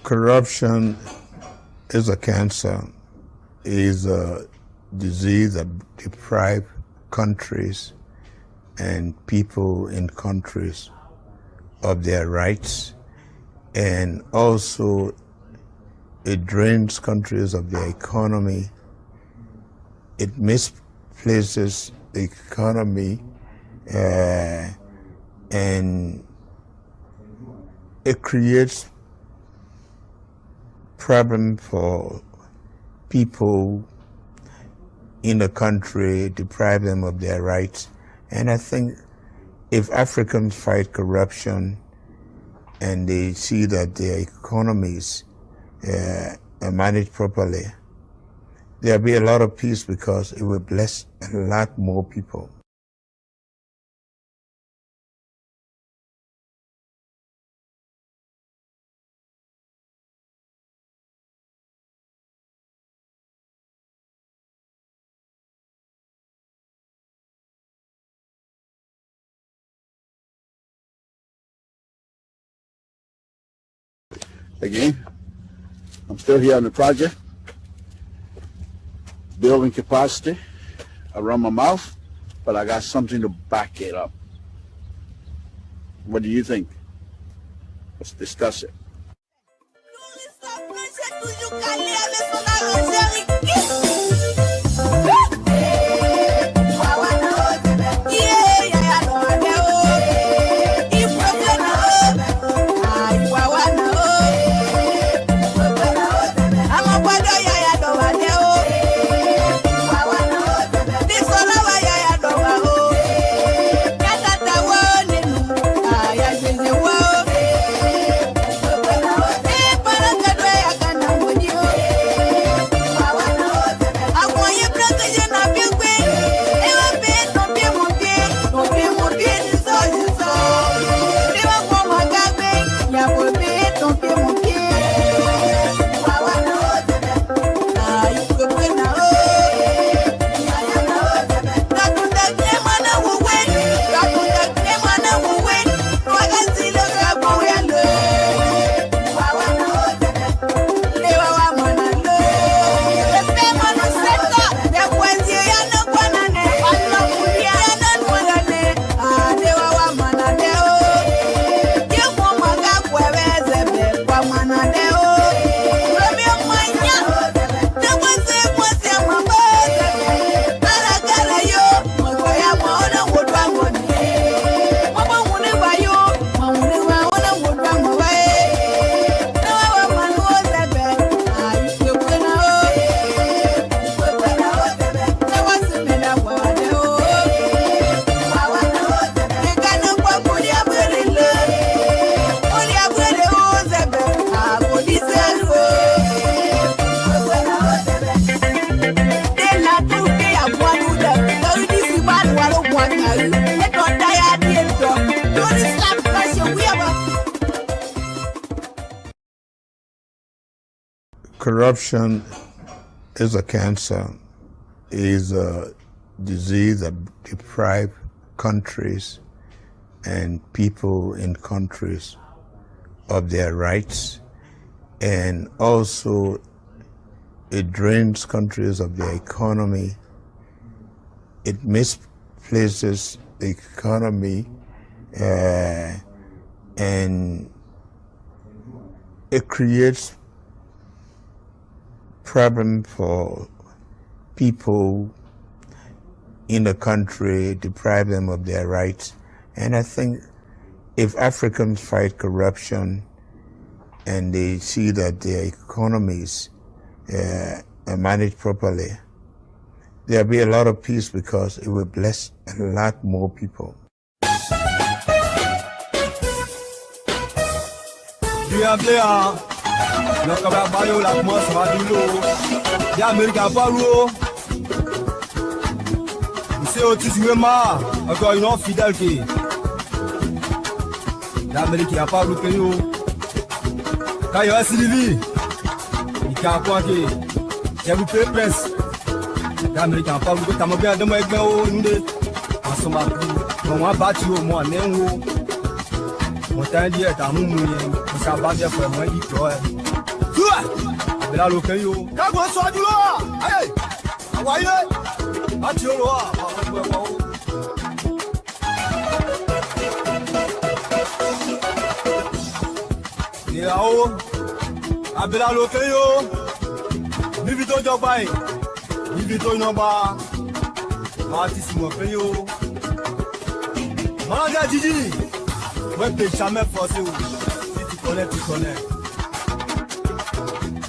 Corruption is a cancer, is a disease that deprives countries and people in countries of their rights, and also it drains countries of their economy. It misplaces the economy, and it creates problem for people in the country, deprive them of their rights. And I think if Africans fight corruption and they see that their economies are managed properly, there'll be a lot of peace because it will bless a lot more people. Again, I'm still here on the project, building capacity around my mouth, but I got something to back it up. What do you think? Let's discuss it. Corruption is a cancer, is a disease that deprives countries and people in countries of their rights, and also it drains countries of their economy. It misplaces the economy, and it creates problem for people in the country, deprive them of their rights. And I think if Africans fight corruption and they see that their economies are managed properly, there'll be a lot of peace because it will bless a lot more people. C'est au-dessus de moi, encore une autre fidèle qui l'Amérique n'a pas loupé nous. Quand il y a Sylvie, il y a un point qui j'ai loupé presque. L'Amérique n'a pas loupé, t'as bien de moi avec moi, nous deux. En ce moment, on va battre au moins, on t'a dit, t'as mouillé, on s'est battu pour moi, il Abela lo kan yo. Ka go so ju lo. Hey. Awaye. Ati o lo a. Ìyàwó Abela lo kan yo. Níbi tó jọba yìí. Níbi tó yànba. Máa ti sì mọ̀ pé yo. Máa jẹ́ jíjí. Wọ́n pe ìṣàmẹ́ fọ́ sí o. Títí kọ́lẹ́ ti kọ́lẹ́.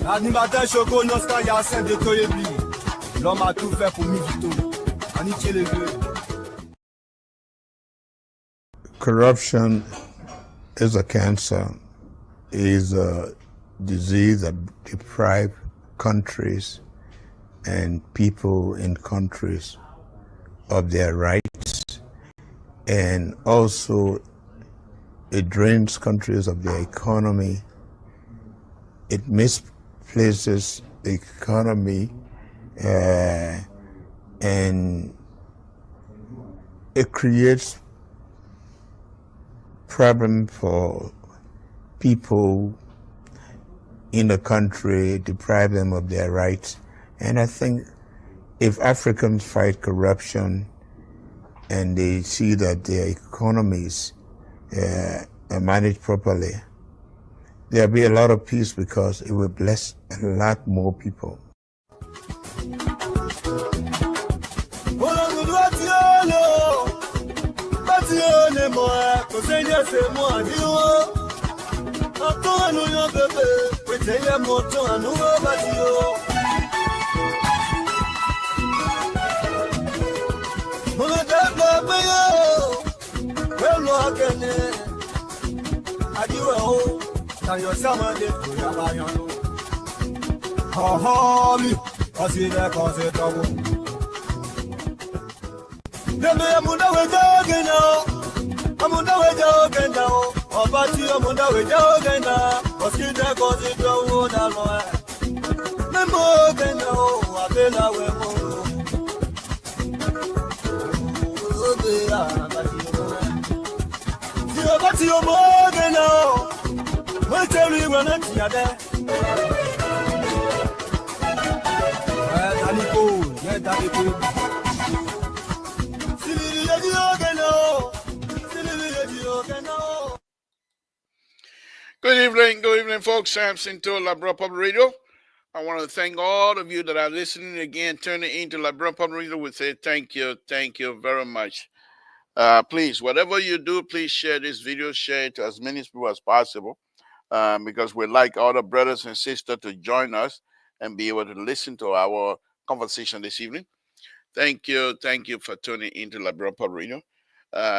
L'animateur Choco Nostal Yacine de Toyebi. L'homme a tout fait pour Mivito. Aniché les deux. Corruption is a cancer, is a disease that deprives countries and people in countries of their rights, and also it drains countries of their economy. It misplaces the economy, and it creates problem for people in the country, deprive them of their rights. And I think if Africans fight corruption and they see that their economies are managed properly, there'll be a lot of peace because it will bless a lot more people. Good evening, folks. Samson to Labra Public Radio. I want to thank all of you that are listening again, turning into Labra Public Radio. We say thank you very much. Please, whatever you do, please share this video, share it to as many people as possible, because we'd like all the brothers and sisters to join us and be able to listen to our conversation this evening. Thank you for tuning into Labra Public Radio.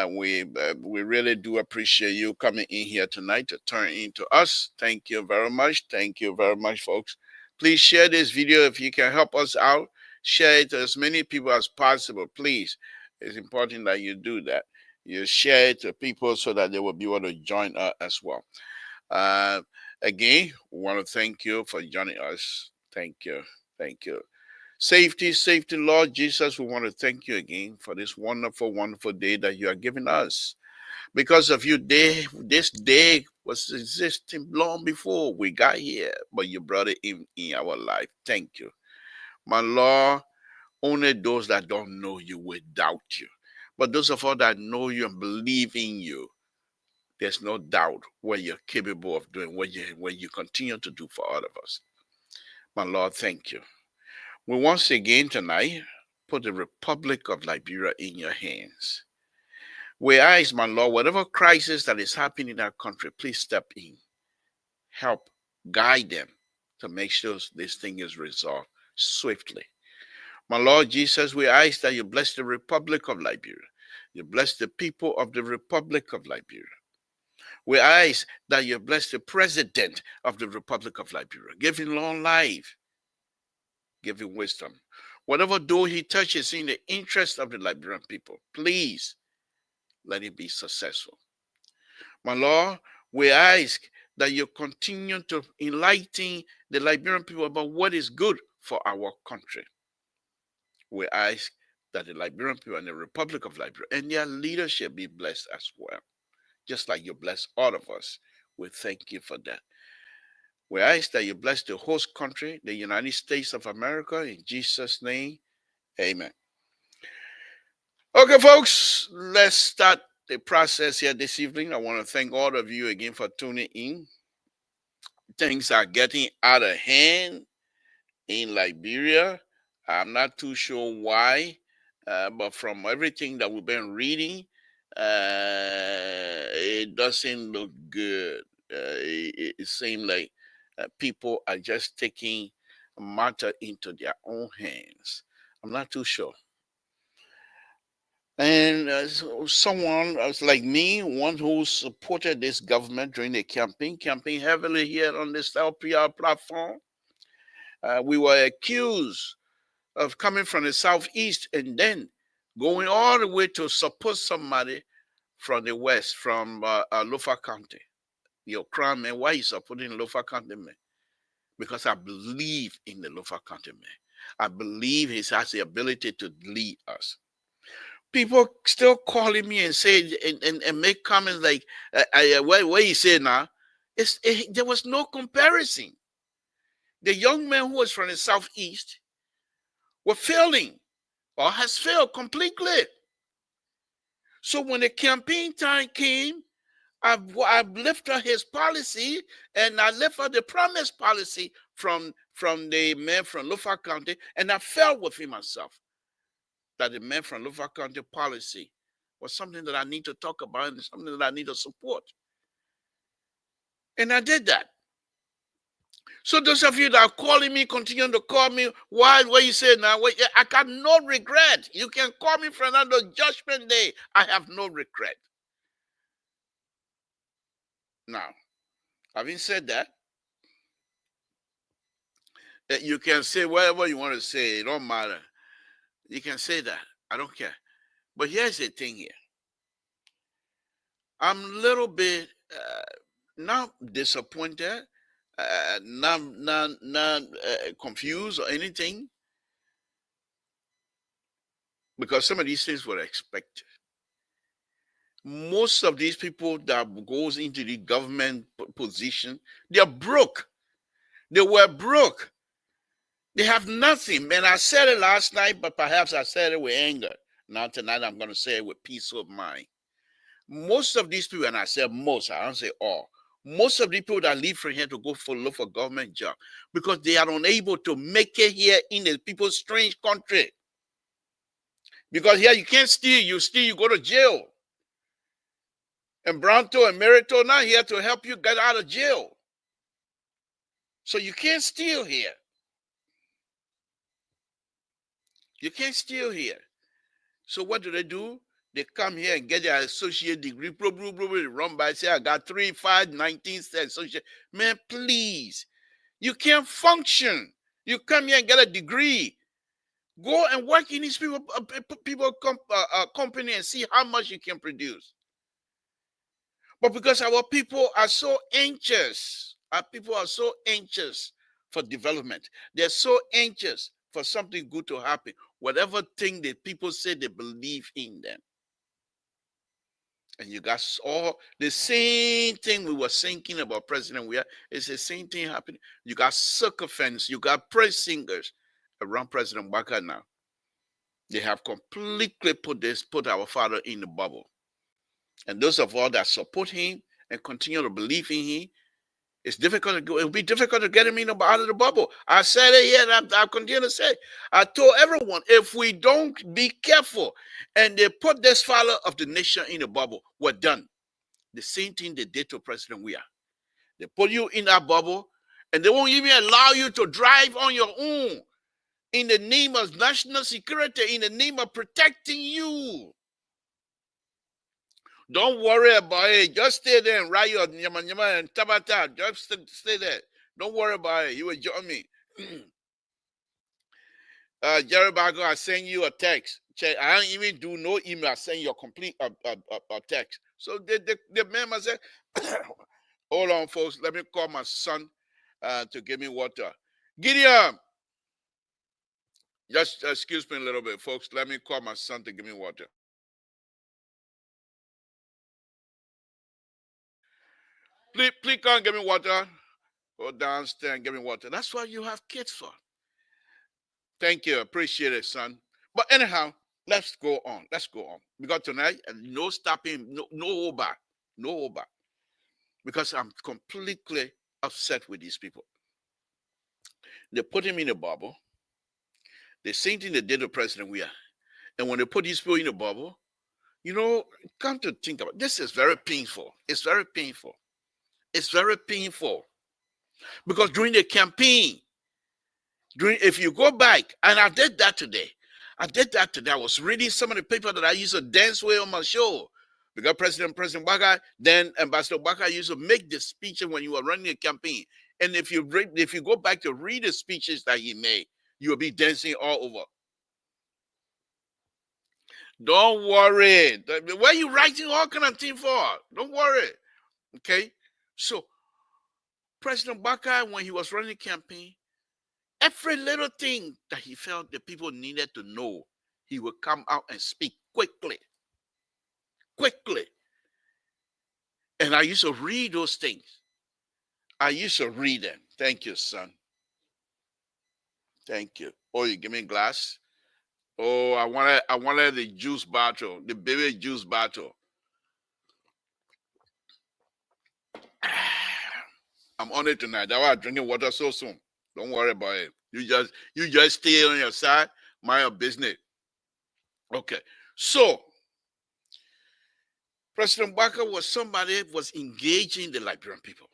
We really do appreciate you coming in here tonight to turn into us. Thank you very much, folks. Please share this video if you can help us out. Share it to as many people as possible, please. It's important that you do that. You share it to people so that they will be able to join us as well. Again, we want to thank you for joining us. Thank you. Safety, Lord Jesus, we want to thank you again for this wonderful, wonderful day that you are giving us. Because of you, this day was existing long before we got here, but you brought it in our life. Thank you. My Lord, only those that don't know you will doubt you. But those of us that know you and believe in you, there's no doubt what you're capable of doing, what you continue to do for all of us. My Lord, thank you. We once again tonight put the Republic of Liberia in your hands. We ask, my Lord, whatever crisis that is happening in our country, please step in. Help guide them to make sure this thing is resolved swiftly. My Lord Jesus, we ask that you bless the Republic of Liberia. You bless the people of the Republic of Liberia. We ask that you bless the President of the Republic of Liberia. Give him long life. Give him wisdom. Whatever door he touches in the interest of the Liberian people, please let it be successful. My Lord, we ask that you continue to enlighten the Liberian people about what is good for our country. We ask that the Liberian people and the Republic of Liberia and their leadership be blessed as well. Just like you bless all of us, we thank you for that. We ask that you bless the host country, the United States of America, in Jesus' name. Amen. Okay, folks, let's start the process here this evening. I want to thank all of you again for tuning in. Things are getting out of hand in Liberia. I'm not too sure why, but from everything that we've been reading, it doesn't look good. It seems like people are just taking matter into their own hands. I'm not too sure. And someone like me, one who supported this government during the campaign heavily here on this LPR platform, we were accused of coming from the southeast and then going all the way to support somebody from the west, from Lofa County. Your crown man, why you supporting Lofa County man? Because I believe in the Lofa County man. I believe he has the ability to lead us. People still calling me and say and make comments like, what you say now? There was no comparison. The young man who was from the southeast were failing or has failed completely. So when the campaign time came, I've lifted his policy and I lifted the promise policy from the man from Lofa County, and I fell with him myself. That the man from Lofa County policy was something that I need to talk about and something that I need to support. And I did that. So those of you that are calling me, continue to call me, why you say now? I got no regret. You can call me for another judgment day. I have no regret. Now, having said that, you can say whatever you want to say. It don't matter. You can say that. I don't care. But here's the thing here. I'm a little bit not disappointed, not confused or anything, because some of these things were expected. Most of these people that goes into the government position, they're broke. They were broke. They have nothing. Man, I said it last night, but perhaps I said it with anger. Now tonight I'm going to say it with peace of mind. Most of these people, and I said most, I don't say all, most of the people that leave from here to go look for government job because they are unable to make it here in the people's strange country. Because here you can't steal, you go to jail. And Bronto and Merito not here to help you get out of jail. So you can't steal here. You can't steal here. So what do? They come here and get their associate degree, run by, say, I got 3, 5, 19 associate. Man, please. You can't function. You come here and get a degree. Go and work in these company and see how much you can produce. But because our people are so anxious, for development. They're so anxious for something good to happen. Whatever thing that people say they believe in them. And you got all the same thing we were thinking about President Weah. It's the same thing happening. You got sycophants, you got praise singers around President Baka now. They have completely put our father in the bubble. And those of all that support him and continue to believe in him, it'll be difficult to get him out of the bubble. I said it here, and I'll continue to say. I told everyone, if we don't be careful and they put this father of the nation in the bubble, we're done. The same thing they did to President Weah. They put you in that bubble, and they won't even allow you to drive on your own in the name of national security, in the name of protecting you. Don't worry about it. Just stay there and write your nyama and tabata. Just stay there. Don't worry about it. You will join me. Jerry Bago, I send you a text. I don't even do no email. I send you a complete text. So the man must say, hold on, folks. Let me call my son to give me water. Gideon, just excuse me a little bit, folks. Let me call my son to give me water. Please come give me water. Go downstairs and give me water. That's what you have kids for. Thank you. Appreciate it, son. But anyhow, let's go on. Let's go on. Because tonight, no stopping, no hold back. No hold back. Because I'm completely upset with these people. They put him in a bubble. The same thing they did to President Weah. And when they put these people in a bubble, come to think about it, this is very painful. It's very painful. It's very painful. Because during the campaign, if you go back, and I did that today. I was reading some of the papers that I used to dance with on my show. Because President Baka, then Ambassador Baka used to make the speeches when you were running a campaign. And if you go back to read the speeches that he made, you'll be dancing all over. Don't worry. What are you writing all kind of thing for? Don't worry. Okay? So, President Baka, when he was running the campaign, every little thing that he felt the people needed to know, he would come out and speak quickly. Quickly. And I used to read those things. I used to read them. Thank you, son. Thank you. Oh, you give me a glass? Oh, I wanted the juice bottle, the baby juice bottle. I'm on it tonight. That's why I'm drinking water so soon. Don't worry about it. You just stay on your side, mind your business. Okay. So President Baka was somebody who was engaging the Liberian people.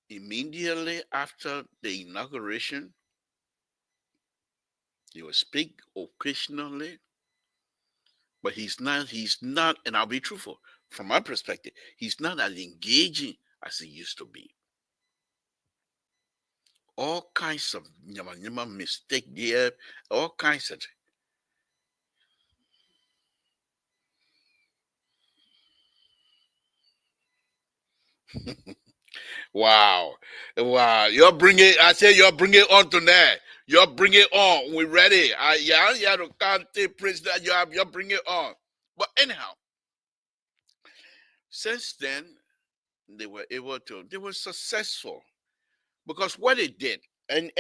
Immediately after the inauguration, he would speak occasionally, but he's not, and I'll be truthful, from my perspective, he's not as engaging as he used to be. All kinds of mistake there, all kinds of. Wow. You're bringing on tonight. You're bringing on. We're ready. Yeah, to can't take president. You're bringing on. But anyhow, since then, they were successful because what they did, and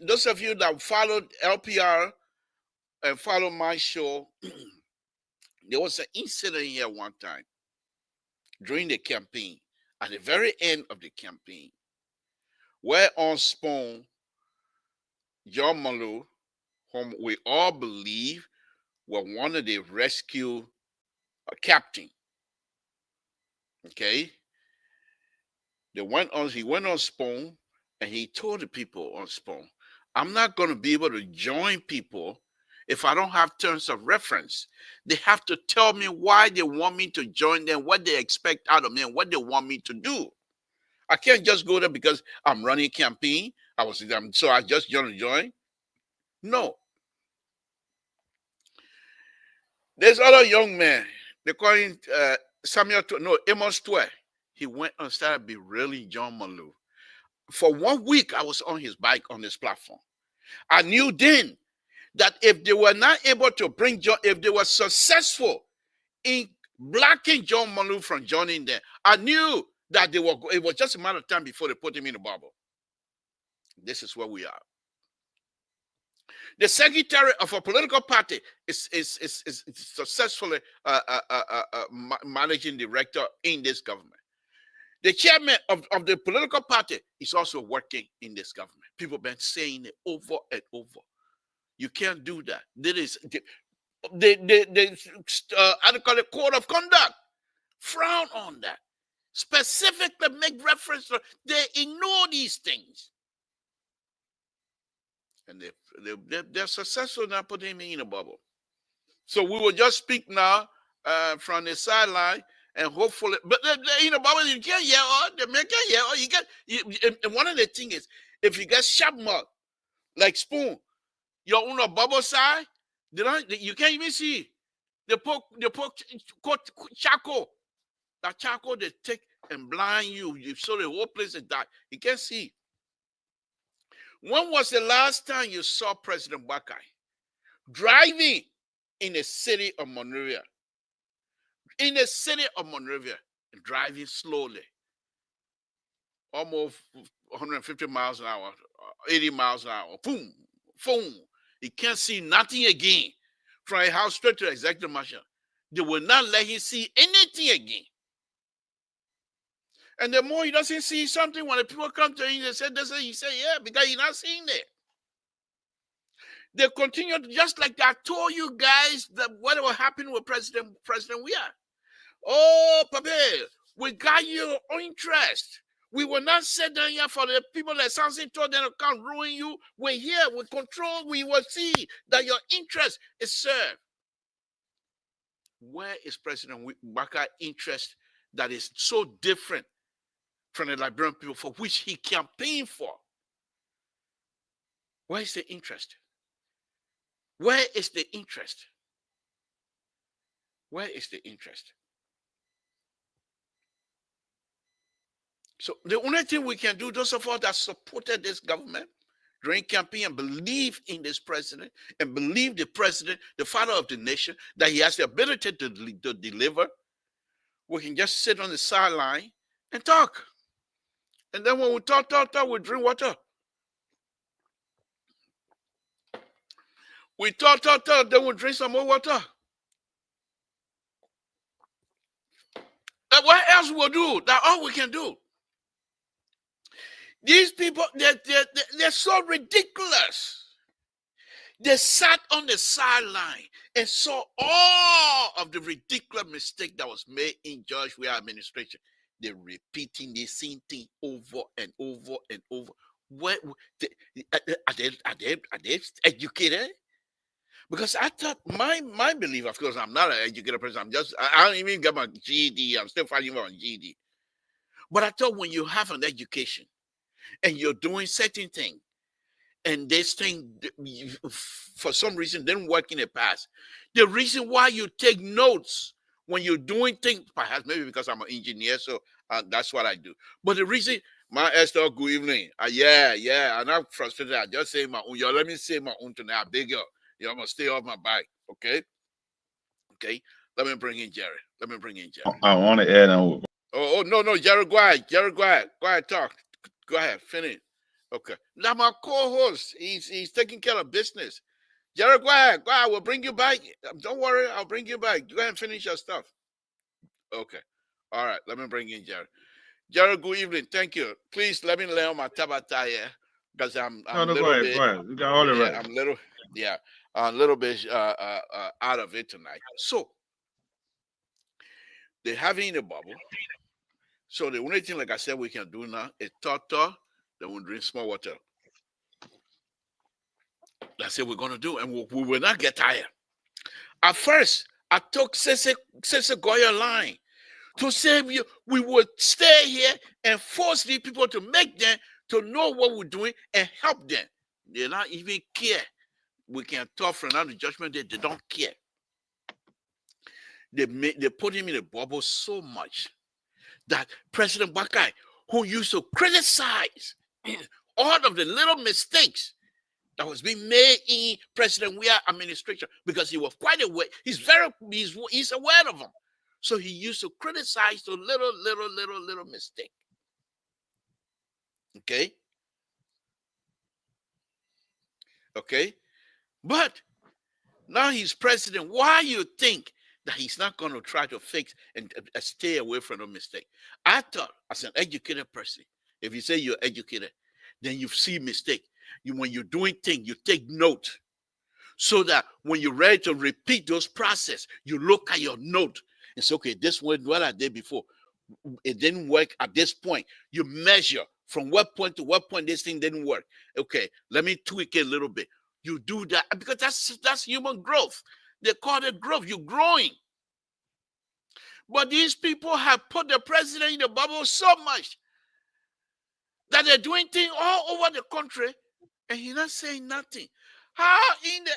those of you that followed LPR and followed my show, there was an incident here one time during the campaign, at the very end of the campaign, where on Spawn, John Malou, whom we all believe were one of the rescue captain. Okay, he went on Spawn, and he told the people on Spawn, I'm not going to be able to join people if I don't have terms of reference. They have to tell me why they want me to join them, what they expect out of me, and what they want me to do. I can't just go there because I'm running a campaign. So I just join. No. There's other young man. They call him Amos Twe. He went and started berating John Malou. For 1 week, I was on his bike on this platform. I knew then that if they were not able to bring John, if they were successful in blocking John Malou from joining them, I knew that it was just a matter of time before they put him in the bubble. This is where we are. The secretary of a political party is successfully managing director in this government. The chairman of the political party is also working in this government. People have been saying it over and over. You can't do that. There is the code of conduct frown on that. Specifically make reference to, they ignore these things. And they're successful in not putting me in a bubble. So we will just speak now from the sideline, and hopefully, but bubble, you can't hear all, the man can't hear all. And one of the things is, if you get sharp mouth, like Spoon, you're on a bubble side, you can't even see. They poke charcoal. That charcoal they take and blind you. You saw the whole place is dark. You can't see. When was the last time you saw President Baka driving in the city of Monrovia? In the city of Monrovia, driving slowly. almost 150 miles an hour, 80 miles an hour. Boom, boom. He can't see nothing again. From a house straight to the executive mansion. They will not let him see anything again. And the more he doesn't see something, when the people come to him, they say, he say, yeah, because he's not seeing it. They continue just like I told you guys that what will happen with President Weah. Oh, Papa, we got your interest. We will not sit down here for the people that Samson told them to come ruin you. We're here, we control, we will see that your interest is served. Where is President Baka's interest that is so different from the Liberian people for which he campaigned for? Where is the interest? Where is the interest? Where is the interest? So the only thing we can do, those of us that supported this government during campaign and believe in this president and believe the president, the father of the nation, that he has the ability to deliver, we can just sit on the sideline and talk. And then when we talk, we drink water. We talk, then we drink some more water. And what else we'll do? That's all we can do. These people, they're so ridiculous. They sat on the sideline and saw all of the ridiculous mistake that was made in George Weah administration. They're repeating the same thing over and over and over. Are they educated? Because I thought my belief, of course, I'm not an educated person. I don't even get my GED. I'm still fighting for a GED. But I thought when you have an education and you're doing certain things, and this thing, for some reason, didn't work in the past. The reason why you take notes when you're doing things, perhaps maybe because I'm an engineer, so that's what I do. But the reason, my Esther, good evening. Yeah, I'm not frustrated. I just say my own. Yo, let me say my own tonight. I beg you. I'm going to stay off my bike, okay? Okay, let me bring in Jerry. I want to add on. Oh, no, Jerry, go ahead. Go ahead, talk. Go ahead, finish. Okay. Now my co-host, he's taking care of business. Jerry, go ahead. We'll bring you back. Don't worry, I'll bring you back. Go ahead and finish your stuff. Okay. All right, let me bring in Jerry. Jerry, good evening. Thank you. Please let me lay on my tabata here because I'm a little bit. Go ahead. You got all it right. I'm a little bit out of it tonight. So they're having a bubble. So the only thing, like I said, we can do now is talk, then we'll drink small water. That's what we're going to do, and we will not get tired. At first, I took Sese Goya line to say we would stay here and force these people to make them to know what we're doing and help them. They not even care. We can talk from now to judgment day. They don't care. They put him in a bubble so much that President Baka, who used to criticize all of the little mistakes that was being made in President Weah administration, because he was quite aware, he's aware of them. So he used to criticize the little mistake. Okay? But now he's president. Why you think that he's not going to try to fix and stay away from a mistake? I thought, as an educated person, if you say you're educated, then you see mistake. When you're doing things, you take note, so that when you're ready to repeat those process, you look at your note and say, okay, this was what I did before. It didn't work at this point. You measure from what point to what point this thing didn't work. Okay, let me tweak it a little bit. You do that because that's human growth. They call it growth. You're growing. But these people have put the president in the bubble so much that they're doing things all over the country, and he's not saying nothing. How in the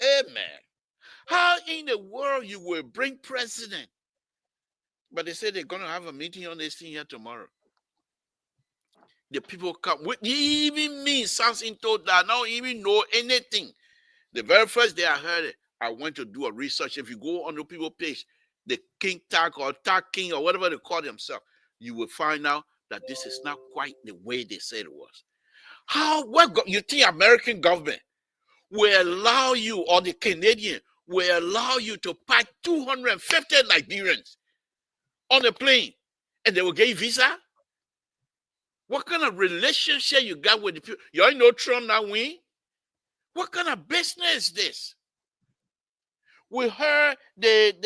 amen? How in the world you will bring president? But they say they're going to have a meeting on this thing here tomorrow. The people come. Even me, Samson told that I don't even know anything. The very first day I heard it, I went to do a research. If you go on the people page, the King Tag or Tag King or whatever they call themselves, you will find out that this is not quite the way they said it was. You think American government will allow you, or the Canadian will allow you to pack 250 Liberians on a plane and they will get a visa? What kind of relationship you got with the people? You ain't know Trump now win? What kind of business is this? We heard the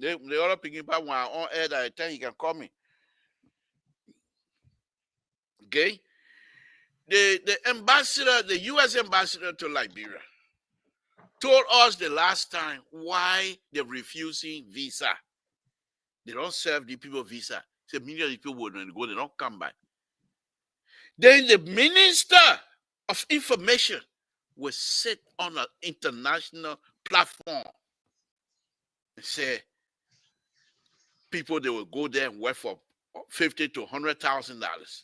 other picking back one on air that I tell you can call me. Okay? The ambassador, the U.S. ambassador to Liberia, told us the last time why they're refusing visa. They don't serve the people visa. So many of the people wouldn't go, they don't come back. Then the minister of information will sit on an international platform and say people, they will go there and work for $50,000 to $100,000.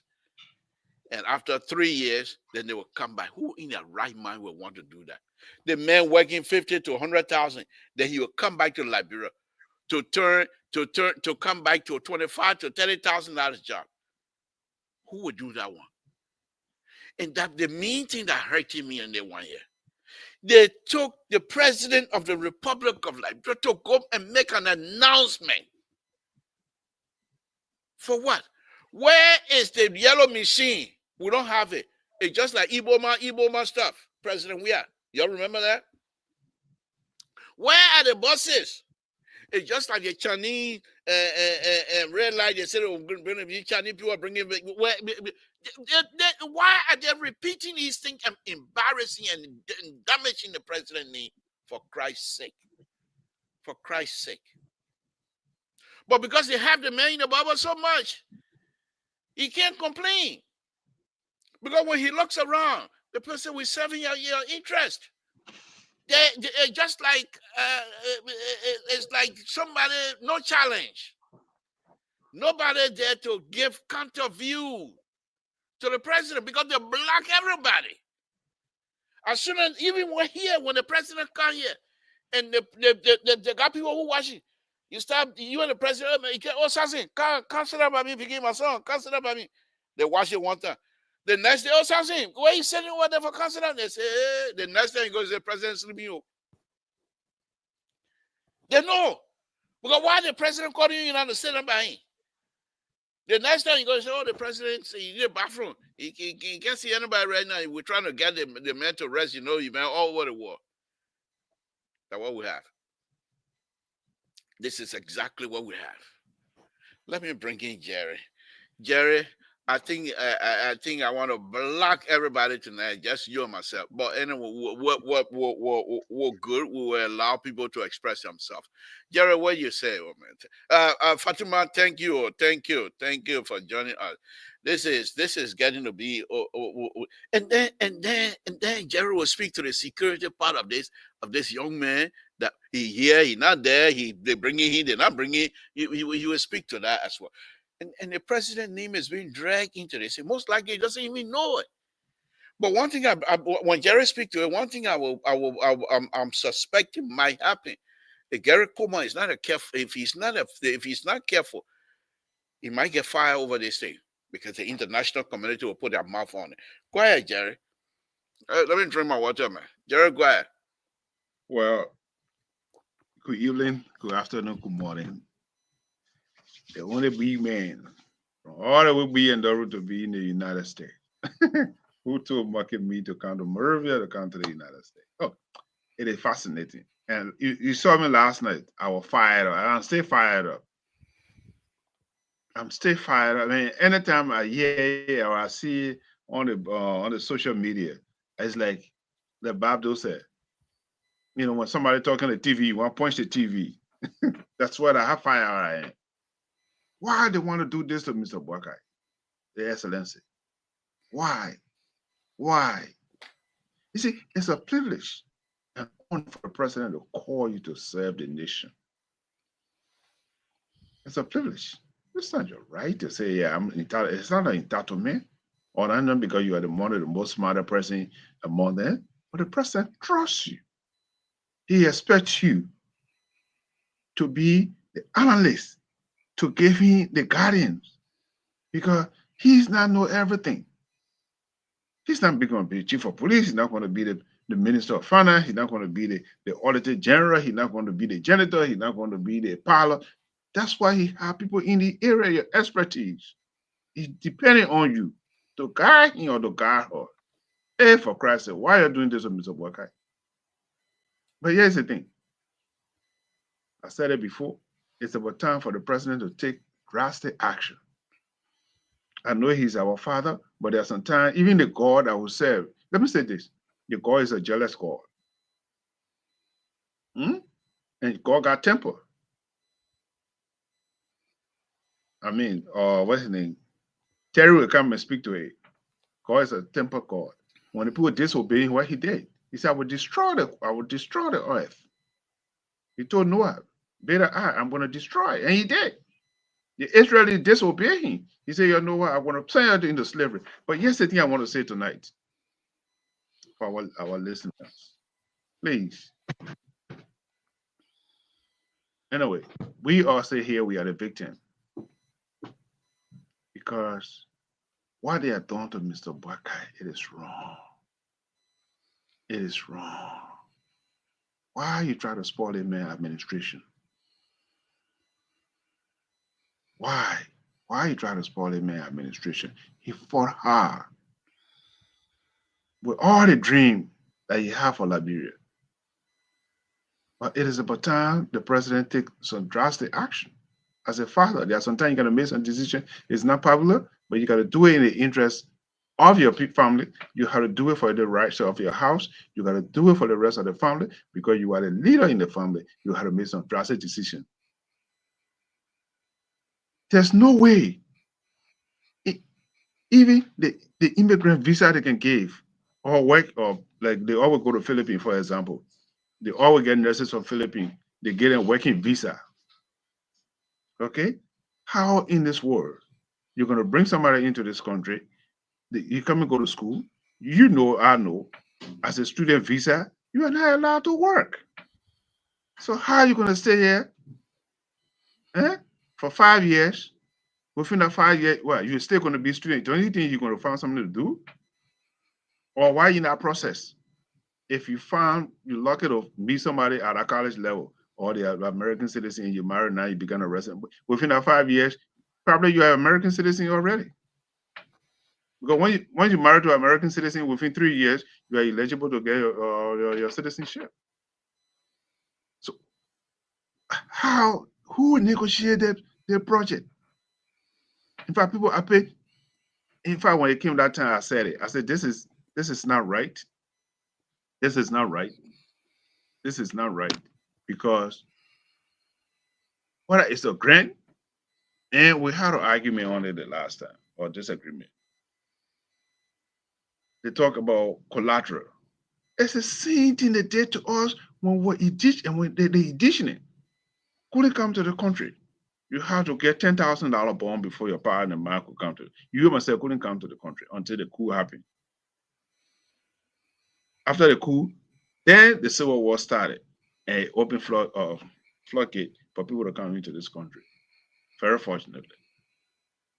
And after 3 years, then they will come back. Who in their right mind will want to do that? The man working $50,000 to $100,000, then he will come back to Liberia to come back to a $25,000 to $30,000 job. Who would do that one? And that the main thing that hurted me in the 1 year, they took the president of the Republic of Liberia to go and make an announcement. For what? Where is the yellow machine? We don't have it. It's just like Iboma stuff. President, we are. Y'all remember that? Where are the buses? It's just like the Chinese red light. They said, oh, Chinese people are bringing. Why are they repeating these things and embarrassing and damaging the president's name? For Christ's sake. For Christ's sake. But because they have the man in the Bible so much, he can't complain. Because when he looks around, the person will serve your interest. They just like it's like somebody, no challenge. Nobody there to give counter view to the president because they block everybody. As soon as even we're here, when the president come here, and the got people who watching, you and the president, oh Samson, can't sit up by me, became my son, can't sit up by me. They watch it one time. The next day, oh Samson, why you sending over there for cancer? They say, hey. The next time he goes, the president sleeping. They know. Because why the president calling you not to sit up by him? The next time you go say, oh, the president, you need a bathroom. He can't see anybody right now. We're trying to get the man to rest, you man, all over the world. That's what we have. This is exactly what we have. Let me bring in Jerry. Jerry, I think I want to block everybody tonight, just you and myself. But anyway, we're good. We will allow people to express themselves. Jerry, what you say, man? Fatima, thank you for joining us. This is getting to be. And then Jerry will speak to the security part of this young man that he here, he not there. They bringing him, they not bringing. He will speak to that as well. And the president's name is being dragged into this. And most likely he doesn't even know it. But one thing, when Jerry speaks to it, one thing I'm suspecting might happen. If Gary Coleman is not careful, if he's not careful, he might get fired over this thing because the international community will put their mouth on it. Go ahead, Jerry. Let me drink my water, man. Jerry, go ahead. Well, good evening, good afternoon, good morning. The only big man from all the way be in the road to be in the United States. Who told market me to come to Monrovia to come to the United States? Oh, it is fascinating. And you saw me last night. I was fired up. I'm still fired up. I'm still fired up. I mean, anytime I hear or I see on the social media, it's like the Babdo said. When somebody talking to TV, you want to punch the TV. That's what I have fire I am. Why they want to do this to Mr. Boakai, the Excellency? Why? You see, it's a privilege and honor for the president to call you to serve the nation. It's a privilege. It's not your right to say, yeah, I'm entitled. It's not an entitlement, or not because you are the most smarter person among them, but the president trusts you. He expects you to be the analyst to give him the guidance because he's not know everything. He's not going to be the chief of police. He's not going to be the minister of finance. He's not going to be the auditor general. He's not going to be the janitor. He's not going to be the pilot. That's why he have people in the area, your expertise. He's depending on you to guide him or to guide her. Hey, for Christ's sake, why are you doing this with Mr. Boakai? But here's the thing. I said it before. It's about time for the president to take drastic action. I know he's our father, but there's some time, even the God I will serve. Let me say this. The God is a jealous God. And God got temper. I mean, what's his name? Terry will come and speak to it. God is a temper God. When the people disobeyed what he did, he said, I will destroy the earth. He told Noah, better I'm going to destroy it. And he did. The Israelis disobeyed him. He said, you know what, I want to send you into slavery. But here's the thing I want to say tonight for our listeners. Please. Anyway, we all say here we are the victim. Because what they have done to Mr. Boakai, it is wrong. It is wrong. Why you try to spoil a man administration? Why? Why you try to spoil a man administration? He fought hard with all the dream that he had for Liberia. But it is about time the president take some drastic action. As a father, there are sometimes you got to make some decision. It's not popular, but you got to do it in the interest of your family. You have to do it for the rights of your house. You got to do it for the rest of the family because you are the leader in the family. You have to make some drastic decision. There's no way, even the immigrant visa they can give or work, or like they always go to Philippines, for example. They always get nurses from Philippines. They get a working visa. Okay? How in this world you're going to bring somebody into this country? You come and go to school. You know, I know, as a student visa, you are not allowed to work. So how are you going to stay here for 5 years? Within that 5 years, well, you're still going to be a student. Don't you think you're going to find something to do? Or why in that process? If you you're lucky to meet somebody at a college level or the American citizen, you married now, you become a resident. Within that 5 years, probably you are American citizen already. Because once you marry to an American citizen, within 3 years, you are eligible to get your citizenship. So who negotiated the project? In fact, people I pay. In fact, when it came that time, I said it. I said, this is not right. This is not right. This is not right. Because it's a grant, and we had an argument on it the last time, or disagreement. They talk about collateral. It's the same thing they did to us when we edition and when they edition it. Couldn't come to the country. You have to get $10,000 bond before your partner man could come to. You myself couldn't come to the country until the coup happened. After the coup, then the Civil War started and opened floodgate for people to come into this country. Very fortunately.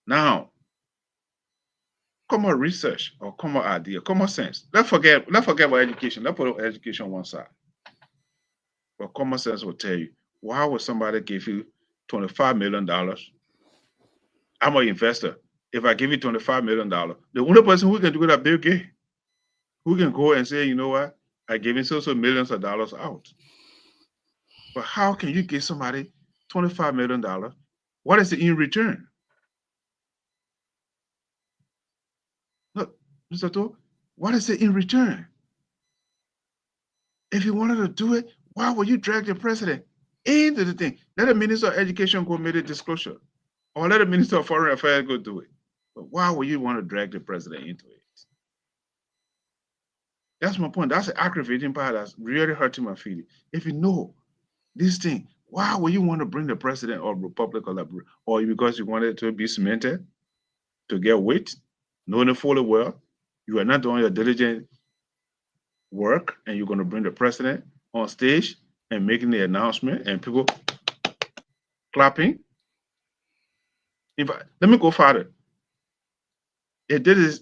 Now, common research or common idea, common sense. Let's forget about education. Let's put education on one side. But common sense will tell you, why would somebody give you $25 million? I'm an investor. If I give you $25 million, the only person who can do it is Bill Gates, who can go and say, you know what, I gave him so millions of dollars out. But how can you give somebody $25 million? What is it in return? Look, Mr. To, what is it in return? If you wanted to do it, why would you drag the president into the thing? Let the Minister of Education go make a disclosure. Or let the Minister of Foreign Affairs go do it. But why would you want to drag the president into it? That's my point. That's the aggravating part that's really hurting my feeling. If you know this thing, why would you want to bring the president or Republic or because you wanted it to be cemented to get weight, knowing it fully well, you are not doing your diligent work and you're going to bring the president on stage and making the announcement and people clapping? In fact, let me go further. If this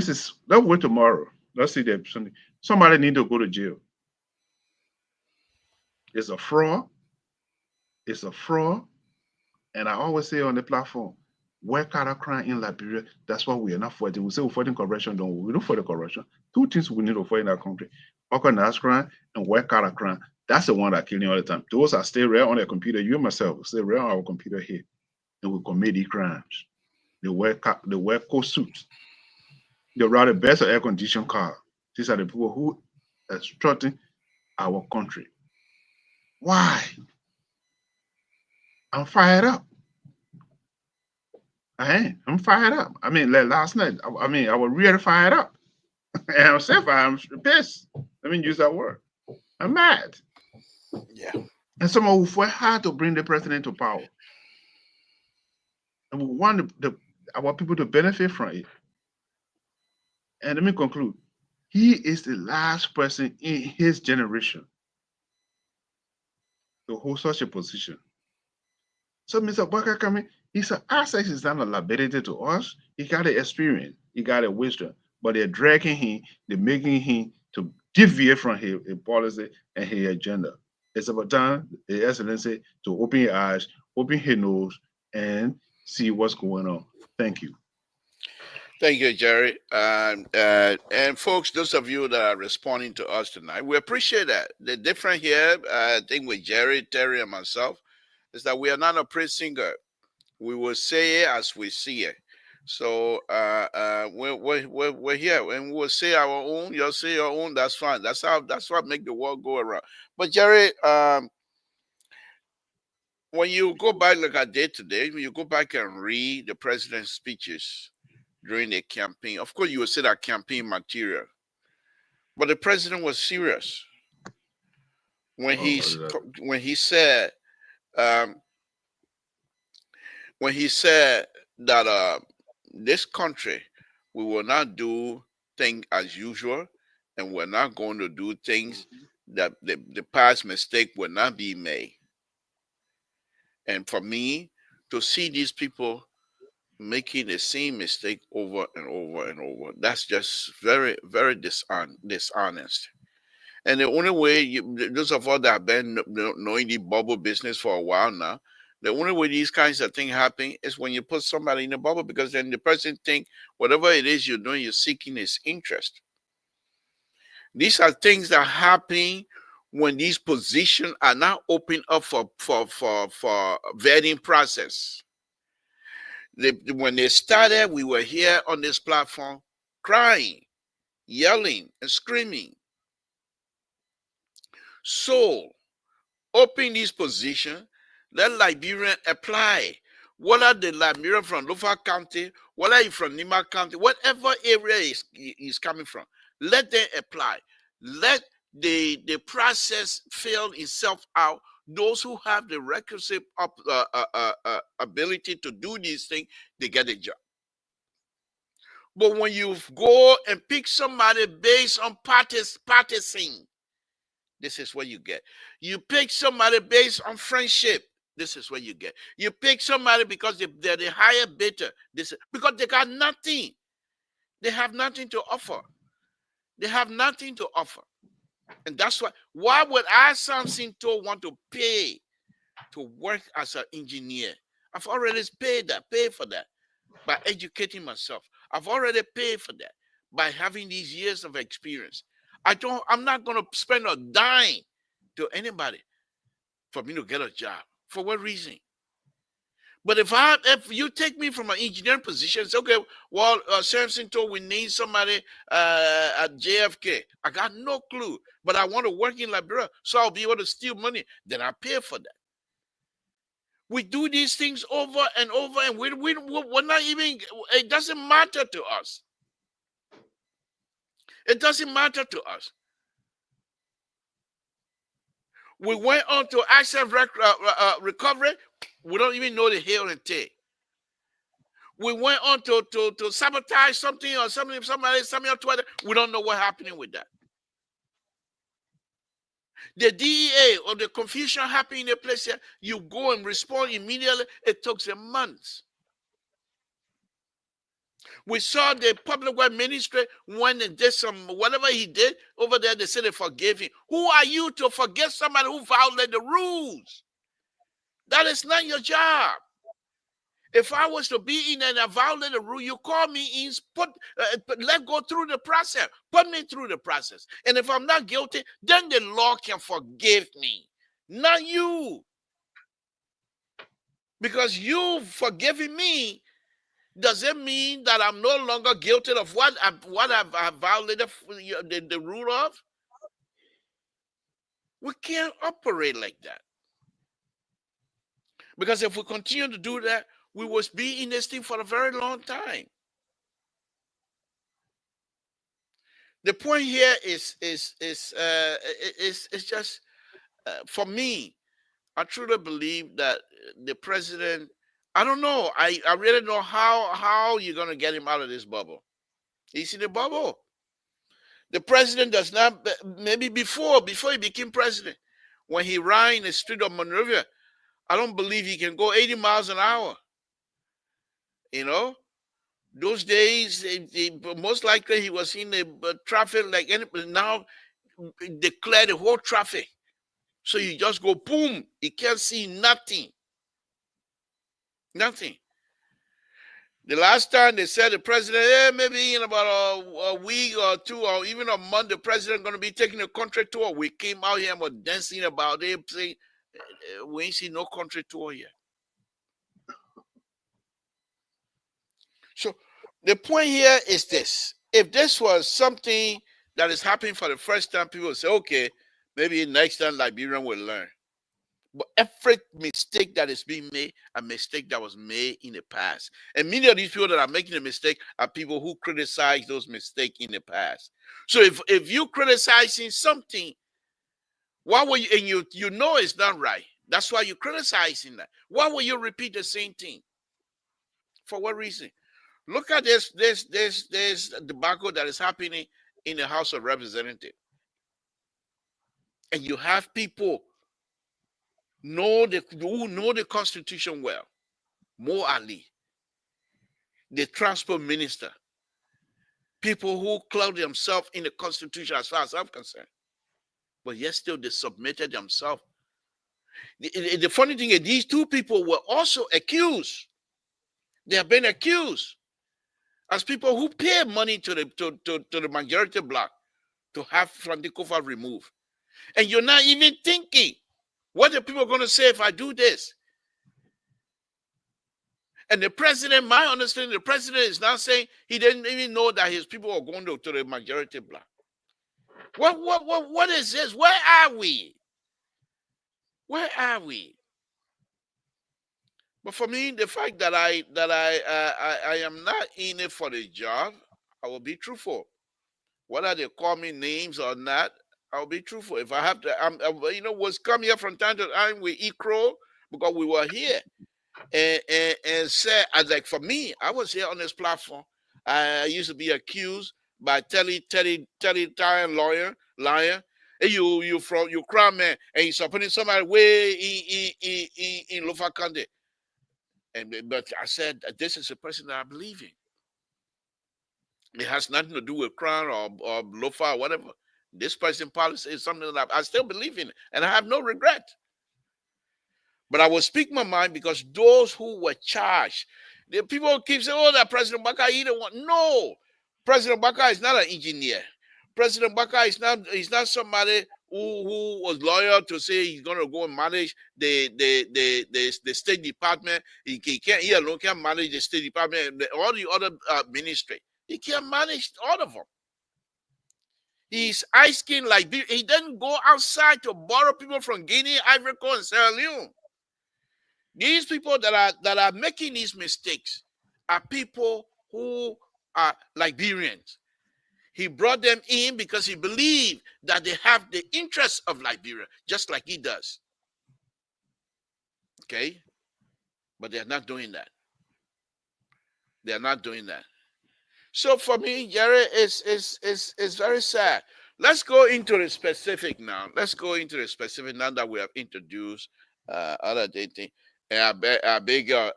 is let's wait tomorrow. Let's see that somebody need to go to jail. It's a fraud. It's a fraud. And I always say on the platform, white collar crime in Liberia, that's why we are not fighting. We say we're fighting corruption, don't we? We don't fight the corruption. Two things we need to fight in our country: organized crime and white collar crime. That's the one that killing all the time. Those are still rare on the computer. You and myself stay rare on our computer here, and we commit these crimes. They wear coat suits. They ride the best air conditioned car. These are the people who are obstructing our country. Why? I'm fired up. I'm fired up. I mean, like last night, I was really fired up. And I'm pissed. Let me use that word. I'm mad. Yeah. And someone who fought hard to bring the president to power. And we want our people to benefit from it. And let me conclude. He is the last person in his generation to hold such a position. So Mr. Baka coming, he said, access is not a liability to us. He got the experience, he got the wisdom, but they're dragging him, they're making him to deviate from his policy and his agenda. It's about time, the Excellency, to open your eyes, open his nose, and see what's going on. Thank you. Thank you, Jerry. And folks, those of you that are responding to us tonight, we appreciate that. The difference here, I think, with Jerry, Terry, and myself, is that we are not a praise singer. We will say it as we see it. So we're here, and we'll say our own. You'll say your own. That's fine. That's what make the world go around. But Jerry, when you go back, like I did today, when you go back and read the president's speeches during the campaign, of course you will see that campaign material. But the president was serious when he said that this country, we will not do things as usual, and we're not going to do things that the past mistake will not be made. And for me to see these people making the same mistake over and over and over, that's just very, very dishonest. And the only way, those of us that have been knowing the bubble business for a while now, the only way these kinds of things happen is when you put somebody in a bubble, because then the person think whatever it is you're doing, you're seeking his interest. These are things that happen when these positions are not open up for vetting process. When they started, we were here on this platform crying, yelling, and screaming. So, open this position, let Liberian apply. Whether the Liberian from Lofa County, whether you're from Nima County, whatever area is coming from, let them apply. Let the process fill itself out. Those who have the requisite ability to do these things, they get a job. But when you go and pick somebody based on partisan, this is what you get. You pick somebody based on friendship. This is what you get. You pick somebody because they're the higher bidder. Because they got nothing. They have nothing to offer. They have nothing to offer. And that's why would I, Samson, want to pay to work as an engineer? I've already paid for that by educating myself. I've already paid for that by having these years of experience. I'm not going to spend a dime to anybody for me to get a job. For what reason? But if you take me from an engineering position, it's okay. Well, Samson told we need somebody at JFK. I got no clue, but I want to work in Liberia, so I'll be able to steal money. Then I pay for that. We do these things over and over, and we're not even. It doesn't matter to us. It doesn't matter to us. We went on to asset recovery. We don't even know the hill and tail. We went on to sabotage something or something on Twitter. We don't know what's happening with that. The DEA or the confusion happening in a place here, you go and respond immediately. It took them months. We saw the public work ministry went and did some, whatever he did over there, they said they forgave him. Who are you to forgive somebody who violated the rules? That is not your job. If I was to be in and I violated the rule, you call me in, let go through the process. Put me through the process. And if I'm not guilty, then the law can forgive me, not you. Because you forgiving me doesn't mean that I'm no longer guilty of what I've violated the rule of. We can't operate like that. Because if we continue to do that, we will be in this thing for a very long time. The point here is just for me. I truly believe that the president. I don't know. I really know how you're gonna get him out of this bubble. He's in the bubble. The president does not. Maybe before he became president, when he ran in the street of Monrovia, I don't believe he can go 80 miles an hour. You know, those days, most likely he was in the traffic like anybody. Now, declare the whole traffic. So you just go, boom, you can't see nothing. Nothing. The last time they said the president, maybe in about a week or two or even a month, the president going to be taking a country tour. We came out here and were dancing about it, saying, we ain't seen no country tour yet. So the point here is this. If this was something that is happening for the first time, people will say, okay, maybe next time Liberian will learn. But every mistake that is being made, a mistake that was made in the past. And many of these people that are making a mistake are people who criticize those mistakes in the past. So if you criticizing something, why will you, and you know it's not right. That's why you're criticizing that. Why will you repeat the same thing? For what reason? Look at this debacle that is happening in the House of Representatives. And you have people who know the Constitution well. Mo Ali, the transport minister, people who clothe themselves in the Constitution as far as I'm concerned. But yet still they submitted themselves. The funny thing is these two people were also accused. They have been accused as people who pay money to the majority bloc to have Francophone removed. And you're not even thinking, what are people going to say if I do this? And the president, my understanding, the president is now saying he didn't even know that his people are going to the majority bloc. What is this? Where are we? Where are we? But for me, the fact that I am not in it for the job, I will be truthful. Whether they call me names or not, I'll be truthful. If I have to, was come here from time to time with Ikro because we were here and said, for me, I was here on this platform. I used to be accused by Teddy lawyer, hey, you crime man, and you supporting somebody way in Lofa County. But I said this is a person that I believe in. It has nothing to do with crime or Lofa or whatever. This person policy is something that I still believe in, and I have no regret. But I will speak my mind because those who were charged, the people keep saying, "Oh, that President Baka, he didn't want." No, President Baka is not an engineer. President Baka is not somebody who was loyal to say he's going to go and manage the State Department. He alone can't manage the State Department, all the other ministry. He can't manage all of them. He's ice-skinned like he doesn't go outside to borrow people from Guinea, Ivory Coast, and Sierra Leone. These people that are making these mistakes are people who are Liberians. He brought them in because he believed that they have the interests of Liberia, just like he does. Okay? But they're not doing that. They're not doing that. So for me, Jerry, it's very sad. Let's go into the specific now. Let's go into the specific now that we have introduced other dating. And I beg your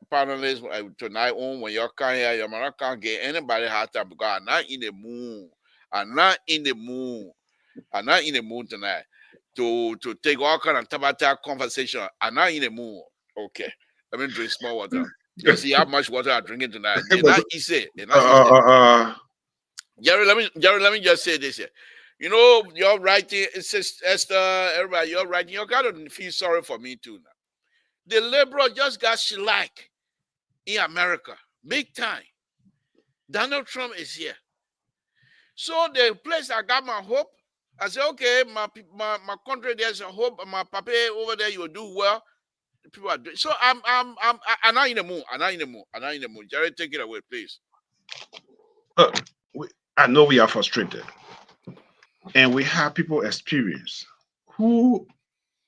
panelists tonight on when you come here, you can't get anybody hard time because I'm not in the mood. I'm not in the mood. I'm not in the mood tonight to take all kind of tabata conversation. I'm not in the mood. Okay. Let me drink small water. You see how much water I'm drinking tonight. It's not easy. It's not easy. Jerry, let me just say this here. You know, you're writing, it says Esther, everybody, you're writing, you gotta feel sorry for me too now. The liberal just got shellacked in America, big time. Donald Trump is here. So the place I got my hope, I said, okay, my country, there's a hope. My papa over there, you will do well. People are doing so. I'm not in the mood. I'm not in the mood. I'm not in the mood. Jerry, take it away, please. I know we are frustrated, and we have people experience who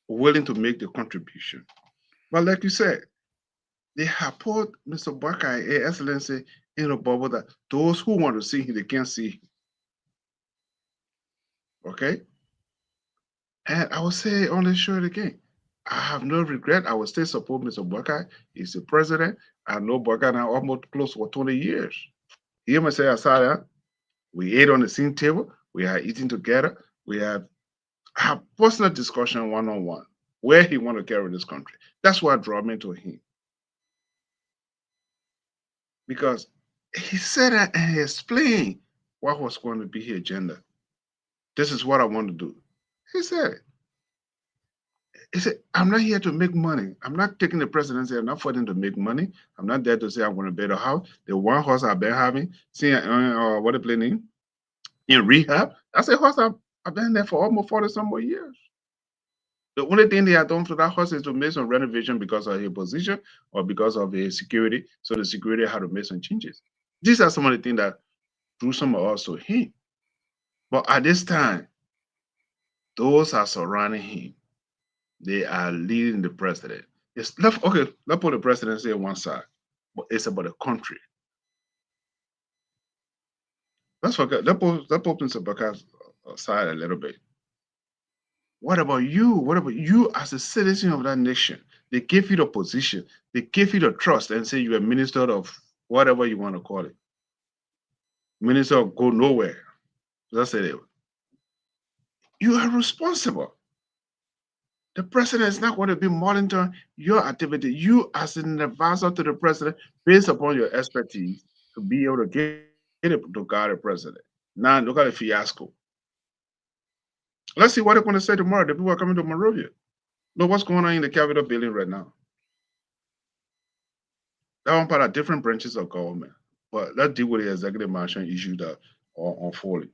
are willing to make the contribution. But like you said, they have put Mr. Buckeye, Excellency, in a bubble that those who want to see him, they can't see him. Okay? And I will say on the show again, I have no regret. I will still support Mr. Buckeye. He's the president. I know Buckeye now almost close for 20 years. He must say, Asada, we ate on the same table. We are eating together. We have personal discussion one-on-one, where he want to carry this country. That's what drew me to him. Because he said that and he explained what was going to be his agenda. This is what I want to do. He said it. He said, I'm not here to make money. I'm not taking the presidency. I'm not fighting to make money. I'm not there to say I want to build a house. The one horse I've been having, seeing what they planning in rehab, that's a horse I've been there for almost 40 some more years. The only thing they have done for that horse is to make some renovation because of his position or because of his security. So the security had to make some changes. These are some of the things that drew some of us to him. But at this time, those are surrounding him. They are leading the president. Let's put the presidency on one side, but it's about the country. Let's forget that put Mr. Buckey's aside a little bit. What about you? What about you as a citizen of that nation? They give you the position, they give you the trust, and say you're a minister of whatever you want to call it. Minister of go nowhere. That's it. You are responsible. The president is not going to be monitoring your activity. You, as an advisor to the president, based upon your expertise, to be able to get it to guide the president. Now, look at the fiasco. Let's see what they're going to say tomorrow. The people are coming to Monrovia. Look what's going on in the Capitol building right now. That one part of different branches of government. But let's deal with the executive mansion issue that are unfolding.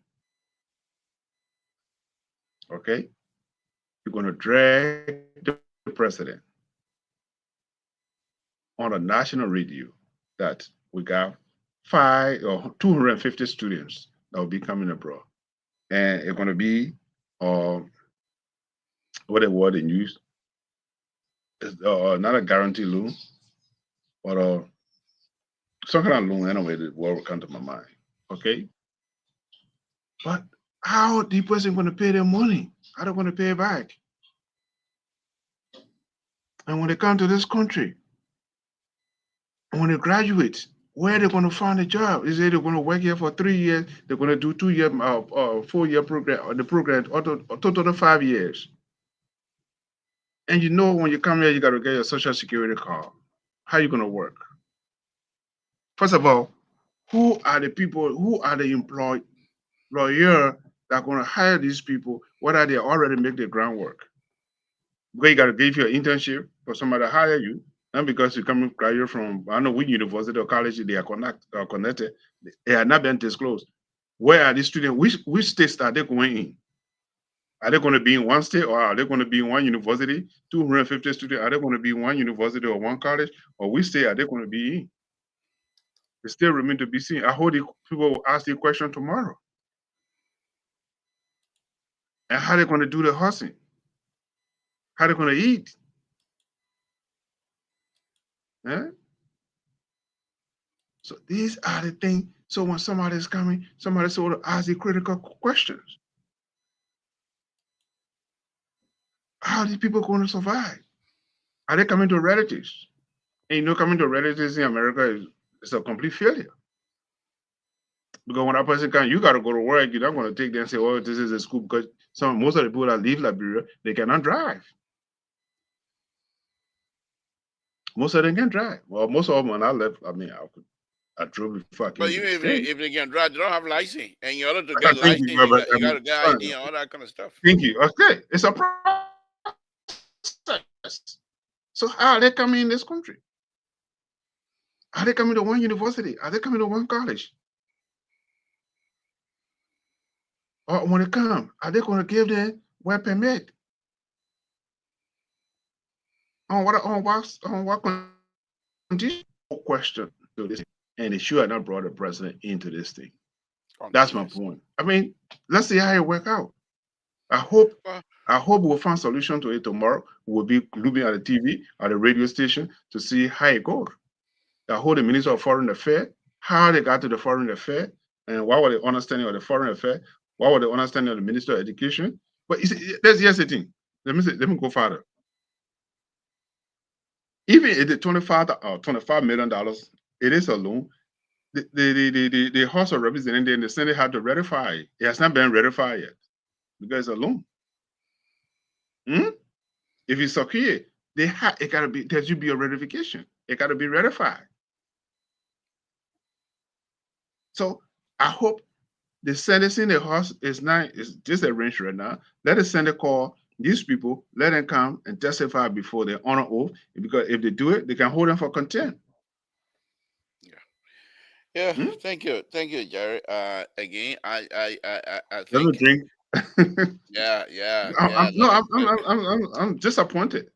Okay? You're going to drag the president on a national radio that we got 250 students that will be coming abroad. And it's going to be what the word they use. It's not a guarantee loan, but some kind of loan anyway, the word will come to my mind. Okay? But how the person going to pay their money? How they going to pay it back? And when they come to this country, and when they graduate, where are they going to find a job? Is it they're going to work here for 3 years? They're going to do 2-year, 4-year program, or the program, or total 5 years. And you know, when you come here, you got to get your social security card. How are you going to work? First of all, who are the people, who are the employer that are going to hire these people, whether they already make the groundwork? Because you got to give you an internship for somebody to hire you, and because you come graduate from, I don't know which university or college they are connected, they have not been disclosed. Where are these students? Which states are they going in? Are they going to be in one state, or are they going to be in one university? 250 students, are they going to be in one university or one college? Or which state are they going to be in? It still remains to be seen. I hope people will ask the question tomorrow. And how are they going to do the hustling? How are they going to eat? Eh? So these are the things. So when somebody is coming, somebody sort of ask the critical questions. How are these people going to survive? Are they coming to relatives? And coming to relatives in America is a complete failure. Because when that person comes, you got to go to work. You're not going to take them and say, "Oh, this is a school," because most of the people that leave Liberia, they cannot drive. Most of them can drive. Well, most of them when I left, I drove before I came But to the even state. if they can drive, they don't have license. And in order to get Thank license, you, you got I to get fine. ID and all that kind of stuff. Thank you. Okay, it's a process. So how are they coming in this country? Are they coming to one university? Are they coming to one college? Or when they come, are they going to give them work permit? On what condition? No question to this, and they should have not brought the president into this thing. That's my point. I mean, let's see how it work out. I hope we'll find solution to it tomorrow. We'll be looking at the TV, at the radio station to see how it goes. I hope the Minister of Foreign Affairs, how they got to the Foreign Affairs, and what were the understanding of the Foreign Affairs, what were the understanding of the Minister of Education. But here's the thing. Let me go further. Even if the $25 million, it is a loan. The House of Representatives and the Senate had to ratify it. It has not been ratified yet because it's a loan. If it's secure, it gotta be, there should be a ratification. It gotta be ratified. So I hope the Senate in the House is disarranged right now. Let the Senate call these people, let them come and testify before they honor oath. Because if they do it, they can hold them for contempt. Yeah. Thank you, Jerry. Again, I think. Let me drink. Yeah. I'm disappointed.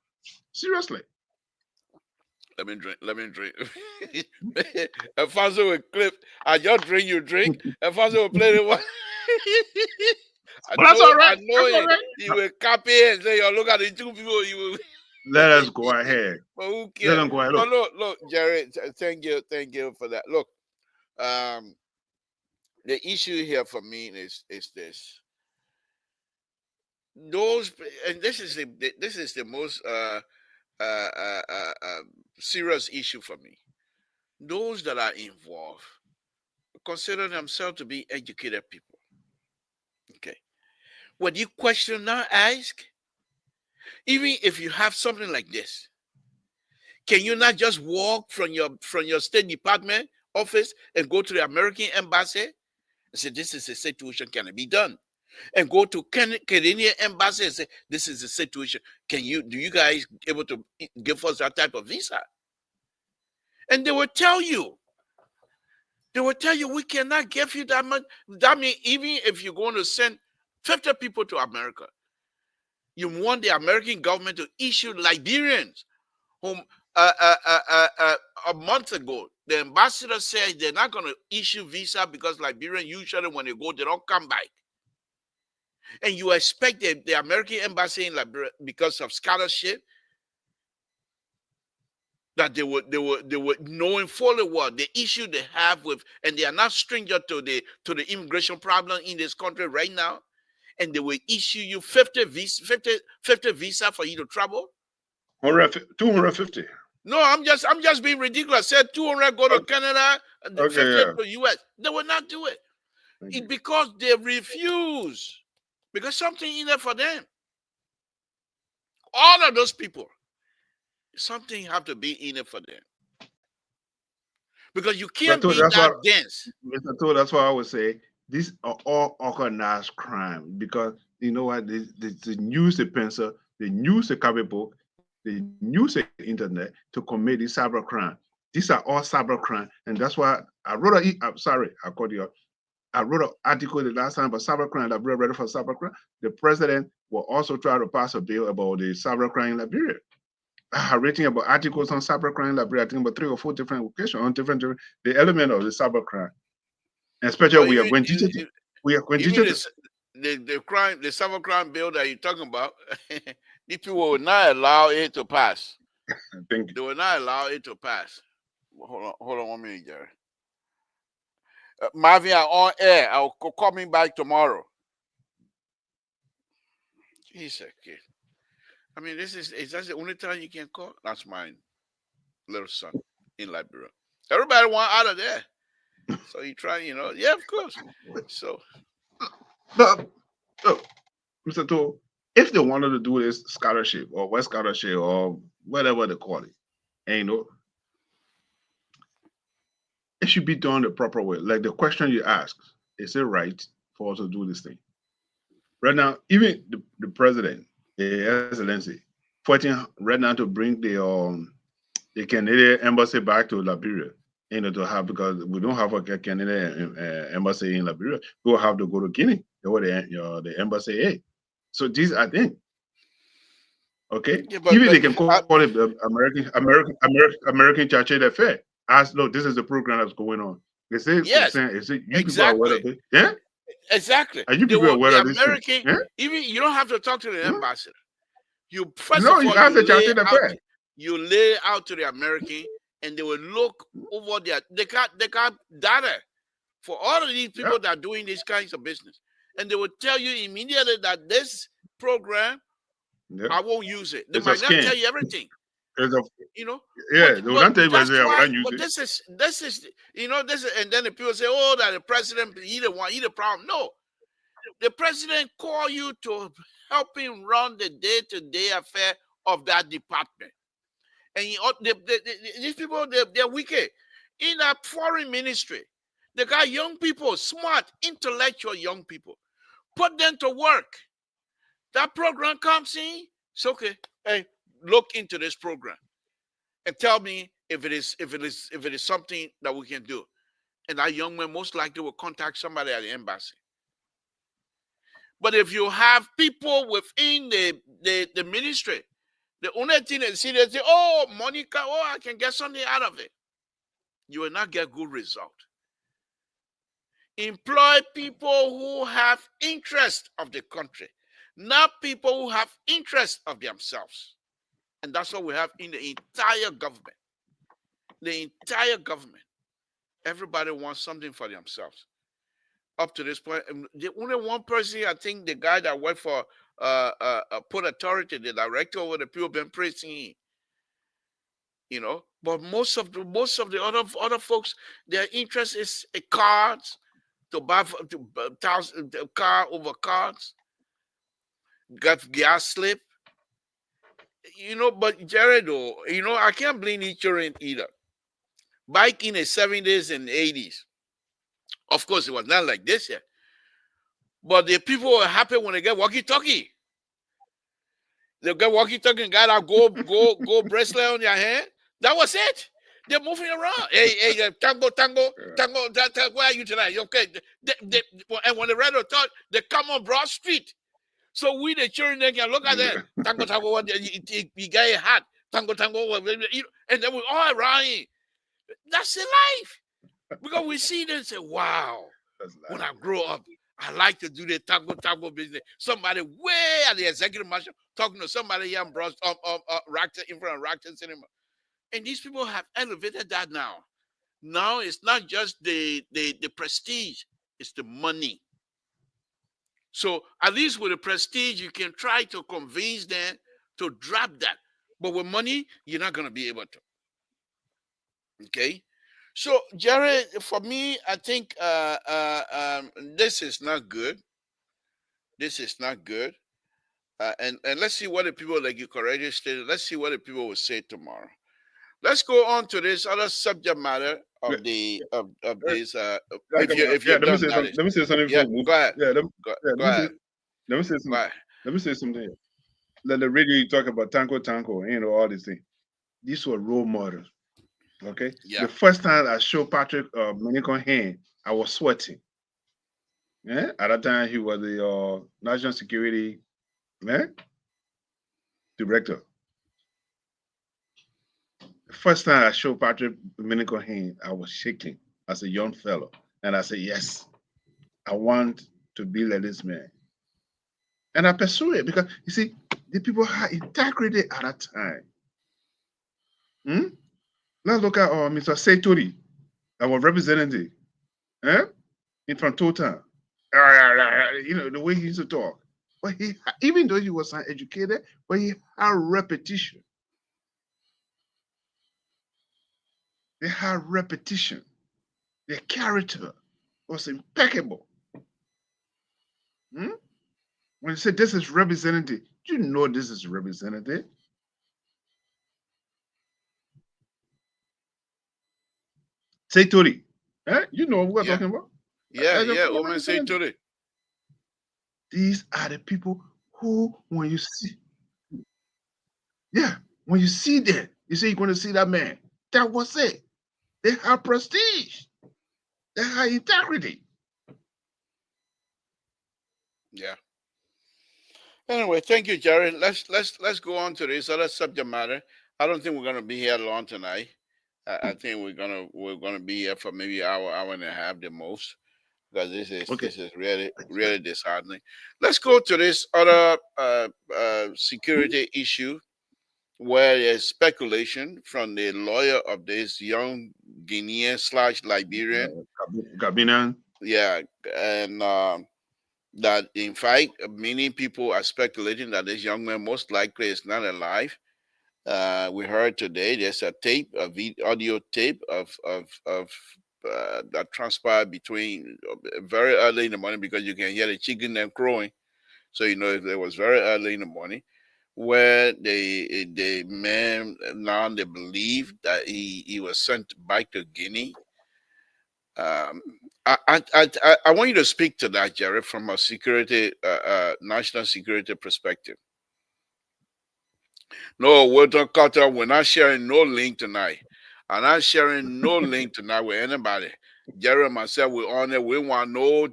Seriously. Let me drink. Alfonso will clip. I just drink, you drink. Alfonso will play the one. That's all right. I know it. He will copy it and say, "Yo, look at the two people." You will. Let us go ahead. But who cares? Let them go ahead. Look, Jerry. Thank you for that. Look, the issue here for me is this. And this is the most serious issue for me. Those that are involved consider themselves to be educated people. Okay. When you question now, ask, even if you have something like this, can you not just walk from your State Department office and go to the American embassy and say, this is a situation, can it be done? And go to Canadian embassy and say, this is the situation. Do you guys able to give us that type of visa? And they will tell you, we cannot give you that much. That means even if you're going to send 50 people to America, you want the American government to issue Liberians whom a month ago, the ambassador said they're not going to issue visa because Liberians usually when they go, they don't come back. And you expect the American embassy in Liberia, because of scholarship, that they would knowing fully well the issue they have with, and they are not stranger to the immigration problem in this country right now, and they will issue you 50 visa for you to travel. 250. No, I'm just being ridiculous. Said 200 go to Canada, and 50 to US. They will not do it. It's because they refuse. Because something in there for them. All of those people, something have to be in it for them. Because you can't be that dense. Mr. Todd, that's why I would say these are all organized crime. Because you know what, the news the pencil, the news the copy book, the news the internet to commit these cyber crime. These are all cyber crime, and that's why I wrote I called you up. I wrote an article the last time about cyber crime. Liberia ready for cyber crime. The president will also try to pass a bill about the cyber crime in Liberia. I have written about articles on cybercrime in Liberia. I think about 3 or 4 different occasions on different the element of the cybercrime. Especially we are going to the cybercrime bill that you're talking about. These people will not allow it to pass. Thank you. They will not allow it to pass. Hold on 1 minute, Jerry. Marvin, I'm on air. I'll call me back tomorrow. Jesus, kid. I mean, is that the only time you can call? That's my little son in Liberia. Everybody want out of there. So you try, yeah, of course. So But Mr. To, if they wanted to do this scholarship or West scholarship or whatever they call it, and it should be done the proper way. Like the question you ask, is it right for us to do this thing? Right now, even the president, the excellency, fighting right now to bring the Canadian embassy back to Liberia. To have, because we don't have a Canadian embassy in Liberia, we will have to go to Guinea, where the embassy is. So these are things. Okay, yeah, even they can call it American Church Affair. Ask, look, this is the program that's going on. They say, yes, is it you people are aware exactly, of it? Yeah, exactly. are you people aware The of this thing? American, Yeah, even you don't have to talk to the ambassador. You first no, of you all ask the Church Affair. you lay out to the American, and they will look over there. They got data for all of these people that are doing these kinds of business, and they will tell you immediately that this program, I won't use it. They It's a might not tell scam. you everything, It's a, But, they will not tell you, that's I will why. not use But it. this is this is, and then the people say, "Oh, that the president he the problem." No, the president call you to help him run the day-to-day affair of that department, and these people they're wicked. In a foreign ministry, they got young people, smart, intellectual young people. Put them to work. That program comes in, it's okay. Hey, look into this program and tell me if it is something that we can do. And that young man most likely will contact somebody at the embassy. But if you have people within the ministry, the only thing they see, they say, "Oh, Monica, I can get something out of it." You will not get good result. Employ people who have interest of the country, not people who have interest of themselves. And that's what we have in the entire government. The entire government. Everybody wants something for themselves. Up to this point, the only one person, I think, the guy that worked for Port Authority, the director over the people, been praising him. But most of the other folks, their interest is a cards, to buy car over cards, got gas slip. But Jared, I can't blame insurance either. Back in the 70s and 80s, of course, it was not like this yet. But the people were happy when they get walkie-talkie. They get walkie-talkie and got our gold bracelet on their hand. That was it. They're moving around. Hey, tango, where are you tonight? Okay. And when the radio talk, they come on Broad Street. So we, the children, they can look at that. Tango, you got a hat. Tango, and then we're all around. That's the life. Because we see them and say, wow, when I grow up, I like to do the tango business. Somebody way at the executive mansion talking to somebody here in front of Rockton Cinema. And these people have elevated that now. Now it's not just the prestige, it's the money. So at least with the prestige, you can try to convince them to drop that. But with money, you're not going to be able to. Okay? So, Jared, for me, I think this is not good. This is not good. And let's see what the people, like you correctly stated, let's see what the people will say tomorrow. Let's go on to this other subject matter of this. If you're done, let me say something. Yeah, go ahead. Yeah, Go ahead. let me say something. Go ahead. Let me say something. Let the radio you talk about tango, all these things. These were role models. Okay. Yeah. The first time I showed Patrick Dominican hand, I was sweating. Yeah. At that time, he was the national security director. The first time I showed Patrick Dominican hand, I was shaking as a young fellow, and I said, "Yes, I want to be like this man." And I pursued it because you see, the people had integrity at that time. Let's look at Mr. Seitori, our representative, in from Total. The way he used to talk. But even though he was uneducated, but he had repetition. They had repetition. Their character was impeccable. Hmm? When you say this is representative, you know this is representative. Say Tori. You know what we're Yeah. talking about? Yeah. Woman say to it. These are the people who, when you see, when you see them, you say you're going to see that man. That was it. They have prestige. They have integrity. Yeah. Anyway, thank you, Jared. Let's go on to this other subject matter. I don't think we're gonna be here long tonight. I think we're gonna be here for maybe an hour and a half the most, because Okay. this is really disheartening. Let's go to this other security issue, where there's speculation from the lawyer of this young Guinean / Liberian, Gabina. yeah, and that in fact many people are speculating that this young man most likely is not alive. We heard today there's a tape, audio tape of that transpired between very early in the morning, because you can hear the chicken and crowing, so you know it was very early in the morning, where the man, now they believe that he was sent back to Guinea. Um, I want you to speak to that, Jared, from a national security perspective. No, Walter Carter, we're not sharing no link tonight. I'm not sharing no link tonight with anybody. Jerry and myself, we're on it. We want no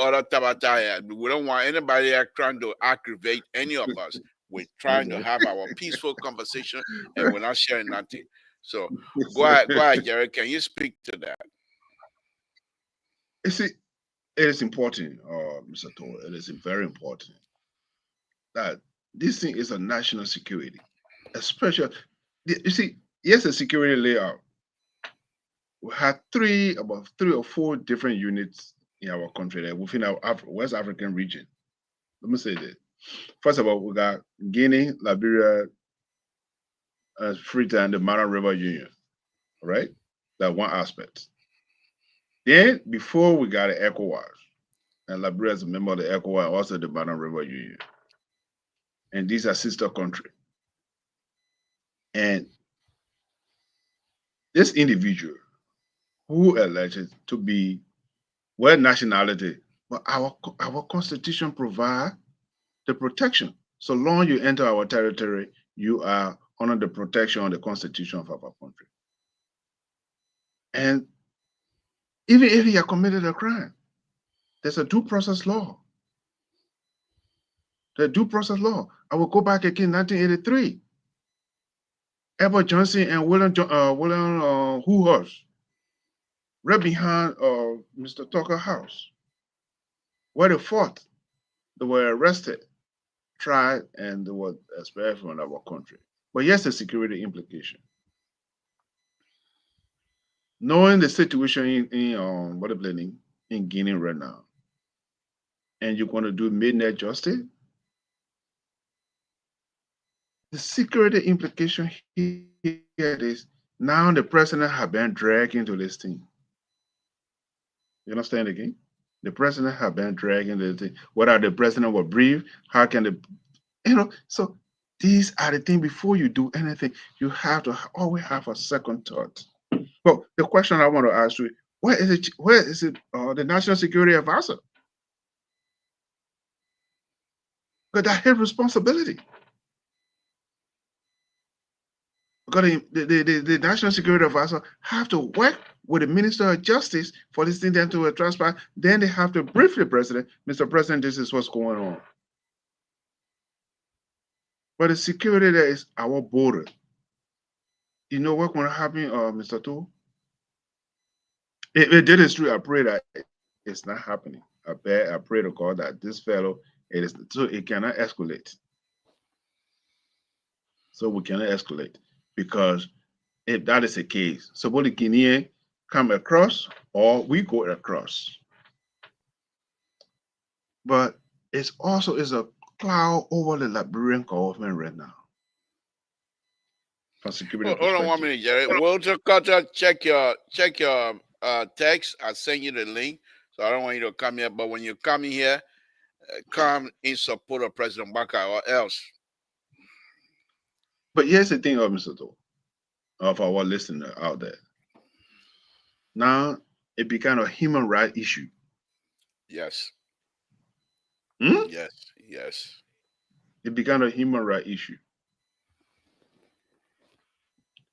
other tabata. We don't want anybody trying to aggravate any of us. We're trying to have our peaceful conversation, and we're not sharing nothing. So go ahead, Jerry. Can you speak to that? You see, it is important, Mr. Tor. It is very important that this thing is a national security, especially. You see, yes, a security layout. We had about three or four different units in our country there within our West African region. Let me say this. First of all, we got Guinea, Liberia, Freetown, the Mara River Union. All right, that one aspect. Then before we got the ECOWAS, and Liberia is a member of the ECOWAS, also the Mara River Union, and these are sister countries. And this individual who alleged to be well nationality, but our constitution provide the protection. So long you enter our territory, you are under the protection of the constitution of our country. And even if he had committed a crime, there's a due process law. The due process law. I will go back again, 1983. Edward Johnson and William Who right behind Mr. Tucker house, where they fought. They were arrested, tried, and they were expelled from our country. But yes, the security implication. Knowing the situation in what planning in Guinea right now, and you're going to do midnight justice, the security implication here is now the president has been dragged into this thing. You understand again? The president has been dragged into this thing. Whether the president will brief, how can the so these are the things. Before you do anything, you have to always have a second thought. Well, the question I want to ask you, where is it the national security advisor? Because that's his responsibility. Because the national security advisor have to work with the minister of justice for this thing then to transpire. Then they have to brief the president, Mr. President, this is what's going on. But the security there is our border. You know what's going to happen, Mr. Tu? If it is true, I pray that it's not happening. I pray to God that this fellow, so it cannot escalate. So we cannot escalate, because if that is the case, suppose the Guinean come across or we go across. But it's also is a cloud over the Liberian government right now from security Hold on 1 perspective. minute, Jerry. Walter Carter, check your text. I send you the link. So I don't want you to come here, but when you come in here, come in support of President Baka or else. But here's the thing, Mr. Do, of our listener out there. Now it became a human right issue. Yes. Hmm? Yes. It became a human right issue.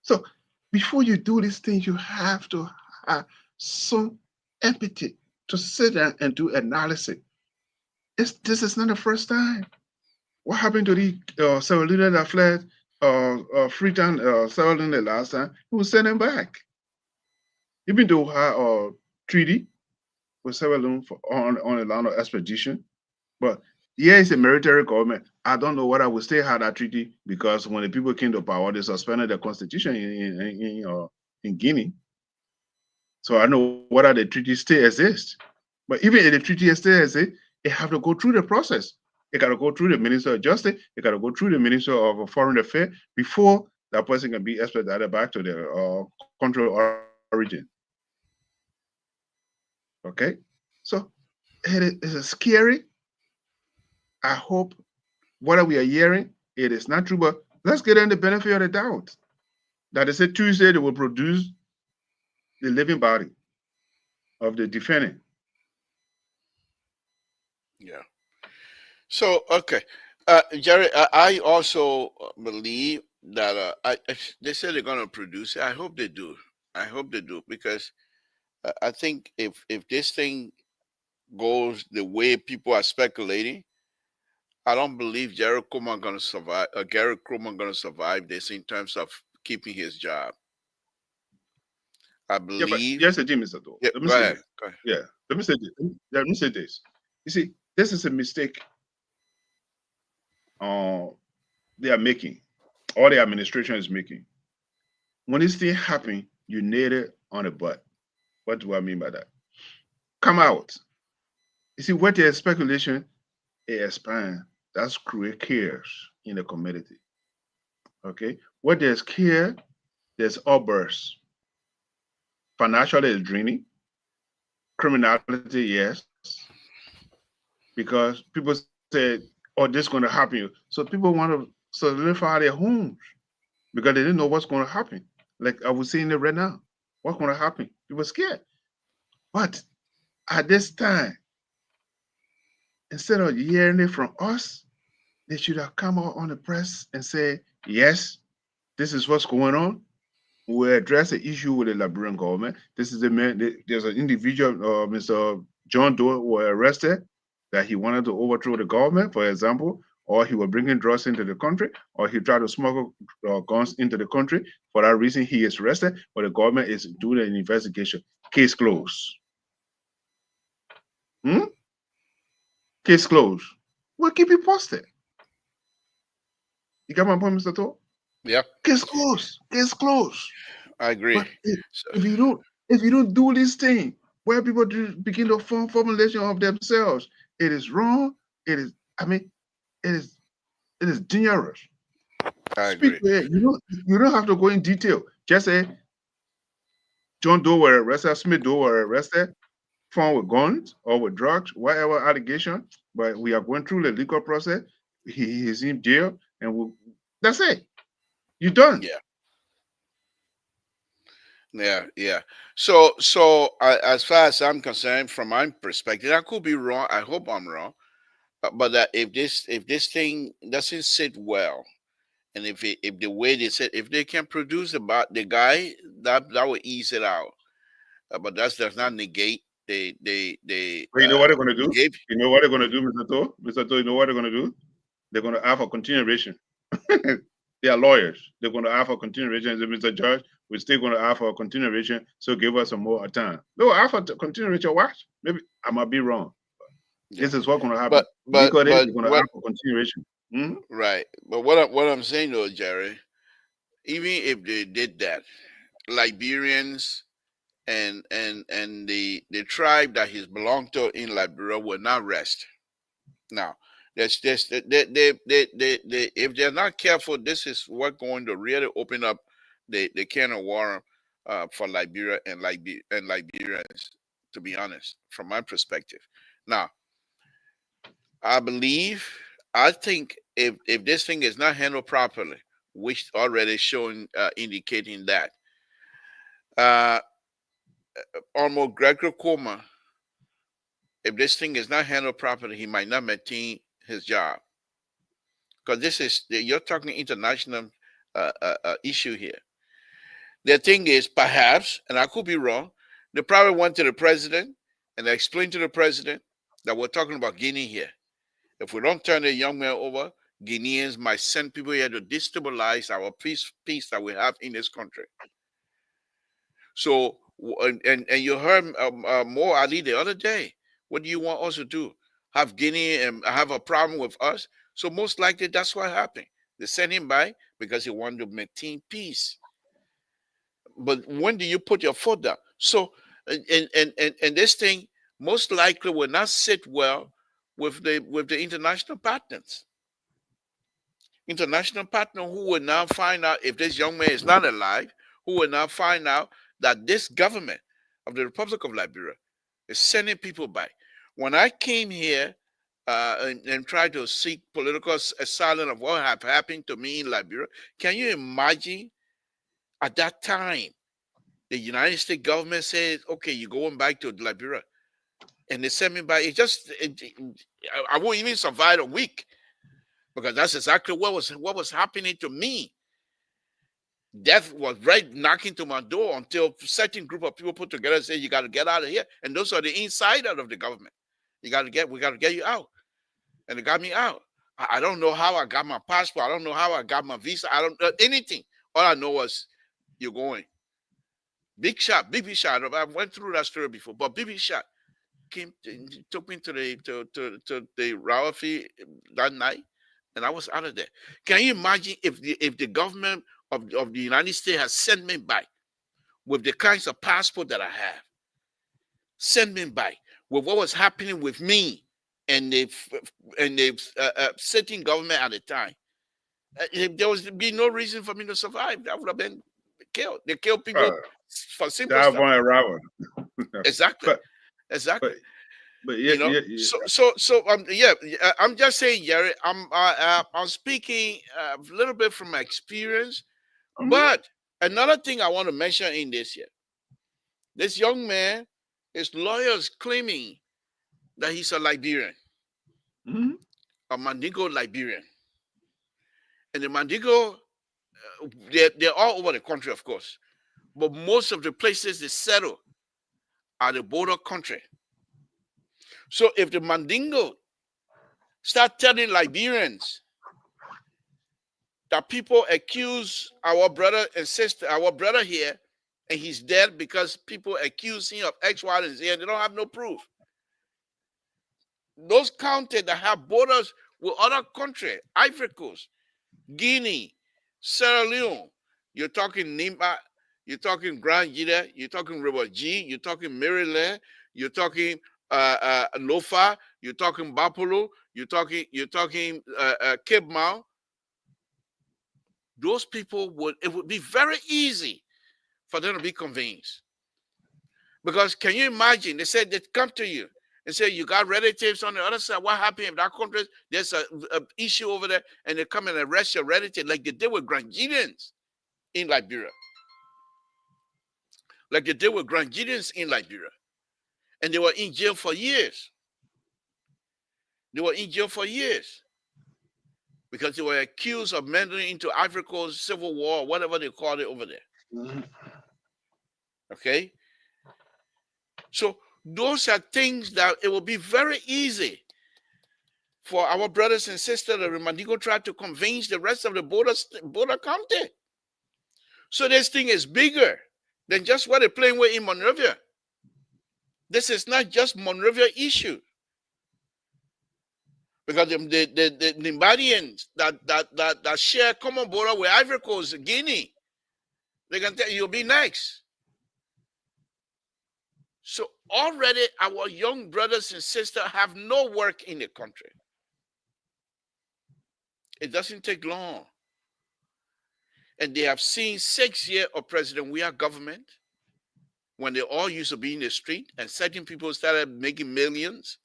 So before you do these things, you have to have some empathy to sit down and do analysis. This is not the first time. What happened to the several leaders that fled Freetown several the last time? We will send them back. Even though we had a treaty with several on a land of expedition, but here is a military government. I don't know whether we still had that treaty because when the people came to power, they suspended the constitution in Guinea. So I know whether the treaty still exists. But even if the treaty still exists, it have to go through the process. It got to go through the Minister of Justice. It got to go through the Minister of Foreign Affairs before that person can be extradited back to their country of origin. Okay, so it is scary. I hope what we are hearing, it is not true, but let's get in the benefit of the doubt. That they said Tuesday they will produce the living body of the defendant. Yeah. So okay, Jerry, I also believe that they said they're going to produce it. I hope they do. I hope they do because I think if this thing goes the way people are speculating, I don't believe Gary Coleman going to survive. Gary Coleman going to survive this in terms of keeping his job. I Yeah, but believe. yes, Jim is though. Yeah, Let me go say ahead. this. Go ahead. Yeah, let me say this. Let me say this. You see, this is a mistake they are making, or the administration is making. When this thing happen, you nail it on the butt. What do I mean by that? Come out. You see, what there's speculation, it expand. That's create chaos in the community. Okay, where there's care, there's outbursts. Financially, is draining. Criminality, yes, because people said, "Oh, this going to happen." So people want to solidify their homes because they didn't know what's going to happen. Like I was saying it right now, what's going to happen? People scared. But at this time, instead of hearing it from us, they should have come out on the press and say, "Yes, this is what's going on. We address the issue with the Liberian government. This is the man. There's an individual, Mr. John Doe, was arrested that he wanted to overthrow the government, for example, or he was bringing drugs into the country, or he tried to smuggle guns into the country. For that reason, he is arrested, but the government is doing an investigation. Case closed. Hmm? Case closed. We'll keep you posted. You got my point, Mr. To? Yeah, Case closed. Case closed. I agree. But So, if you don't do this thing where people begin to form formulation of themselves, it is wrong. It is, I mean, it is dangerous. I Speak agree. where you don't have to go in detail. Just say John Doe were arrested, Smith Doe were arrested, found with guns or with drugs, whatever allegation. But we are going through the legal process. He is in jail, and that's it. You're done. Yeah. So as far as I'm concerned, from my perspective, I could be wrong. I hope I'm wrong. But that if this thing doesn't sit well, and if the way they said, if they can produce about the guy, that will ease it out. But that does not negate they But you know what they're going to do? behave. You know what they're going to do, Mr. To? Mr. To, you know what they're going to do? They're going to ask for continuation. They are lawyers. They're going to ask for continuation. Mr. Judge, we're still going to ask for continuation, so give us some more time. No, ask for continuation. What? Maybe I might be wrong. Yeah. This is what's going to happen. But Legally, but they're going to what ask for continuation. Hmm? right? But what I'm saying though, Jerry, even if they did that, Liberians and the tribe that he's belonged to in Liberia will not rest. Now, If they're not careful, this is what going to really open up the can of worm for Liberia and Liberians. To be honest, from my perspective, now I think if this thing is not handled properly, which already showing indicating that uh, almost Gregor Coma, if this thing is not handled properly, he might not maintain his job. Because you're talking international issue here. The thing is, perhaps, and I could be wrong, they probably went to the president and they explained to the president that we're talking about Guinea here. If we don't turn the young man over, Guineans might send people here to destabilize our peace that we have in this country. So, and you heard Mo Ali the other day. What do you want us to do? Have Guinea and have a problem with us? So most likely that's what happened. They sent him by because he wanted to maintain peace. But when do you put your foot down? So, and this thing most likely will not sit well with the international partners. International partner who will now find out if this young man is not alive, who will now find out that this government of the Republic of Liberia is sending people back. When I came here and tried to seek political asylum of what had happened to me in Liberia, can you imagine at that time the United States government says, okay, you're going back to Liberia. And they sent me back. I won't even survive a week because that's exactly what was happening to me. Death was right knocking to my door until a certain group of people put together and say, you got to get out of here. And those are the insider of the government. We got to get you out. And they got me out. I don't know how I got my passport. I don't know how I got my visa. I don't know anything. All I know was you're going. Big shot. I went through that story before, but BB shot took me to the Rawafi that night, and I was out of there. Can you imagine if the government of the United States has sent me back with the kinds of passport that I have, sent me back with what was happening with me and the sitting government at the time? There would be no reason for me to survive. I would have been killed. They kill people for simple stuff. Exactly. Exactly. But yeah, I'm just saying, Jerry. I'm speaking a little bit from my experience. Mm-hmm. But another thing I want to mention in this here, this young man, his lawyers claiming that he's a Liberian, mm-hmm. a Mandingo Liberian, and the Mandingo, they're all over the country, of course, but most of the places they settle are the border country. So if the Mandingo start telling Liberians that people accuse our brother and sister, our brother here, and he's dead because people accuse him of X, Y, and Z, and they don't have no proof. Those counties that have borders with other countries, Ivory Coast, Guinea, Sierra Leone, you're talking Nimba, you're talking Grand Gita, you're talking River G, you're talking Maryland, you're talking Lofa, you're talking Bapolo, you're talking Cape Mount. Those people it would be very easy for them to be convinced. Because can you imagine, they said they come to you and say you got relatives on the other side. What happened if that country, there's a issue over there, and they come and arrest your relative like they did with Grangidians in Liberia. Like they did with Grangidians in Liberia. And they were in jail for years. Because they were accused of meddling into Ivory Coast civil war, whatever they called it over there. Mm-hmm. Okay? So those are things that it will be very easy for our brothers and sisters of the Mandingo tribe to convince the rest of the border county. So this thing is bigger than just what they're playing with in Monrovia. This is not just Monrovia issue. Because the Nimbadians that share common border with Ivory Coast, Guinea, they can tell you you'll be next. So already our young brothers and sisters have no work in the country. It doesn't take long. And they have seen 6 years of President Weah government when they all used to be in the street and certain people started making millions.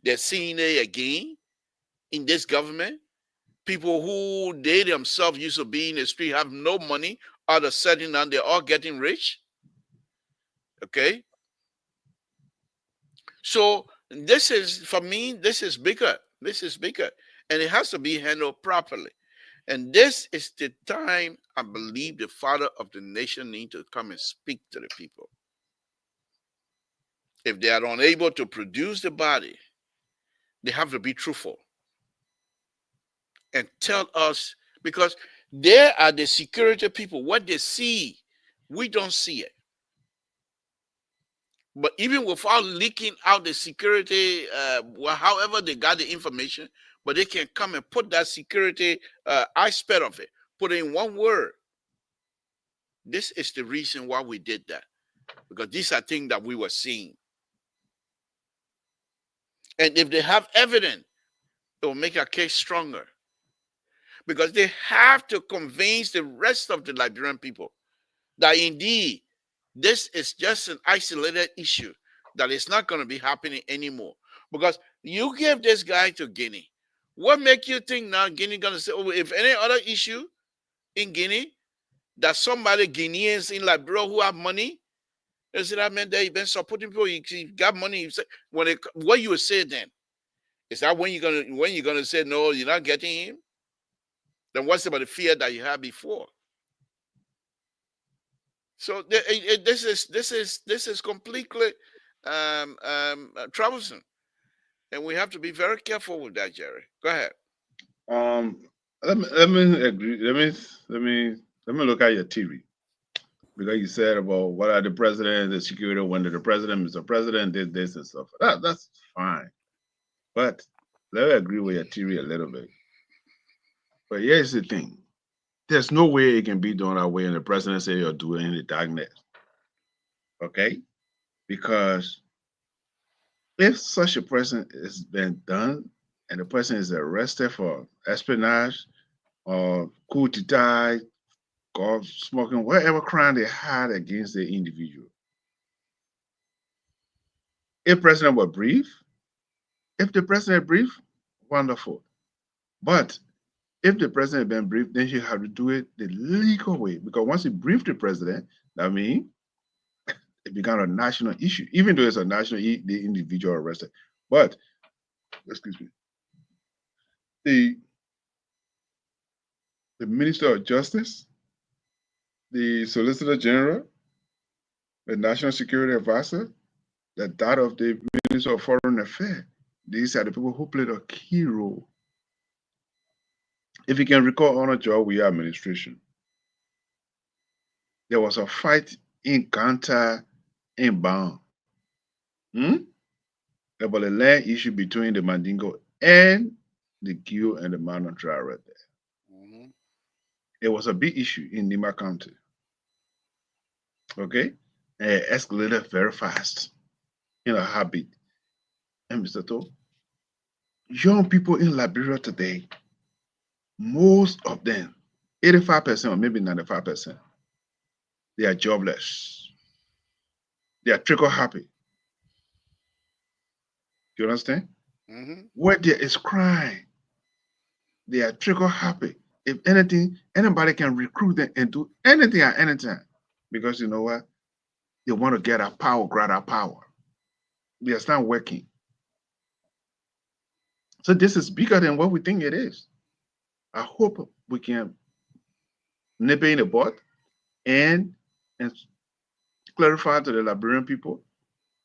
They're seeing it again in this government. People who they themselves used to be in the street have no money, all of a sudden now they're all getting rich. Okay? So this is, for me, this is bigger. This is bigger. And it has to be handled properly. And this is the time I believe the father of the nation needs to come and speak to the people. If they are unable to produce the body, they have to be truthful and tell us, because they are the security people. What they see, we don't see it. But even without leaking out the security, however they got the information, but they can come and put that security aspect of it, put it in one word. This is the reason why we did that, because these are things that we were seeing. And if they have evidence, it will make our case stronger, because they have to convince the rest of the Liberian people that indeed this is just an isolated issue, that it's not going to be happening anymore. Because you gave this guy to Guinea. What make you think now Guinea going to say, oh, if any other issue in Guinea, that somebody, Guineans in Liberia who have money, they say that man, they've been supporting people, he got money. He said, what you would say then? Is that when you're gonna say no, you're not getting him? Then what's about the fear that you had before? So this is completely troublesome, and we have to be very careful with that, Jerry. Go ahead. Let me agree. Let me look at your theory, because you said about what are the president, the security, when the president, Mr. President did this and stuff. That's fine, but let me agree with your theory a little bit. But here's the thing: there's no way it can be done that way, and the president say you're doing the darkness. Okay, because if such a person has been done and the person is arrested for espionage or coup d'etat or smoking, whatever crime they had against the individual, if president were brief, if the president brief, wonderful. But if the president had been briefed, then you have to do it the legal way. Because once you brief the president, that means it becomes a national issue, even though it's a national, the individual arrested. But, excuse me, the Minister of Justice, the Solicitor General, the National Security Advisor, that of the Minister of Foreign Affairs, these are the people who played a key role. If you can recall, on a job we administration, there was a fight in Ganta, in Bang, about the land issue between the Mandingo and the Gio and the Mano tribe right there. It was a big issue in Nima County. Okay? And it escalated very fast in a heartbeat. And Mr. To, young people in Liberia today, most of them, 85% or maybe 95%, they are jobless. They are trickle happy. Do you understand? Where there is crime, they are trickle happy. If anything, anybody can recruit them and do anything at any time. Because you know what? They want to get our power, grab our power. They are not working. So this is bigger than what we think it is. I hope we can nip it in the bud and clarify to the Liberian people,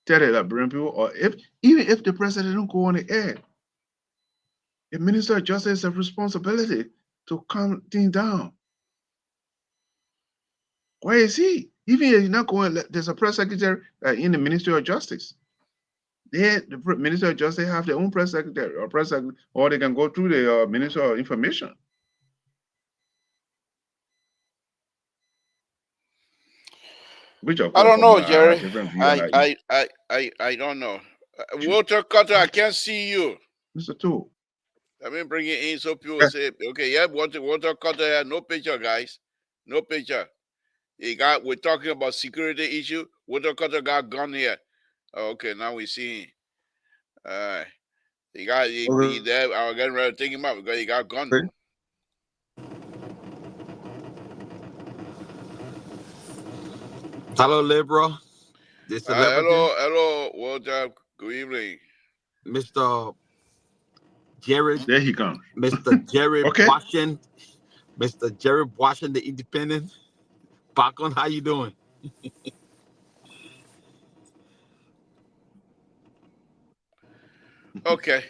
tell the Liberian people, or even if the president don't go on the air, the Minister of Justice has a responsibility to calm things down. Where is he? Even if he's not going, there's a press secretary in the Ministry of Justice. The Minister of Justice have their own press secretary, or they can go through the Minister of Information. Which of course, I don't know, I Jerry. have different view on that. I don't know. Walter Cutter, I can't see you. Mr. Two, Let me bring it in so people say, okay, yeah, water cutter here, no picture, guys. No picture. We're talking about security issue. Water cutter got gun here. Okay, now we see. Alright. He there. I was getting ready to take him out because he got gun. Okay. Hello, Libra. The celebrity, Hello, Walter. Good evening. Mr. Jared, There he comes. Mr. Jared Okay. Washington, Mr. Jared Washington, the Independent. Back on, how you doing? Okay.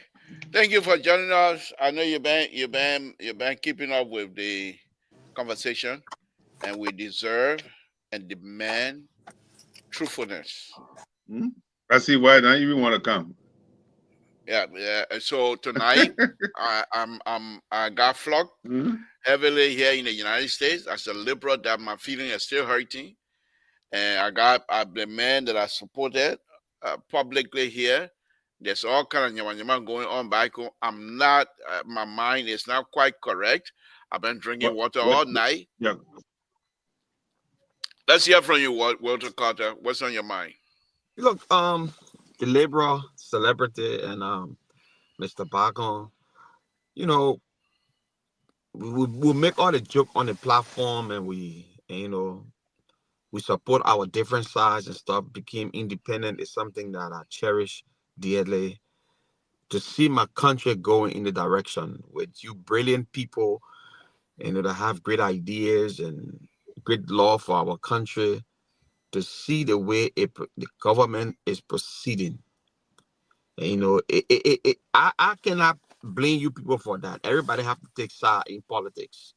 Thank you for joining us. I know you've been keeping up with the conversation, and we deserve and demand truthfulness. I see why don't even want to come. Yeah. So tonight, I got flogged heavily here in the United States as a liberal. That my feeling is still hurting, and I the man that I supported publicly here. There's all kind of nyama going on back home. I'm not. My mind is not quite correct. I've been drinking water all night. Yeah. Let's hear from you, Walter Carter. What's on your mind? Look, the Libra celebrity and Mr. Bagon, you know, we'll make all the joke on the platform, and we support our different sides and stuff. Became independent is something that I cherish dearly. To see my country going in the direction with you brilliant people, that have great ideas and great law for our country, to see the way the government is proceeding. And, I cannot blame you people for that. Everybody have to take side in politics.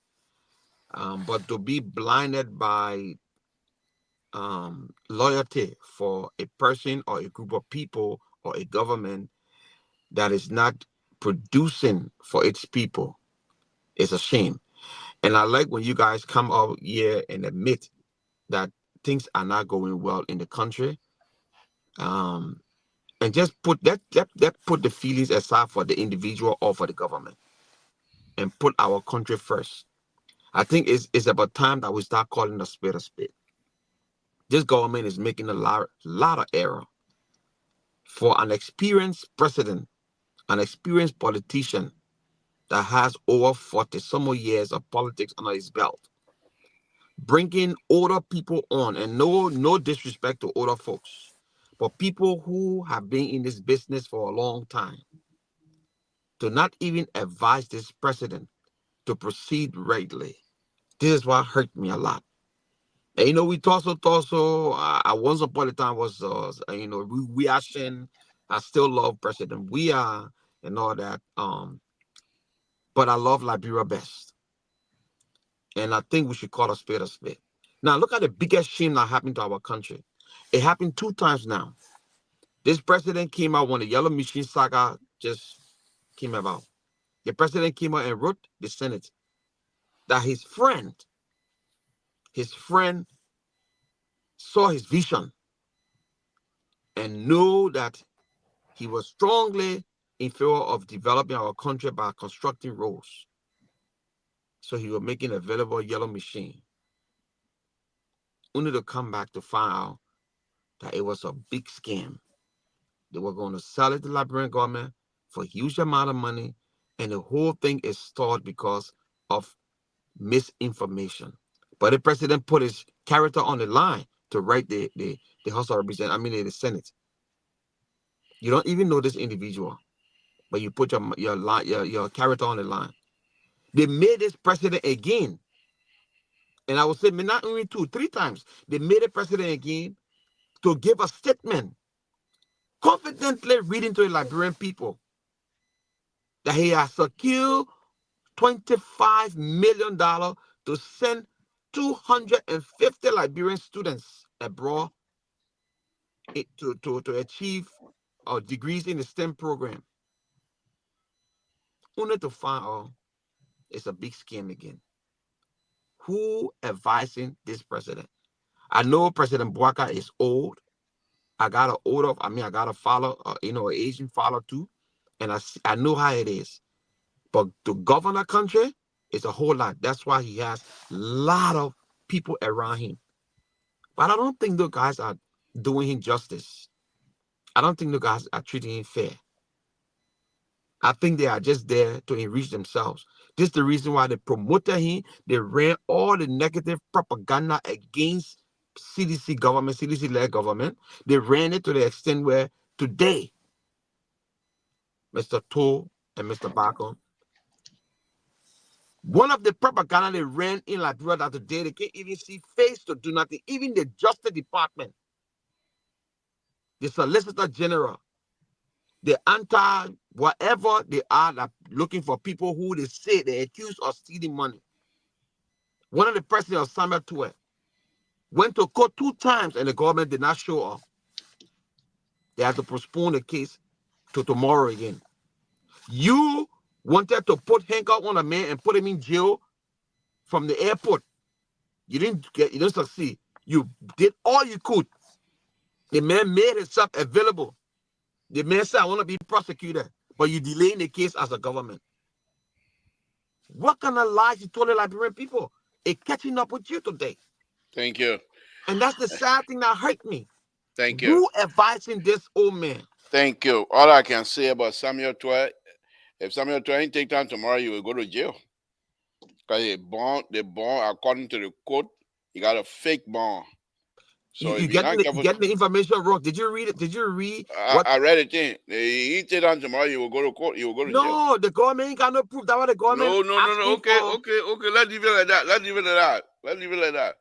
But to be blinded by loyalty for a person or a group of people or a government that is not producing for its people is a shame. And I like when you guys come out here and admit that things are not going well in the country. And just put put the feelings aside for the individual or for the government, and put our country first. I think it's about time that we start calling a spade a spade. This government is making a lot of error. For an experienced president, an experienced politician that has over 40 some more years of politics under his belt, bringing older people on, and no disrespect to older folks, but people who have been in this business for a long time, to not even advise this president to proceed rightly. This is what hurt me a lot. And, we also, at once upon a time was, reaction. I still love President We Are and all that. But I love Liberia best. And I think we should call a spade a spade. Now, look at the biggest shame that happened to our country. It happened 2 times now. This president came out when the Yellow Machine saga just came about. The president came out and wrote the Senate that his friend saw his vision and know that he was strongly in favor of developing our country by constructing roads. So he was making available Yellow Machine, only to come back to find out that it was a big scam. They were going to sell it to the Liberian government for a huge amount of money, and the whole thing is stalled because of misinformation. But the president put his character on the line to write the House of Representatives, the Senate. You don't even know this individual, but you put your character on the line. They made this president again, and I would say not only 2, 3 times. They made the president again to give a statement, confidently reading to the Liberian people that he has secured $25 million to send 250 Liberian students abroad to achieve degrees in the STEM program. Only to find out it's a big scam again. Who advising this president? I know President Bouaka is old. I got a follow, an Asian follow too, and I know how it is. But to govern a country, it's a whole lot. That's why he has a lot of people around him. But I don't think the guys are doing him justice. I don't think the guys are treating him fair. I think they are just there to enrich themselves. This is the reason why they promoted him. They ran all the negative propaganda against CDC government, CDC-led government. They ran it to the extent where today, Mr. Toh and Mr. Barker, one of the propaganda they ran in Liberia that today they can't even see face to do nothing. Even the Justice Department, the Solicitor General, the whatever they are that looking for people who they say they accuse of stealing money. One of the presidents of Samuel Tour went to court 2 times and the government did not show up. They had to postpone the case to tomorrow again. You wanted to put handcuff on a man and put him in jail from the airport. You didn't succeed. You did all you could. The man made himself available. The man said, I want to be prosecuted, but you delaying the case as a government. What kind of lies you told the Liberian people? It's catching up with you today. Thank you. And that's the sad thing that hurt me. Thank you. Who advising this old man? Thank you. All I can say about Samuel Toy, if Samuel Toy ain't take time tomorrow, you will go to jail. Because they bond, according to the court, he got a fake bond. So you get the information wrong. Did you read it? Did you read? I read it in. He take down tomorrow, you will go to court. You will go to jail. No, the government ain't got no proof. That's what the government. No. Okay. Let's leave it like that. Let's leave it like that.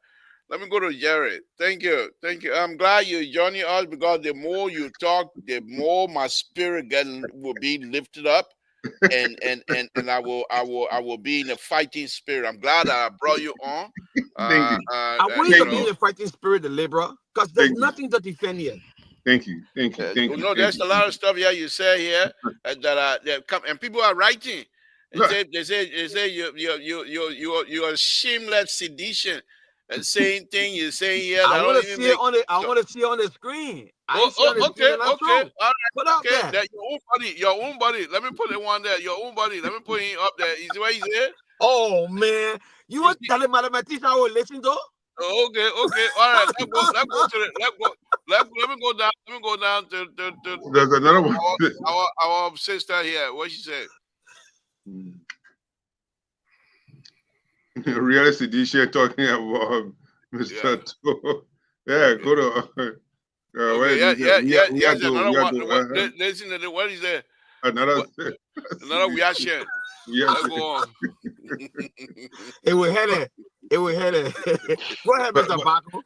Let me go to Jared. Thank you. I'm glad you're joining us because the more you talk, the more my spirit will be lifted up, and I will be in a fighting spirit. I'm glad that I brought you on. Thank you. I want you to be in a fighting spirit, the liberal, because there's nothing to defend here. Thank you. No, there's a lot of stuff here you say here that come, and people are writing. They say you're shameless sedition. And same thing you're saying here. I want to see it on the screen. Okay. All right. Put up there. That your own body. Let me put it one there. Your own body. Let me put him up there. You see what he's there? Oh man, you want to tell the mathematician I will listen to? Okay. All right. Let me go down. Let me go down to there's another one. Our sister here. What she said. Reality DJ talking about Mr. Toh. Yeah, go to. Yes, another one. Listen to what is there? Another reaction. Yes. Go on. It will head it. Go ahead, Mr. Baco.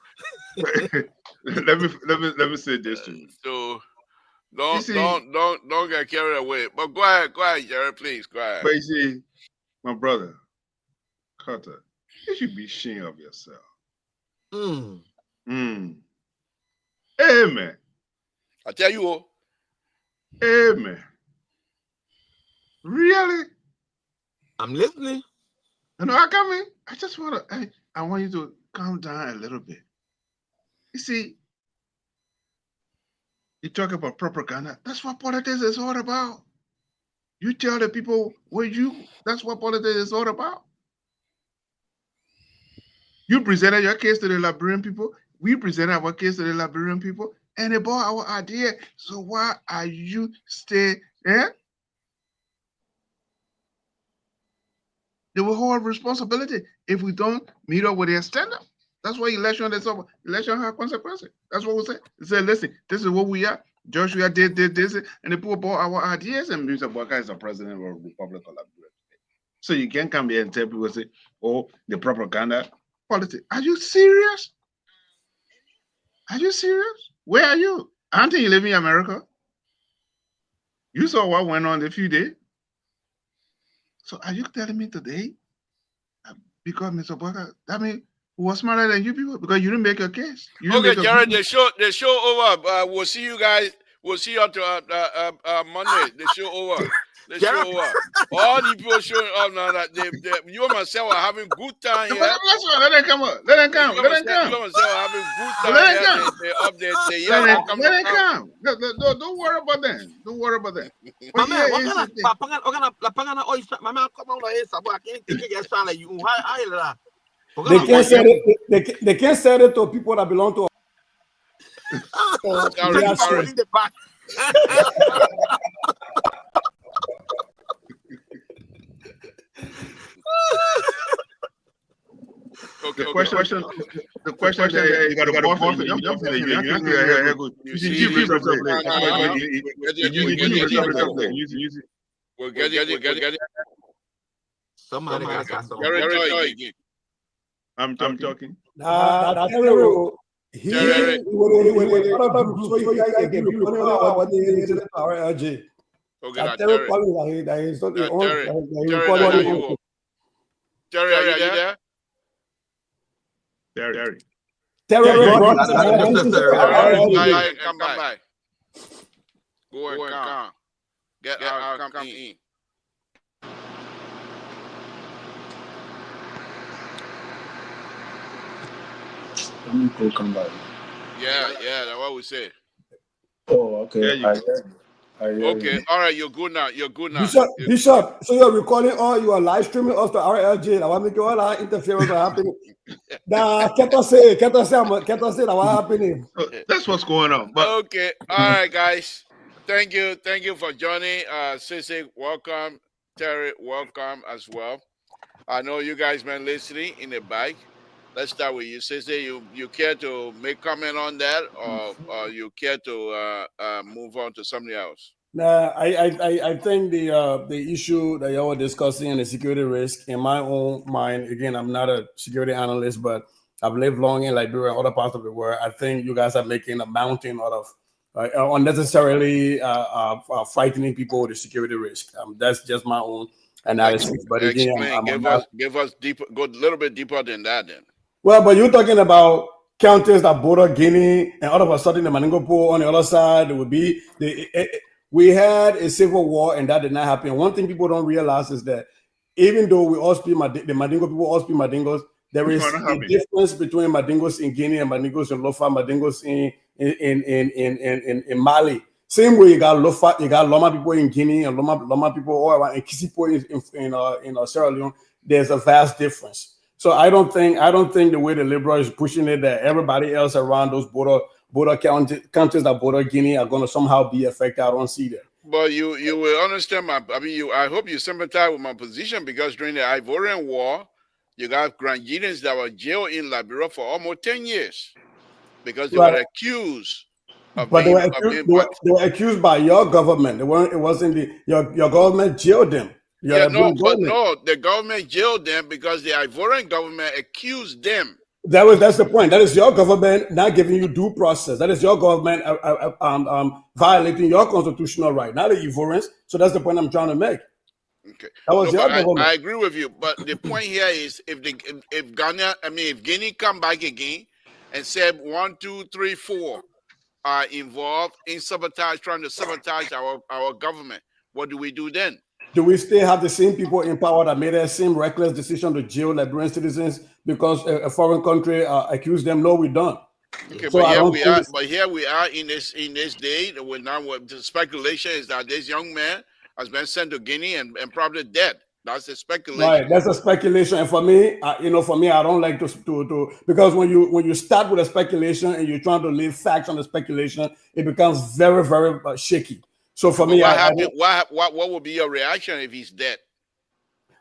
let me say this to you. So don't get carried away. But go ahead, Jared, please. Go ahead. But you see, my brother, Carter, you should be ashamed of yourself. Amen. I tell you all. Amen. Really? I'm listening. I just want to. I want you to calm down a little bit. You see, you talk about propaganda. That's what politics is all about. You tell the people that's what politics is all about. You presented your case to the Liberian people. We presented our case to the Liberian people, and they bought our idea. So why are you staying there? They will hold responsibility if we don't meet up with their standard. That's why election is over. Election have consequences. That's what we say. They say, listen, this is what we are. Joshua did this, and the people bought our ideas, and Mr. Bwaka is the president of the Republic of Liberia. So you can't come here and tell people, say, oh, the propaganda politics. Are you serious? Are you serious? Where are you? Aren't you living in America? You saw what went on a few days. So are you telling me today, because Mr. Bwaka, I mean, who was smarter than you people? Because you didn't make your case. Okay, Jared, the show over. We'll see you guys. We'll see you on Monday. The show over. They show up. All the people showing up now that you and myself are having good time here. Let them come up. Let them come. You Let and them come. myself are having good time Let them here. come. They up there. They Let come. them come. Don't worry about that. Don't worry about that. My man, what kind of pangana oyster? My man, come on, I can't get sound like you. How They can't sell it. They can't sell it to people that belong to. Sorry. Okay. The question is, you got to bump it. You jump in there. You see, we'll get it. Somebody got something. Again. I'm talking. That Terry, he RLG. Okay, That Terry. Terry calling that he's not the Terry, Terry, are you there? Terry. Come by. Go and come. Get out, come in. Come back. Yeah, that's what we say. Oh, okay. Okay, all right, you're good now. Bishop, so you're recording or you are live streaming us to RLG. I want to make all our interference happening. Can't say that what happening. That's what's going on. But okay, all right, guys. Thank you for joining. Sissy, welcome. Terry, welcome as well. I know you guys been listening in the back. Let's start with you, Sissy. You care to make comment on that, or you care to move on to something else? Nah, I think the issue that y'all were discussing and the security risk, in my own mind, again, I'm not a security analyst, but I've lived long in Liberia and other parts of the world. I think you guys are making a mountain out of unnecessarily frightening people with the security risk. That's just my own analysis. But again, give us deeper, go a little bit deeper than that then. Well, but you're talking about counties that border Guinea, and all of a sudden the Mandingo pool on the other side, it would be we had a civil war, and that did not happen. One thing people don't realize is that even though we all speak the Mandingo people all speak Mandingos, there is a difference between Mandingos in Guinea and Mandingos in Lofa, Mandingos in Mali. Same way you got Lofa, you got Loma people in Guinea and Loma people all around, and Kisipo in Sierra Leone. There's a vast difference. So I don't think the way the Liberal is pushing it that everybody else around those border countries that border Guinea are going to somehow be affected. I don't see that. But you will understand I hope you sympathize with my position, because during the Ivorian War, you got Granadians that were jailed in Liberia for almost 10 years because they were accused. They were accused by your government. It wasn't your government jailed them. The government jailed them because the Ivorian government accused them. That's the point. That is your government not giving you due process. That is your government violating your constitutional right, not the Ivorians. So that's the point I'm trying to make. Okay, that was your government. I agree with you, but the point here is if Guinea come back again and said 1, 2, 3, 4 are involved in trying to sabotage our government, what do we do then? Do we still have the same people in power that made that same reckless decision to jail Liberian citizens because a foreign country accused them? No, we don't. Okay, so but here we are in this day. The speculation is that this young man has been sent to Guinea and probably dead. That's a speculation. Right, that's a speculation. And for me, I don't like to because when you start with a speculation and you're trying to lay facts on the speculation, it becomes very, very shaky. So for me, what would be your reaction if he's dead?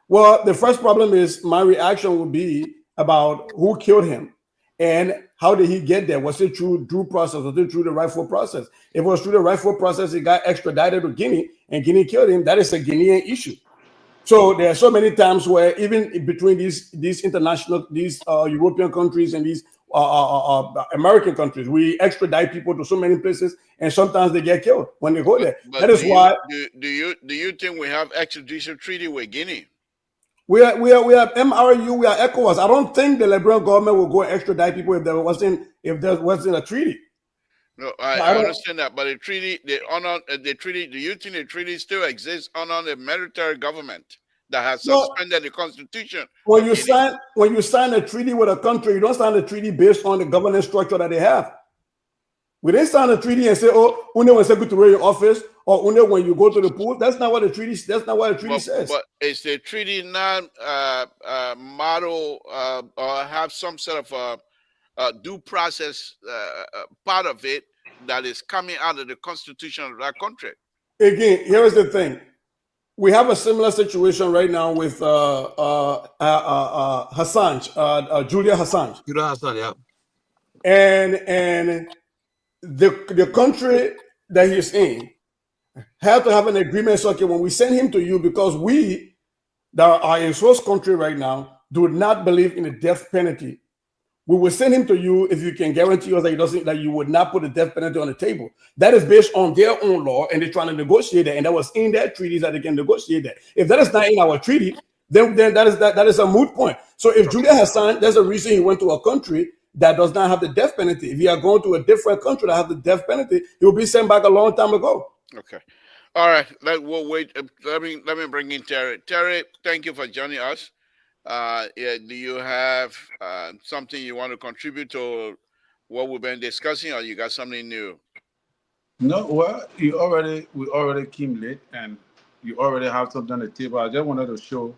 Well, the first problem is my reaction would be about who killed him and how did he get there? Was it through due process? Was it through the rightful process? If it was through the rightful process, he got extradited to Guinea and Guinea killed him. That is a Guinean issue. So there are so many times where even between these European countries and these American countries, we extradite people to so many places, and sometimes they get killed when they go there. But that is why. Do you think we have extradition treaty with Guinea? We have MRU. We are ECOWAS. I don't think the Liberian government will go extradite people if there wasn't a treaty. No, I understand that, but the treaty, the honor, the treaty. Do you think the treaty still exists under the military government that has suspended the constitution? When you sign a treaty with a country, you don't sign a treaty based on the governance structure that they have. We didn't sign a treaty and say, "Oh, when you go to your office," or when you go to the pool. That's not what the treaty. That's not what the treaty says. But is the treaty not model or have some sort of due process part of it that is coming out of the constitution of that country? Again, here's the thing: we have a similar situation right now with Assange, Julian Assange. Julian Assange, yeah. And the country that he's in have to have an agreement. So, okay, when we send him to you, because we that are in source country right now do not believe in the death penalty, we will send him to you if you can guarantee us that you would not put the death penalty on the table. That is based on their own law, and they're trying to negotiate that, and that was in their treaties that they can negotiate that. If that is not in our treaty, then that is a moot point. So if Julian Assange, there's a reason he went to a country that does not have the death penalty. If he are going to a different country that have the death penalty, he will be sent back a long time ago. Okay. All right. We'll wait. Let me bring in Terry. Terry, thank you for joining us. Do you have something you want to contribute to what we've been discussing, or you got something new? No, well, we already came late, and you already have something on the table. I just wanted to show.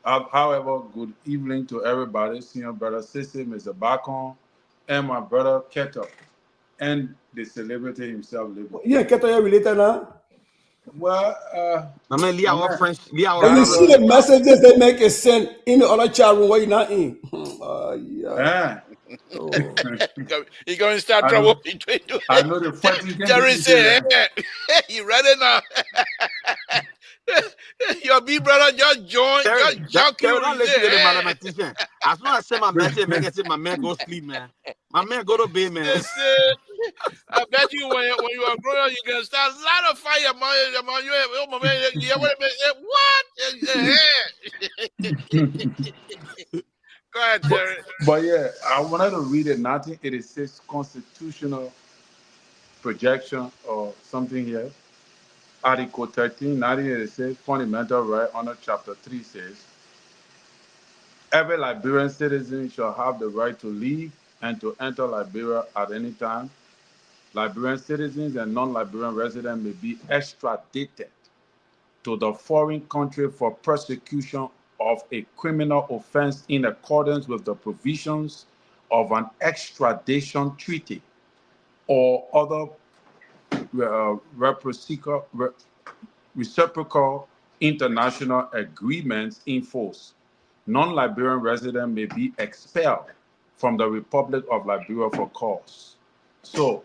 However, good evening to everybody. Senior brother Sissy, Mr. Bacon, and my brother Keto, and the celebrity himself. Yeah, Keto, you're related now. Well, I mean, Lee, our friends, and you see the messages they make is sent in the other chat room where you're not in. yeah. Oh. You're going to start trouble between you. I know the funny thing. Terry said, "You ready now?" Your big brother just joined. Just Terry, don't listen to the mathematician. As soon as I say my message, my man go sleep, man. My man go to bed, man. I bet you when you are growing up, you can start a lot of fire among you. What? Go ahead, Terry. But yeah, I wanted to read it. 1986 constitutional projection or something here. Article 13, 1986, fundamental right under chapter 3 says, every Liberian citizen shall have the right to leave and to enter Liberia at any time. Liberian citizens and non-Liberian residents may be extradited to the foreign country for prosecution of a criminal offense in accordance with the provisions of an extradition treaty or other reciprocal international agreements in force. Non-Liberian residents may be expelled from the Republic of Liberia for cause. So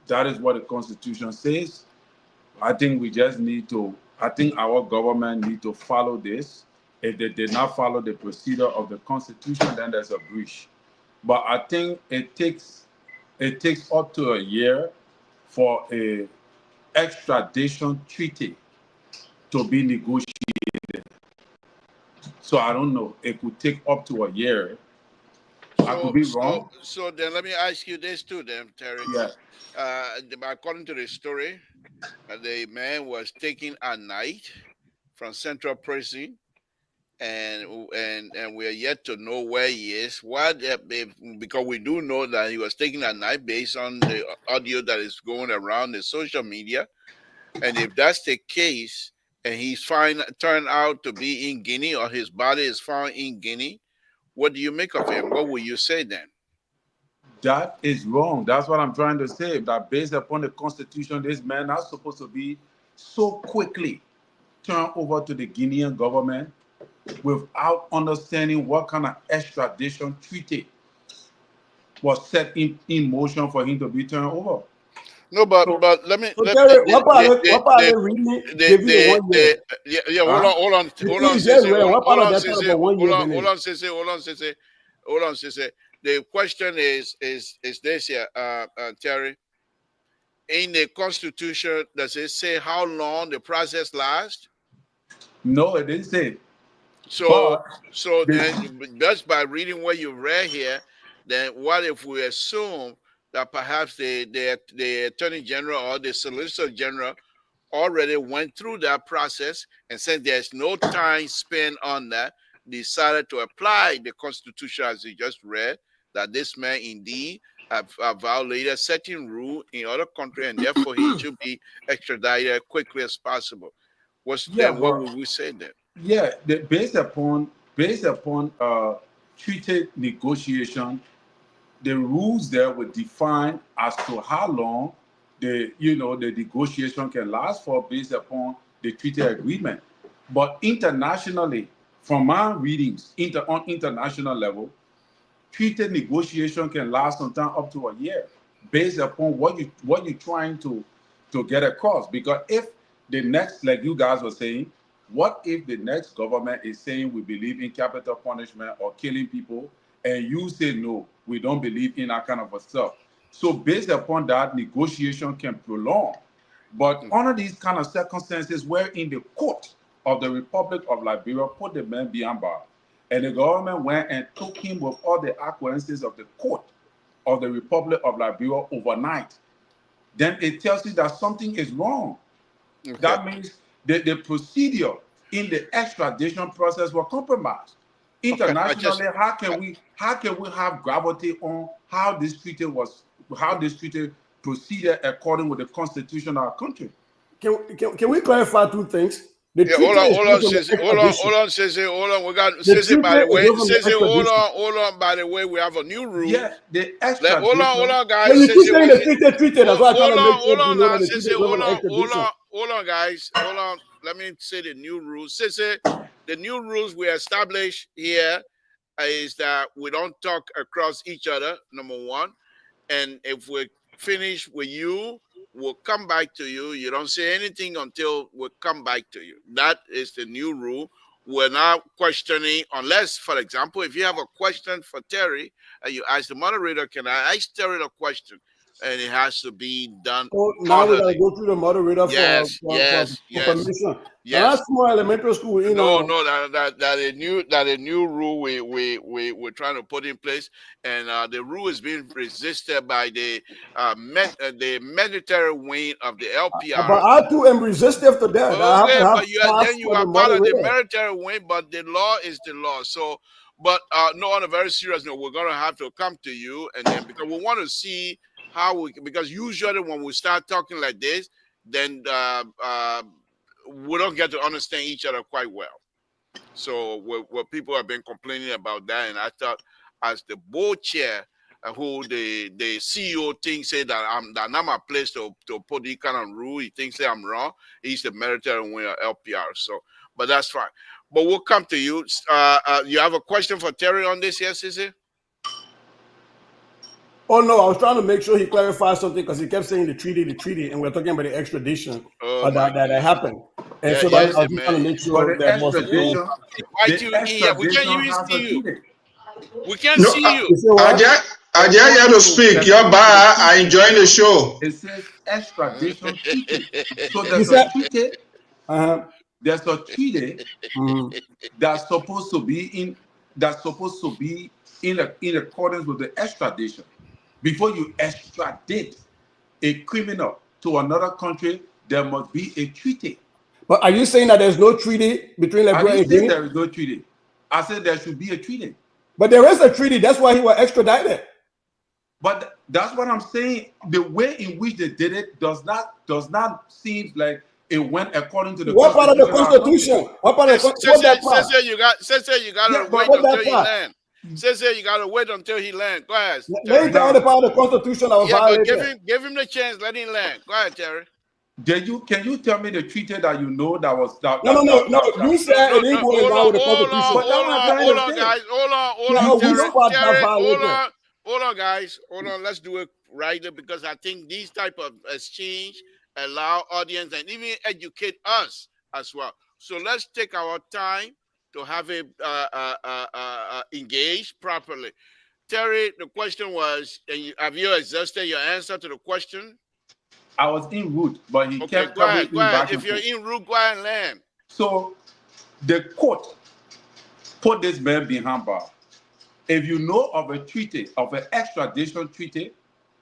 that is what the Constitution says. I think we just need to, I think our government need to follow this. If they did not follow the procedure of the Constitution, then there's a breach. But I think it takes up to a year for a extradition treaty to be negotiated. So I don't know. It could take up to a year. I could be wrong. So then let me ask you this too, then, Terry. Yeah. According to the story, the man was taken at night from Central Prison, and we are yet to know where he is. Because we do know that he was taken at night based on the audio that is going around the social media. And if that's the case, and he's turned out to be in Guinea, or his body is found in Guinea, what do you make of him? What will you say then? That is wrong. That's what I'm trying to say. That based upon the Constitution, this man not supposed to be so quickly turned over to the Guinean government without understanding what kind of extradition treaty was set in motion for him to be turned over. No, but let me. What part of the reading? Hold on, Sissy. The question is this here, Terry. In the Constitution, does it say how long the process lasts? No, it didn't say. So then, just by reading what you read here, then what if we assume that perhaps the Attorney General or the Solicitor General already went through that process, and since there's no time spent on that, decided to apply the Constitution as you just read, that this man indeed have violated a certain rule in other country, and therefore he should be extradited as quickly as possible. Yeah, What but would we say then? yeah, based upon treaty negotiation, the rules there would define as to how long the negotiation can last for based upon the treaty agreement. But internationally, from my readings, on international level, treaty negotiation can last sometimes up to a year, based upon what you're trying to get across. Because if the next, like you guys were saying, what if the next government is saying we believe in capital punishment or killing people, and you say no, we don't believe in that kind of stuff? So based upon that, negotiation can prolong. But under these kind of circumstances, where in the court of the Republic of Liberia put the man behind bars, and the government went and took him with all the acquiescences of the court of the Republic of Liberia overnight, then it tells you that something is wrong. Okay. That means the procedure in the extradition process was compromised. Internationally, how can we have gravity on how this treaty proceeded according with the constitution of our country? Can we clarify two things? Hold on, Sissy. Hold on. We got Sissy, by the way. Sissy, hold on. By the way, we have a new rule. Yeah, the extradition. Hold on, guys. Well, you keep saying the treaty. That's why I kind of make sure you know that the treaty is hold on, guys. Hold on. Let me say the new rules. Sissy, the new rules we established here is that we don't talk across each other, number one. And if we finish with you, we'll come back to you. You don't say anything until we come back to you. That is the new rule. We're not questioning, unless, for example, if you have a question for Terry, and you ask the moderator, can I ask Terry a question? And it has to be done. Oh, now we gotta go through the moderator for permission. Yes. That's more elementary school. That a new rule we're trying to put in place, and the rule is being resisted by the military wing of the LPR. But I too am resistive to that. Okay, but you are part of the military wing, but the law is the law. So, but no, on a very serious note, we're gonna have to come to you, and then because we want to see because usually when we start talking like this, then we don't get to understand each other quite well. So what people have been complaining about that, and I thought as the board chair, who the CEO thinks say that I'm not my place to put this kind of rule. He thinks that I'm wrong. He's the military wing of LPR. So, but that's fine. But we'll come to you. You have a question for Terry on this, yes, Sissy? Oh no, I was trying to make sure he clarified something because he kept saying the treaty, and we're talking about the extradition that happened. And so I was trying to make sure that was we can't see you. We can't see you. I dare you to speak. You're bad. I enjoy the show. It says extradition treaty. So there's a treaty. There's a treaty that's supposed to be in accordance with the extradition. Before you extradite a criminal to another country, there must be a treaty. But are you saying that there's no treaty between Liberia and Guinea? There is no treaty. I said there should be a treaty. But there is a treaty. That's why he was extradited. But that's what I'm saying. The way in which they did it does not seem like it went according to the what part of the Constitution? What part of the Constitution? You gotta wait until he lands. Says you gotta wait until he lands. Go ahead. Let me tell the part of the Constitution that was violated. But give him the chance. Let him land. Go ahead, Terry. Can you tell me the treaty that you know that was that? No. You said it didn't go in line with the Constitution. Hold on, guys. Hold on, guys. Hold on. Let's do it right there because I think these type of exchange allow audience and even educate us as well. So let's take our time to have it engaged properly. Terry, the question was, have you exhausted your answer to the question? I was en route, but he kept coming back. If you're en route, go ahead and land. So the court put this man behind bars. If you know of a treaty, of an extradition treaty,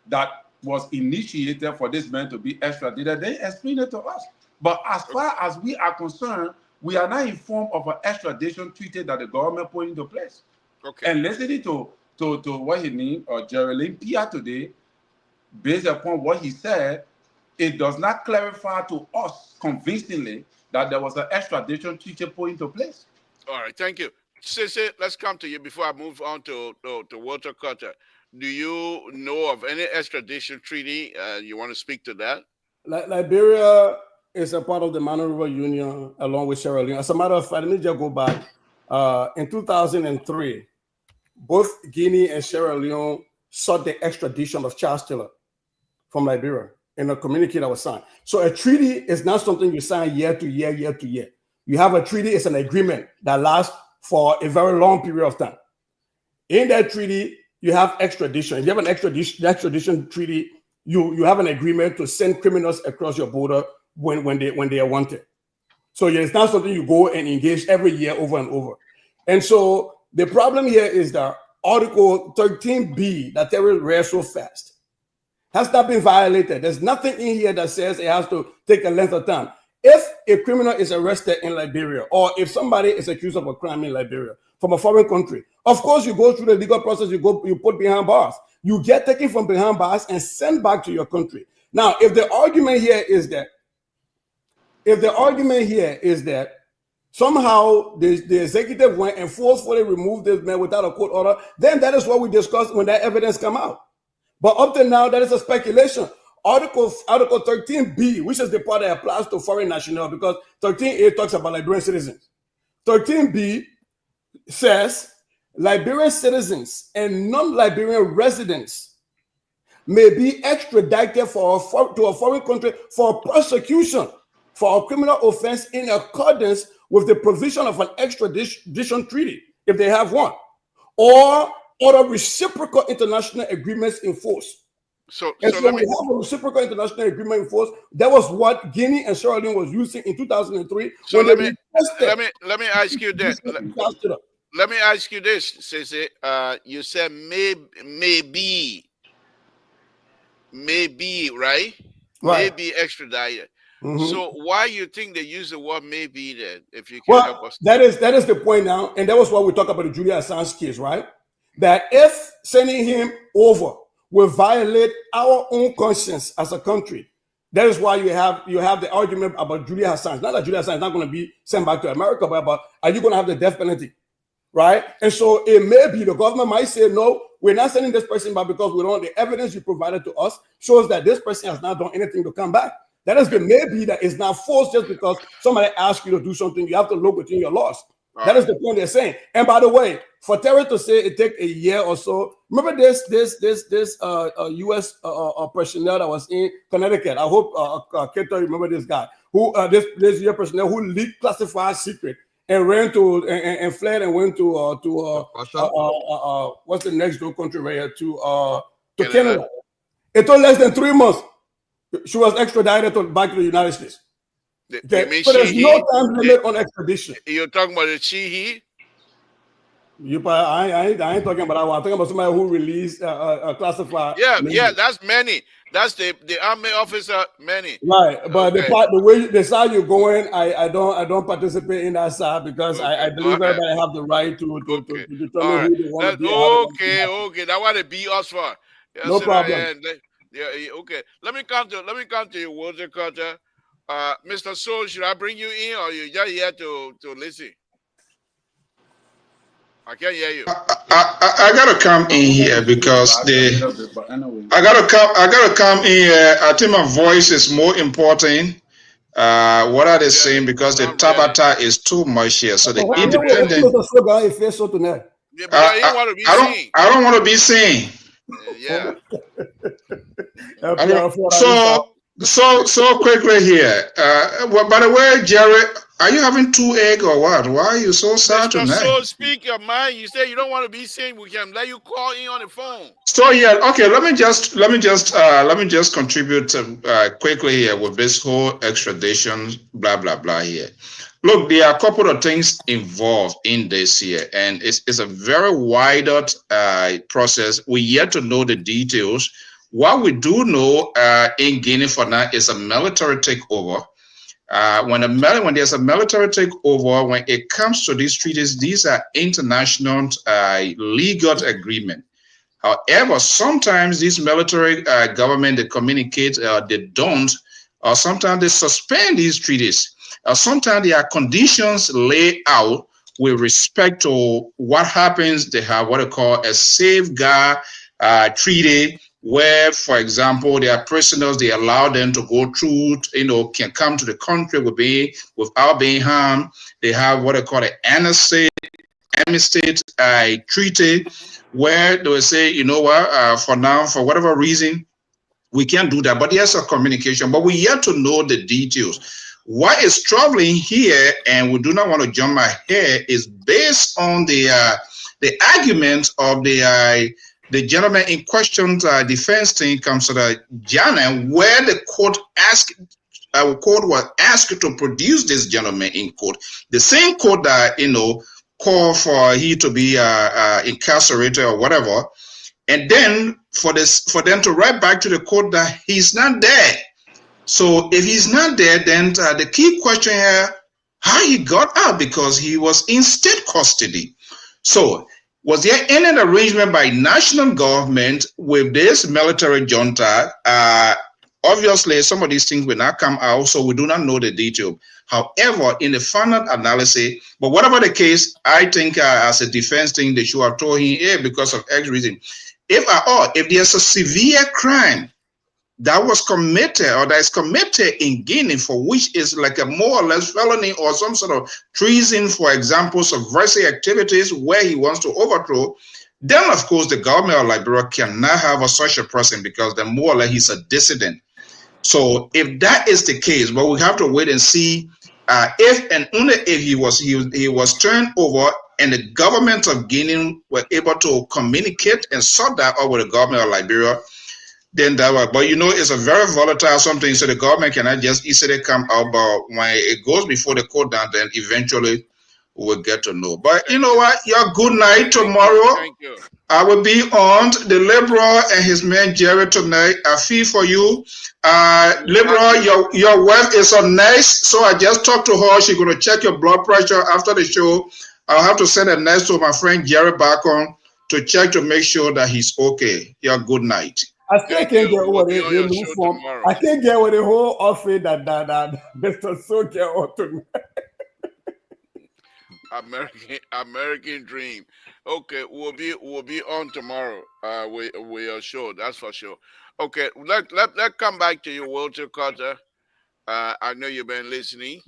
that was initiated for this man to be extradited. They explain it to us. But as far as we are concerned, we are not informed of an extradition treaty that the government put into place. Okay. And listening to what he named Geraldine Pia today, based upon what he said, it does not clarify to us convincingly that there was an extradition treaty put into place. All right, thank you. Sissy, let's come to you before I move on to Walter Carter. Do you know of any extradition treaty? You want to speak to that? Liberia is a part of the Mano River Union along with Sierra Leone. As a matter of fact, let me just go back. In 2003, both Guinea and Sierra Leone sought the extradition of Charles Taylor from Liberia in a communique that was signed. So a treaty is not something you sign year to year, year to year. You have a treaty, it's an agreement that lasts for a very long period of time. In that treaty, you have extradition. If you have an extradition treaty, you have an agreement to send criminals across your border when they are wanted. So it's not something you go and engage every year over and over. And so the problem here is that Article 13B that Terry read so fast has not been violated. There's nothing in here that says it has to take a length of time. If a criminal is arrested in Liberia, or if somebody is accused of a crime in Liberia from a foreign country, of course you go through the legal process, you put behind bars. You get taken from behind bars and sent back to your country. Now, if the argument here is that somehow the executive went and forcefully removed this man without a court order, then that is what we discussed when that evidence come out. But up to now, that is a speculation. Article 13B, which is the part that applies to foreign nationals, because 13A talks about Liberian citizens. 13B says Liberian citizens and non-Liberian residents may be extradited to a foreign country for prosecution for a criminal offense in accordance with the provision of an extradition treaty, if they have one, or other reciprocal international agreements in force. So we have a reciprocal international agreement in force. That was what Guinea and Sierra Leone was using in 2003. So let me ask you this. Let me ask you this, Sissy. You said maybe, right? Maybe extradited. Mm-hmm. So why you think they use the word maybe then? If you can help us. That is the point now, and that was what we talked about the Julian Assange case, right? That if sending him over will violate our own conscience as a country, that is why you have the argument about Julian Assange. Not that Julian Assange is not going to be sent back to America, but about are you going to have the death penalty, right? And so it may be the government might say no, we're not sending this person back because we don't. The evidence you provided to us shows that this person has not done anything to come back. That is the maybe that is not forced just because somebody asks you to do something. You have to look within your laws. That is the point they're saying. And by the way, for Terry to say it take a year or so, remember this U.S. personnel that was in Connecticut. I hope Keto remember this guy who this U.S. personnel who leaked classified secret and ran to and fled and went to what's the next door country right here to Canada. It took less than 3 months. She was extradited back to the United States. Okay? So there's no time limit on extradition. You're talking about the he? I ain't talking about that one. I'm talking about somebody who released classified. Yeah, that's many. That's the army officer, many. Right, but the side you're going, I don't participate in that side because I believe everybody have the right to determine who they want to be. Okay, that what they beat us for. Yes, no problem. Okay. Let me come to you, Walter Carter. Mr. Soul, should I bring you in or you just here to listen? I can't hear you. I gotta come in here because I gotta come in here. I think my voice is more important. What are they saying? Because the Tabata is too much here. So the independent. I don't want to be seen. Yeah. So quickly here. By the way, Jerry, are you having 2 eggs or what? Why are you so sad tonight? So speak your mind. You say you don't want to be seen. We can let you call in on the phone. So yeah, okay. Let me just contribute quickly here with this whole extradition, blah blah blah here. Look, there are a couple of things involved in this here, and it's a very wide process. We yet to know the details. What we do know in Guinea for now is a military takeover. When there's a military takeover, when it comes to these treaties, these are international legal agreements. However, sometimes these military government, they communicate, they don't, or sometimes they suspend these treaties. Sometimes there are conditions laid out with respect to what happens. They have what they call a safeguard treaty, where, for example, there are prisoners, they allow them to go through, can come to the country without being harmed. They have what they call an amnesty treaty, where they will say, you know what, for now, for whatever reason, we can't do that. But there's a communication, but we yet to know the details. What is troubling here, and we do not want to jump ahead, is based on the argument of the gentleman in question, defense team, Counselor Janet, where the court was asked to produce this gentleman in court. The same court that call for he to be incarcerated or whatever, and then for them to write back to the court that he's not there. So if he's not there, then the key question here, how he got out, because he was in state custody. So was there any arrangement by national government with this military junta? Obviously, some of these things will not come out, so we do not know the detail. However, in the final analysis, but whatever the case, I think as a defense thing, they should have told him, hey, because of X reason. If at all, if there's a severe crime that was committed or that is committed in Guinea, for which is like a more or less felony or some sort of treason, for example, subversive activities where he wants to overthrow, then of course the government of Liberia cannot have such a person, because then more or less he's a dissident. So if that is the case, but we have to wait and see if and only if he was turned over and the government of Guinea were able to communicate and sort that out with the government of Liberia, then that was. But it's a very volatile something, so the government cannot just easily come out. But when it goes before the court, then eventually we'll get to know. But you know what? Your good night tomorrow. Thank you. I will be on the Liberal and his man Jerry tonight. I feel for you. Liberal, your wife is so nice, so I just talked to her. She's going to check your blood pressure after the show. I'll have to send a nurse to my friend Jerry back on to check to make sure that he's okay. Your good night. I still can't get over the new form. I can't get over the whole outfit that Mr. Soldier ought to. American dream. Okay, we'll be on tomorrow. We are sure, that's for sure. Okay, let come back to you, Walter Carter. I know you've been listening.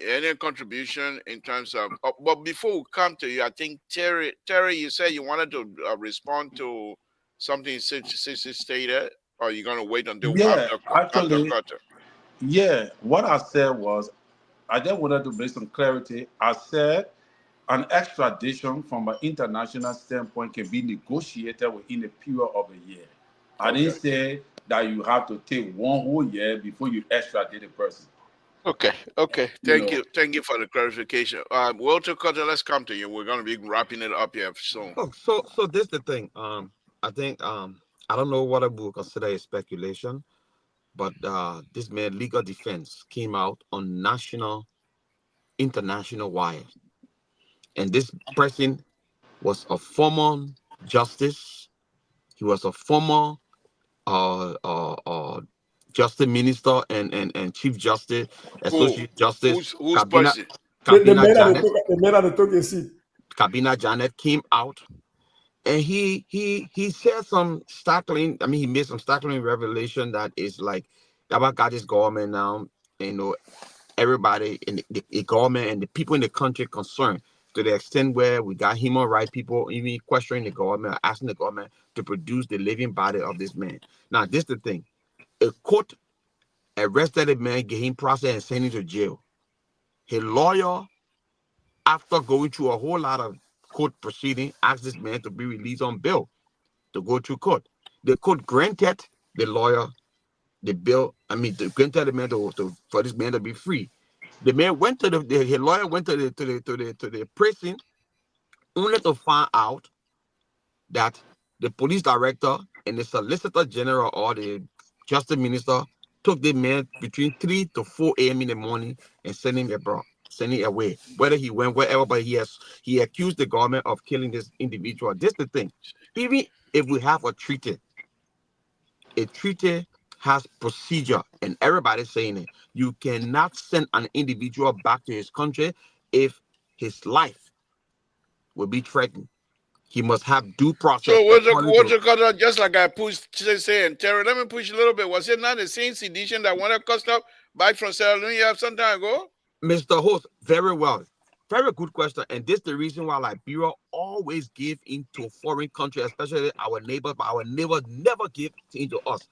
Any contribution in terms of? But before we come to you, I think Terry, you said you wanted to respond to something Sissy stated, or are you going to wait until after Carter? Yeah, what I said was, I just wanted to bring some clarity. I said an extradition from an international standpoint can be negotiated within a period of a year. I didn't say that you have to take one whole year before you extradite a person. Okay. Thank you for the clarification. Walter Carter, let's come to you. We're going to be wrapping it up here soon. So this is the thing. I think I don't know what I would consider a speculation, but this man legal defense came out on international wire, and this person was a former justice. He was a former justice minister and chief justice, associate justice. Kabina Janet came out, and he said some startling. I mean, he made some startling revelation that is like about got this government now. Everybody in the government and the people in the country concerned to the extent where we got human rights people even questioning the government, asking the government to produce the living body of this man. Now, this is the thing. A court arrested a man, gave him process, and sent him to jail. His lawyer, after going through a whole lot of court proceeding, asked this man to be released on bail to go to court. The court granted the lawyer the bail. I mean, granted the man for this man to be free. The man went to his lawyer went to the prison only to find out that the police director and the Solicitor General or the Justice Minister took the man between 3 to 4 a.m. in the morning and sent him abroad, send him away. Whether he went wherever, but he accused the government of killing this individual. This is the thing. Even if we have a treaty has procedure, and everybody's saying it. You cannot send an individual back to his country if his life will be threatened. He must have due process. So what's it called? Just like I pushed saying, Terry, let me push a little bit. Was it not the same sedition that wanted to up back from Sierra Leone some time ago? Mr. Host, very well. Very good question. And this is the reason why Liberia always give into foreign countries, especially our neighbors, but our neighbors never give into us.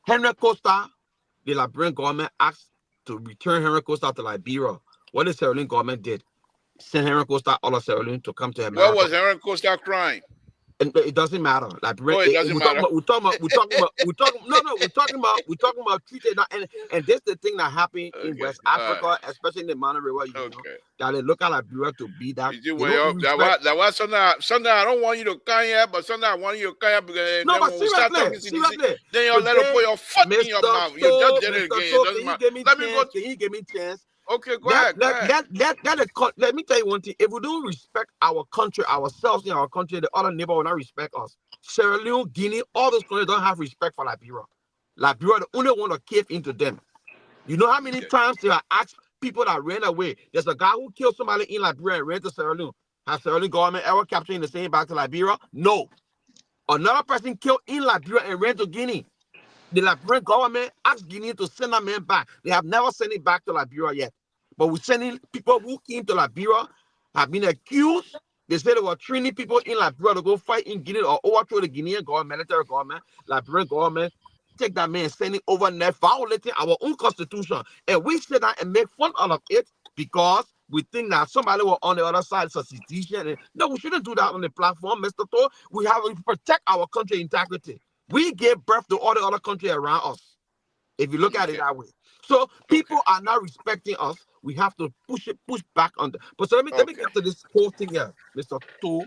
Henry Costa, the Liberian government asked to return Henry Costa to Liberia. What the Sierra Leone government did, send Henry Costa all of Sierra Leone to come to America. What was Henry Costa crime? And it doesn't matter. It doesn't matter. We're talking about treaty. And this is the thing that happened in West Africa, especially in the Mana River. You know, that they look at Liberia to be that. That was something I don't want you to come here, but something I want you to come here because no, but seriously, then you'll let them put your foot in your mouth. You just did it again. It doesn't matter. Can you give me a chance? Okay, go ahead. Let me tell you one thing. If we don't respect our country, ourselves in our country, the other neighbor will not respect us. Sierra Leone, Guinea, all those countries don't have respect for Liberia. Liberia, the only one to cave into them. You know how many times they have asked people that ran away? There's a guy who killed somebody in Liberia and ran to Sierra Leone. Has Sierra Leone government ever captured him and sent him back to Liberia? No. Another person killed in Liberia and ran to Guinea. The Liberian government asked Guinea to send that man back. They have never sent him back to Liberia yet. But we're sending people who came to Liberia, have been accused. They said they were training people in Liberia to go fight in Guinea or overthrow the Guinean government, military government, Liberian government. Take that man, send him over there, violating our own constitution. And we sit down and make fun out of it because we think that somebody was on the other side. It's a sedition. No, we shouldn't do that on the platform, Mr. Thor. We have to protect our country integrity. We give birth to all the other countries around us, if you look at it that way. So people are not respecting us. We have to push back on them. But so let me get to this whole thing here, Mr. Thor.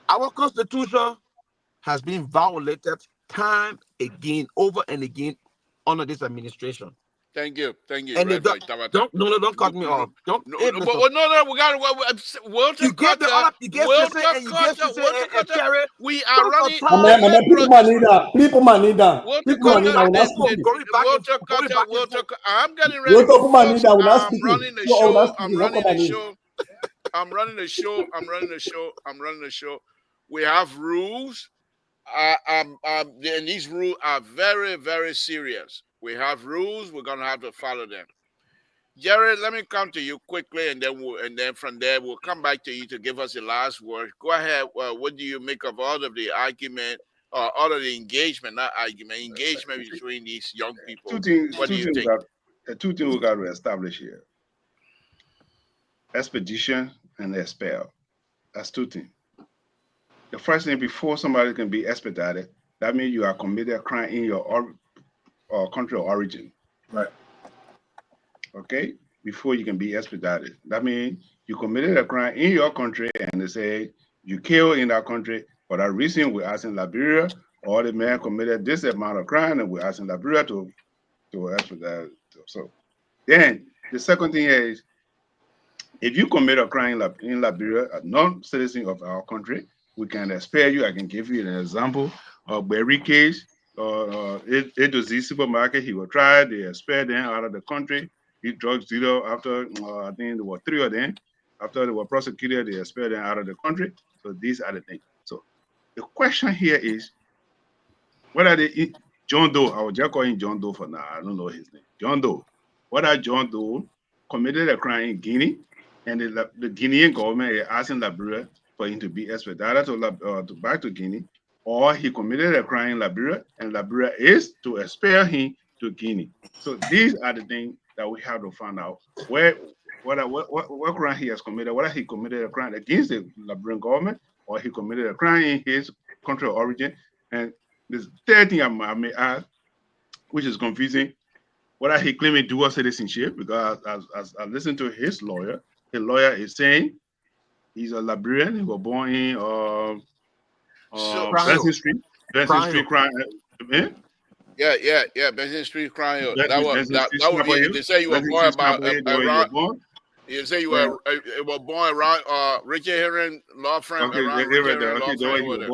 Our constitution has been violated time again, over and again, under this administration. Thank you. And don't cut me off. No, we got Walter you get the other, you get Walter and you get Cherry. We are running. People might need that. Walter, I'm getting ready. I'm running the show. We have rules. And these rules are very, very serious. We have rules. We're gonna have to follow them. Jared, let me come to you quickly, and then from there we'll come back to you to give us the last word. Go ahead. What do you make of all of the argument, or all of the engagement between these young people? What do you think? Two things we got to establish here: expedition and expel. That's two things. The first thing, before somebody can be expedited, that means you are committed a crime in your country of origin. Right. Okay? Before you can be expedited. That means you committed a crime in your country and they say you killed in that country. For that reason, we're asking Liberia, or the man committed this amount of crime and we're asking Liberia to expedite. So then the second thing is, if you commit a crime in Liberia, a non-citizen of our country, we can expel you. I can give you an example of Berry case. It was the supermarket. He was tried. They expelled them out of the country. He drug dealer after I think there were 3 of them. After they were prosecuted, they expelled them out of the country. So these are the things. So the question here is, what are they? John Doe. I was just calling John Doe for now. I don't know his name. John Doe. What are John Doe committed a crime in Guinea, and the Guinean government is asking Liberia for him to be expedited to back to Guinea, or he committed a crime in Liberia, and Liberia is to expel him to Guinea. So these are the things that we have to find out. What crime he has committed, whether he committed a crime against the Liberian government, or he committed a crime in his country of origin. And this third thing I may add, which is confusing, whether he claiming dual citizenship, because as I listened to his lawyer is saying he's a Liberian. He was born in Benson Street. Benson Street crime. Yeah. Benson Street crime. Benson Street They say you were born about around. You say you were born around Richard Herring law firm. Okay, Around Richard Herring law firm over there.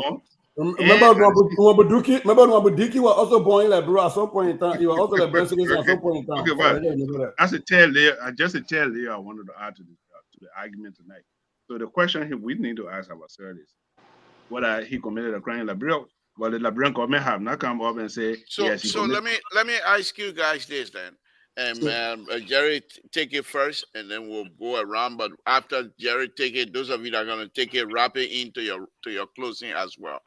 Remember Nwabudiki was also born in Liberia at some point in time. He was also Liberian citizen at some point in time. Okay, well, that's a tail layer. Just a tail layer I wanted to add to the argument tonight. So the question we need to ask ourselves is whether he committed a crime in Liberia. Well, the Liberian government have not come up and say yes. So let me ask you guys this then, and Jerry take it first, and then we'll go around. But after Jerry take it, those of you that are going to take it, wrap it into your closing as well.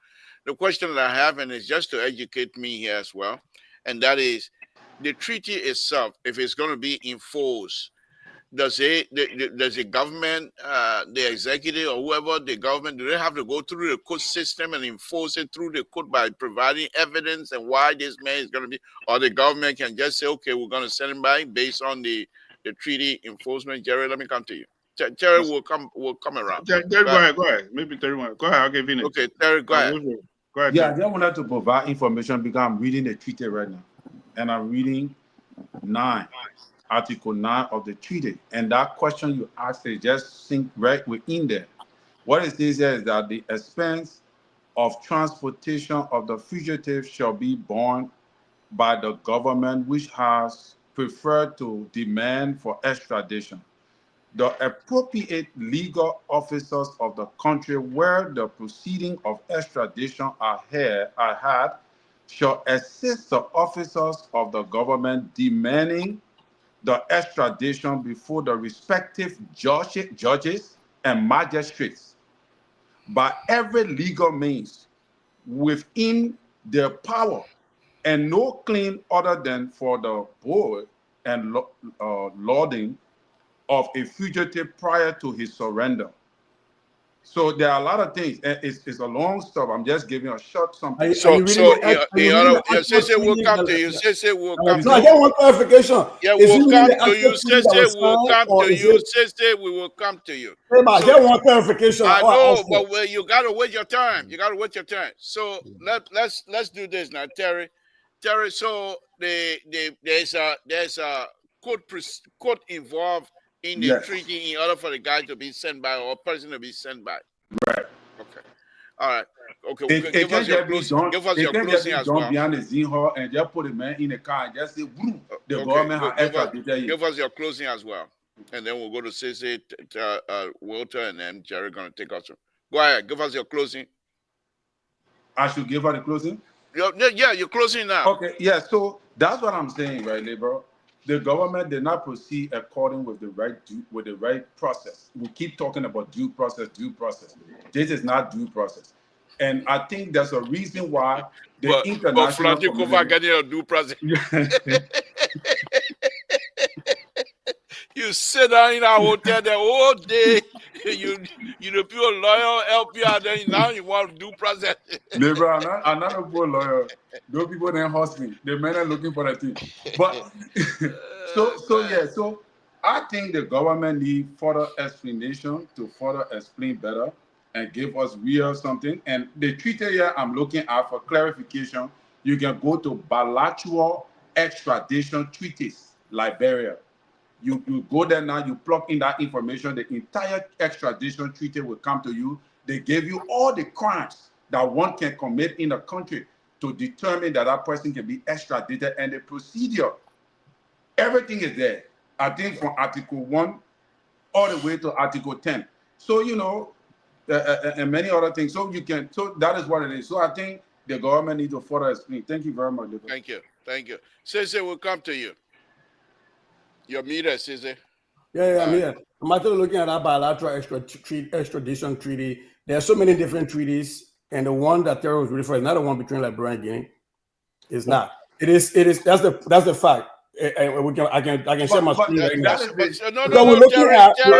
The question that I have, and it's just to educate me here as well, and that is the treaty itself. If it's going to be enforced, does the government, the executive or whoever the government, do they have to go through the court system and enforce it through the court by providing evidence and why this man is going to be, or the government can just say, okay, we're going to send him back based on the treaty enforcement? Jerry, let me come to you. Terry will come around. Terry, go ahead. Maybe Terry, go ahead. I'll give you. Okay, Terry, go ahead. Go ahead. Yeah, I just wanted to provide information because I'm reading the treaty right now, and I'm reading Article 9 of the treaty, and that question you asked is just sink right within there. What it says here is that the expense of transportation of the fugitive shall be borne by the government which has preferred to demand for extradition. The appropriate legal officers of the country where the proceeding of extradition are had shall assist the officers of the government demanding the extradition before the respective judges and magistrates by every legal means within their power, and no claim other than for the board and loading of a fugitive prior to his surrender. So there are a lot of things. It's a long stuff. I'm just giving a short something. Sissy will come to you. Sissy will come to you. I don't want clarification. Yeah, we'll come to you. Sissy will come to you. Sissy, we will come to you. I don't want clarification. I know, but you gotta wait your time. You gotta wait your time. So let's do this now, Terry. Terry, so there's a court involved in the treaty in order for the guy to be sent by or person to be sent by. Right. Okay. All right. Okay. Give us your closing as well. Behind the Zin Hall and just put a man in the car and just say, "Boom!" The government has extradited you. Give us your closing as well, and then we'll go to Sissy, Walter, and then Jerry gonna take us. Go ahead. Give us your closing. I should give her the closing. Yeah, you're closing now. Okay. Yeah. So that's what I'm saying, right, Labor? The government did not proceed according with the right process. We keep talking about due process. This is not due process, and I think there's a reason why the international community getting a due process. You sit down in our hotel the whole day. You the pure lawyer help you, and then now you want due process. Never, I'm not a poor lawyer. Those people then host me. The men are looking for a thing. But so I think the government need further explanation to further explain better and give us real something. And the treaty here I'm looking at for clarification, you can go to bilateral extradition treaties, Liberia. You go there now, you plug in that information, the entire extradition treaty will come to you. They give you all the crimes that one can commit in a country to determine that person can be extradited, and the procedure, everything is there. I think from Article 1 all the way to Article 10. So, and many other things. So that is what it is. So I think the government needs to further explain. Thank you very much. Thank you. Sissy will come to you. Your meter, Sissy. Yeah, I'm here. I'm actually looking at that bilateral extradition treaty. There are so many different treaties, and the one that Terry was referring to is not the one between Liberia and Guinea. It's not. It is. That's the fact. I can share my screen right now. Terry,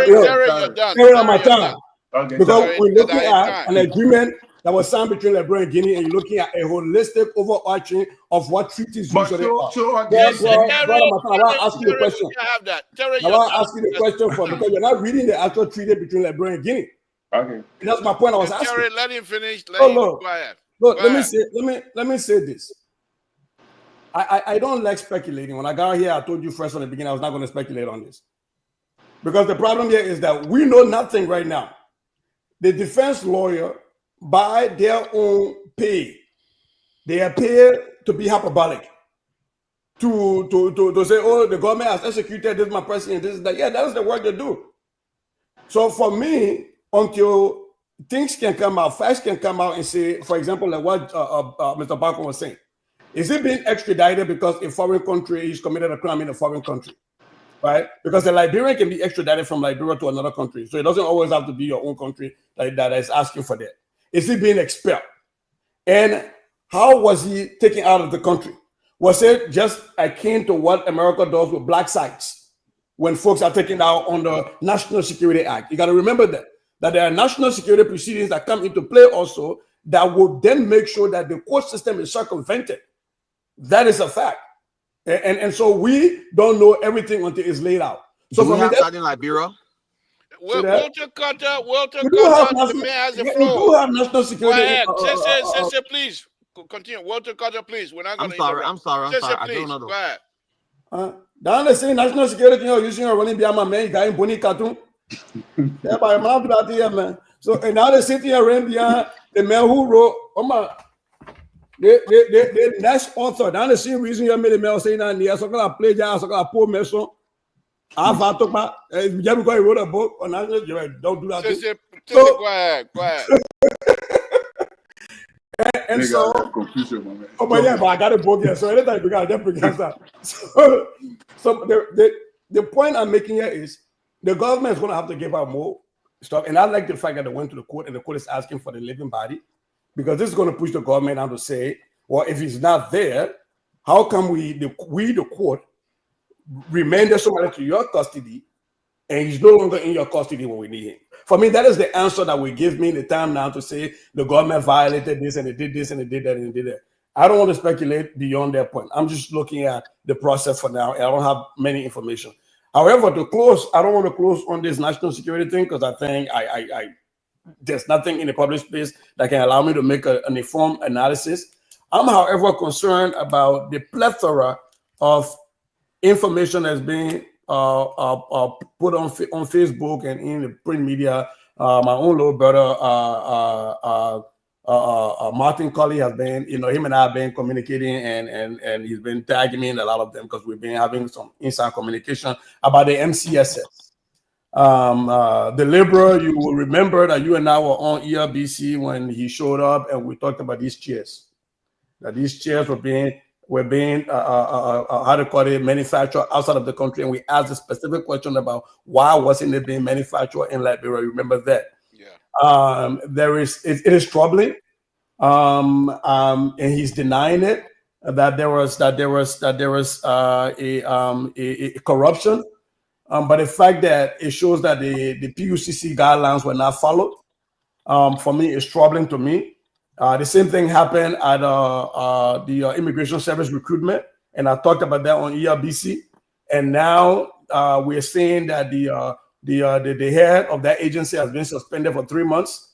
you're done. Terry, on my time. Okay, because we're looking at an agreement that was signed between Liberia and Guinea, and you're looking at a holistic overarching of what treaties usually are. I want to ask you the question. I want to ask you the question because you're not reading the actual treaty between Liberia and Guinea. Okay. That's my point I was asking. Terry, let him finish. Oh, look. Go ahead. Look, Go let me ahead. say this. I don't like speculating. When I got here, I told you first from the beginning I was not going to speculate on this. Because the problem here is that we know nothing right now. The defense lawyer, by their own pay, they are paid to be hyperbolic. To say, oh, the government has executed this, my president, this is that. Yeah, that's the work they do. So for me, until things can come out, facts can come out and say, for example, like what Mr. Barker was saying, is it being extradited because a foreign country is committed a crime in a foreign country, right? Because a Liberian can be extradited from Liberia to another country. So it doesn't always have to be your own country that is asking for that. Is he being expelled? And how was he taken out of the country? Was it just akin to what America does with black sites when folks are taken out under National Security Act? You got to remember that there are national security proceedings that come into play also that will then make sure that the court system is circumvented. That is a fact. And so we don't know everything until it's laid out. So do we have that in Liberia? Walter Carter, the man has the floor. You do have national security. Go ahead. Say, please. Continue. Walter Carter, please. We're not going to interrupt. I'm sorry. Please. I don't know. Go ahead. Down the same national security, using a running behind my man, guy in Bonnie cartoon. Yeah, but I'm out about here, man. So, and now they're sitting around behind the man who wrote, the next author. That's the same reason you made the mail saying that I'm going to play jazz, I'm going to pour Mason. I've had to buy, just because he wrote a book on national, don't do that. Go ahead. And so, but I got a book here, so anytime you got that. So the point I'm making here is the government is going to have to give out more stuff, and I like the fact that they went to the court, and the court is asking for the living body, because this is going to push the government out to say, well, if he's not there, how come we the court remanded somebody to your custody, and he's no longer in your custody when we need him? For me, that is the answer that will give me the time now to say the government violated this and it did this and it did that and it did that. I don't want to speculate beyond that point. I'm just looking at the process for now. I don't have many information. However, to close, I don't want to close on this national security thing because I think there's nothing in the public space that can allow me to make an informed analysis. I'm, however, concerned about the plethora of information that's being put on Facebook and in the print media. My own little brother, Martin Colley, has been, him and I have been communicating, and he's been tagging me in a lot of them because we've been having some inside communication about the MCSS. The Liberal, you will remember that you and I were on ERBC when he showed up, and we talked about these chairs. That these chairs were being manufactured outside of the country, and we asked a specific question about why wasn't it being manufactured in Liberia. Remember that? Yeah. It is troubling, and he's denying it, that there was a corruption, but the fact that it shows that the PUCC guidelines were not followed, for me, is troubling to me. The same thing happened at the Immigration Service recruitment, and I talked about that on ERBC. And now we're seeing that the head of that agency has been suspended for 3 months.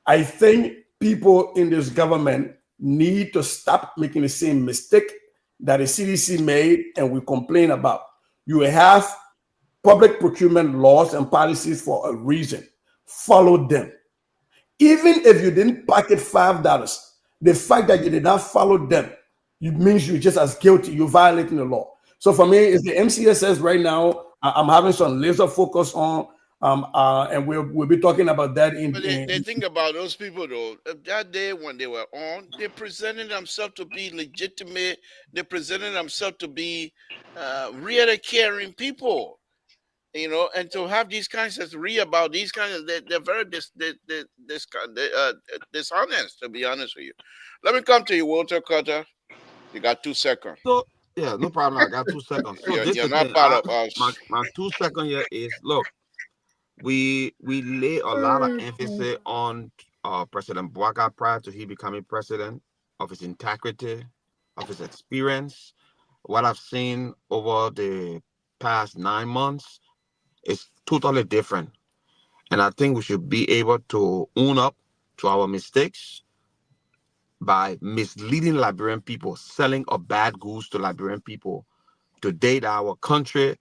I think people in this government need to stop making the same mistake that the CDC made and we complain about. You have public procurement laws and policies for a reason. Follow them. Even if you didn't pocket $5, the fact that you did not follow them, it means you're just as guilty. You're violating the law. So for me, it's the MCSS right now. I'm having some laser focus on, and we'll be talking about that in. But they think about those people though. That day when they were on, they presented themselves to be legitimate. They presented themselves to be really caring people. And to have these kinds of about these kinds of, they're very dishonest, to be honest with you. Let me come to you, Walter Carter. You got 2 seconds. So, yeah, no problem. I got 2 seconds. So you're not part of us. My 2 seconds here is, look, we lay a lot of emphasis on President Bouaga prior to he becoming president, of his integrity, of his experience. What I've seen over the past 9 months is totally different. And I think we should be able to own up to our mistakes by misleading Liberian people, selling of bad goods to Liberian people. Today, that our country,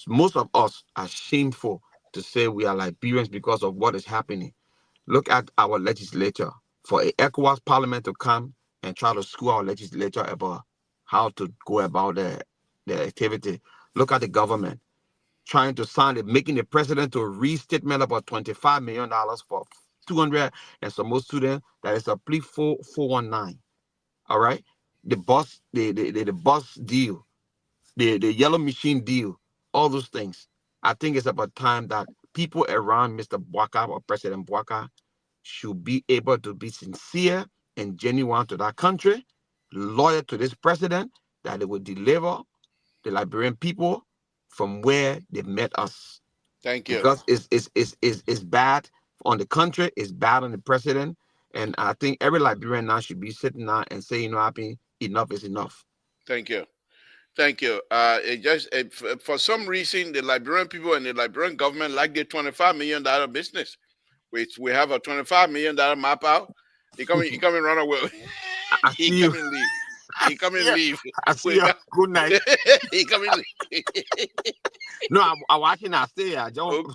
most of us are shameful to say we are Liberians because of what is happening. Look at our legislature. For a ECOWAS parliament to come and try to school our legislature about how to go about their activity. Look at the government trying to sign it, making the president to read statement about $25 million for 200 and some more students. That is a plea 419. All right. The bus, the bus deal, the yellow machine deal, all those things. I think it's about time that people around Mr. Bwaka or President Bwaka should be able to be sincere and genuine to that country, loyal to this president, that it will deliver the Liberian people from where they met us. Thank you. Because it's bad on the country, it's bad on the president. And I think every Liberian now should be sitting down and saying, you know, happy, enough is enough. Thank you. Thank you. For some reason, the Liberian people and the Liberian government like the $25 million business, which we have a $25 million map out. He come and run away. He come and leave. He come and leave. I see you. Good night. He come and leave. No, I'm watching. I stay. I don't.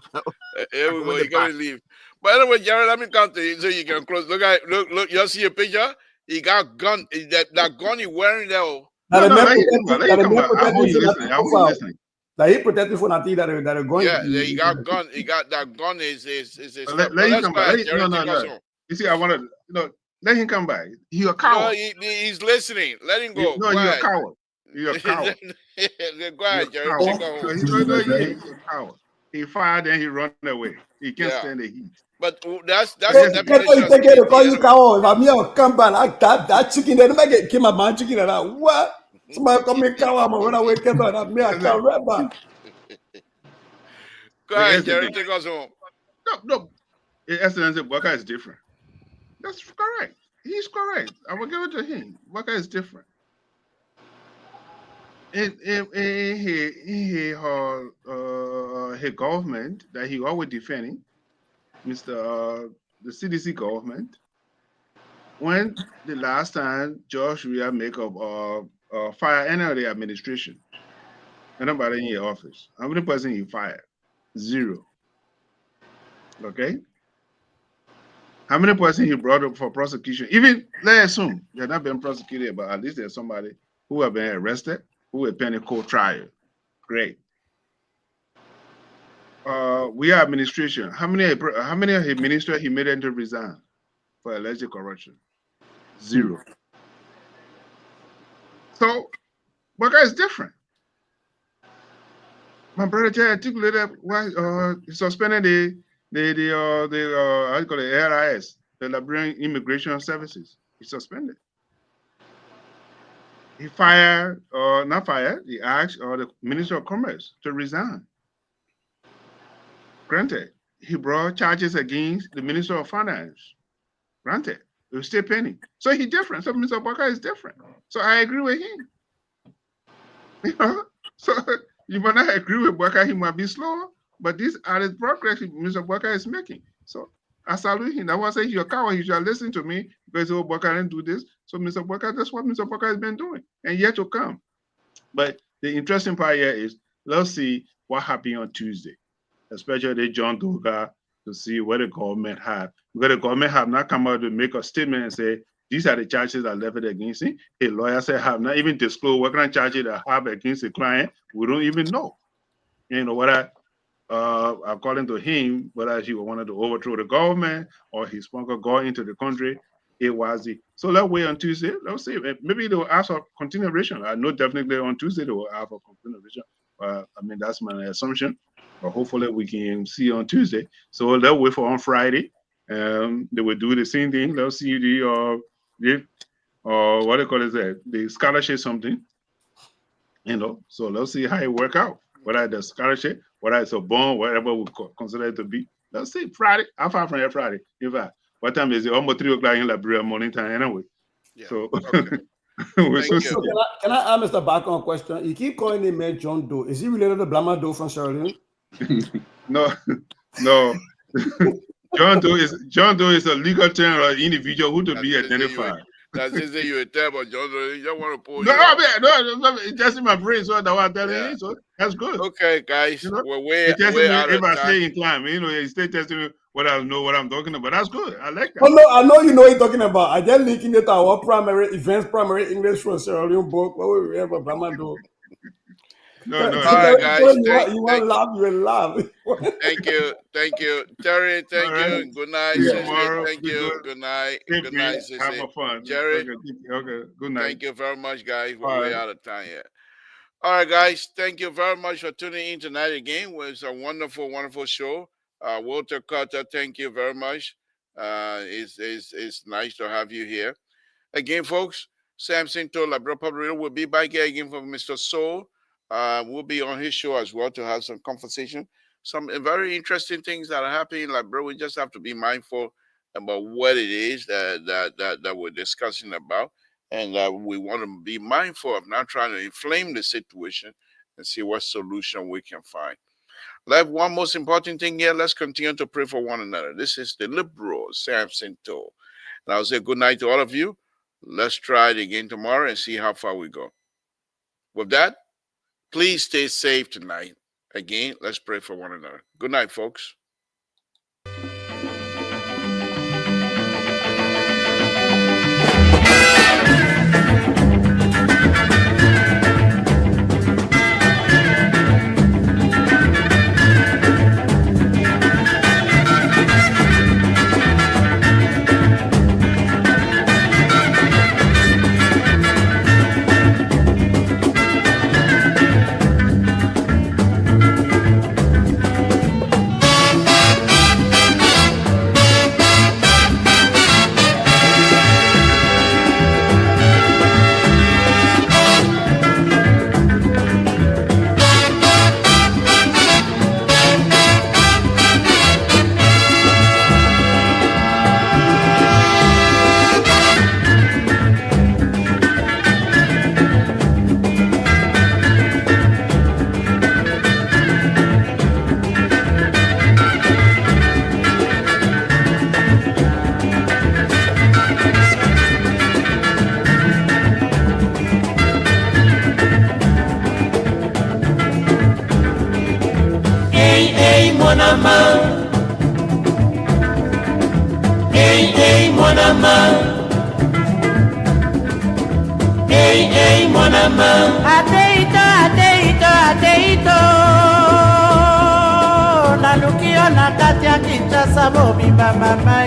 Here we go. He come and leave. But anyway, Jared, let me come to you so you can close. Look. You see a picture? He got gun. That gun he wearing there. Let him come back. I want you listening. That he protected for nothing that are going. Yeah, he got gun. He got that gun. Is let him come back. No. You see, I want to let him come back. You're a coward. No, he's listening. Let him go. No, you're a coward. You're a coward. Go ahead, Jerry. He's a coward. He fired and he run away. He can't stand the heat. But that's the definition. Take it to call you coward. If I'm here, come back. I that chicken. They don't get came my chicken and that. What? Somebody come and coward. I'm when I wake up and I'm me. I can't remember. Go ahead, Jerry. Take us home. No. Excellency, Bwaka is different. That's correct. He's correct. I will give it to him. Bwaka is different. In his government that he always defending, the CDC government, when the last time George Weah make up fire any of the administration, anybody in your office, how many person he fired? 0. Okay. How many person he brought up for prosecution? Even let's assume they're not being prosecuted, but at least there's somebody who have been arrested, who have been in court trial. Great. We are administration. How many of his ministers he made them to resign for alleged corruption? 0. So Bwaka is different. My brother Jay articulated why he suspended the how you call it, ARIS, the Liberian Immigration Services. He suspended. He fired, or not fired, he asked the Minister of Commerce to resign. Granted, he brought charges against the Minister of Finance. Granted, it was still pending. So he's different. So Mr. Bwaka is different. So I agree with him. You know? So you might not agree with Bwaka, he might be slower, but these are the progress Mr. Bwaka is making. So I salute him. That's why I say you're a coward. You should listen to me because Bwaka didn't do this. So Mr. Bwaka, that's what Mr. Bwaka has been doing and yet to come. But the interesting part here is let's see what happened on Tuesday, especially the John Doga, to see what the government have. Because the government have not come out to make a statement and say, these are the charges that leveled against him. A lawyer said have not even disclosed what kind of charges they have against the client. We don't even know. You know what according to him, whether he wanted to overthrow the government or his sponsor going into the country, it was it. So let's wait on Tuesday. Let's see. Maybe they will ask for continuation. I know definitely on Tuesday they will ask for continuation. I mean, that's my assumption. But hopefully we can see on Tuesday. So let's wait for on Friday. They will do the same thing. Let's see the what do you call it? The scholarship something. You know, so let's see how it work out. Whether it's a scholarship, whether it's a bond, whatever we consider it to be. Let's see, Friday. How far from here Friday? In fact, what time is it? Almost 3 o'clock in Liberia morning time anyway. Yeah. So, okay. So can I ask Mr. Bwaka a question? You keep calling him man John Doe. Is he related to Blama Doe from Sierra Leone? No. John Doe is a legal term or individual who to be That's just identified. That's just say you're a terrible John Doe. You don't want to pull No, you up. no, it's just in my brain, so that's what I'm telling Yeah. you. So that's good. Okay, guys, You know, we're way it testing me out if of I time. stay inclined. You know, you stay testing me what I know what I'm talking about. That's good. I like Oh that. no, I know you know what you're talking about. I just linking it to our primary English from Sierra Leone book. What we have a Brahman do. No. All right, guys. You want laugh, you will laugh. Thank you, Terry. All Thank right. you. Good night, See you Sissy. tomorrow. Thank Be you. good. Good night. Stay Good free. night, Have Sissy. fun. Jerry, Okay. Good night. thank you very much, guys. We're All way right. out of time here. All right, guys. Thank you very much for tuning in tonight again. It was a wonderful, wonderful show. Walter Carter, thank you very much. It's nice to have you here. Again, folks, Samson told Labrador Public Radio will be back here again from Mr. Soul. We'll be on his show as well to have some conversation. Some very interesting things that are happening in Labrador. We just have to be mindful about what it is that we're discussing about. And we want to be mindful of not trying to inflame the situation and see what solution we can find. Like one most important thing here, let's continue to pray for one another. This is the liberal Samson told. And I'll say good night to all of you. Let's try it again tomorrow and see how far we go. With that, please stay safe tonight. Again, let's pray for one another. Good night, folks. Ateito na lukio na kati ya Kinshasa mobimba mama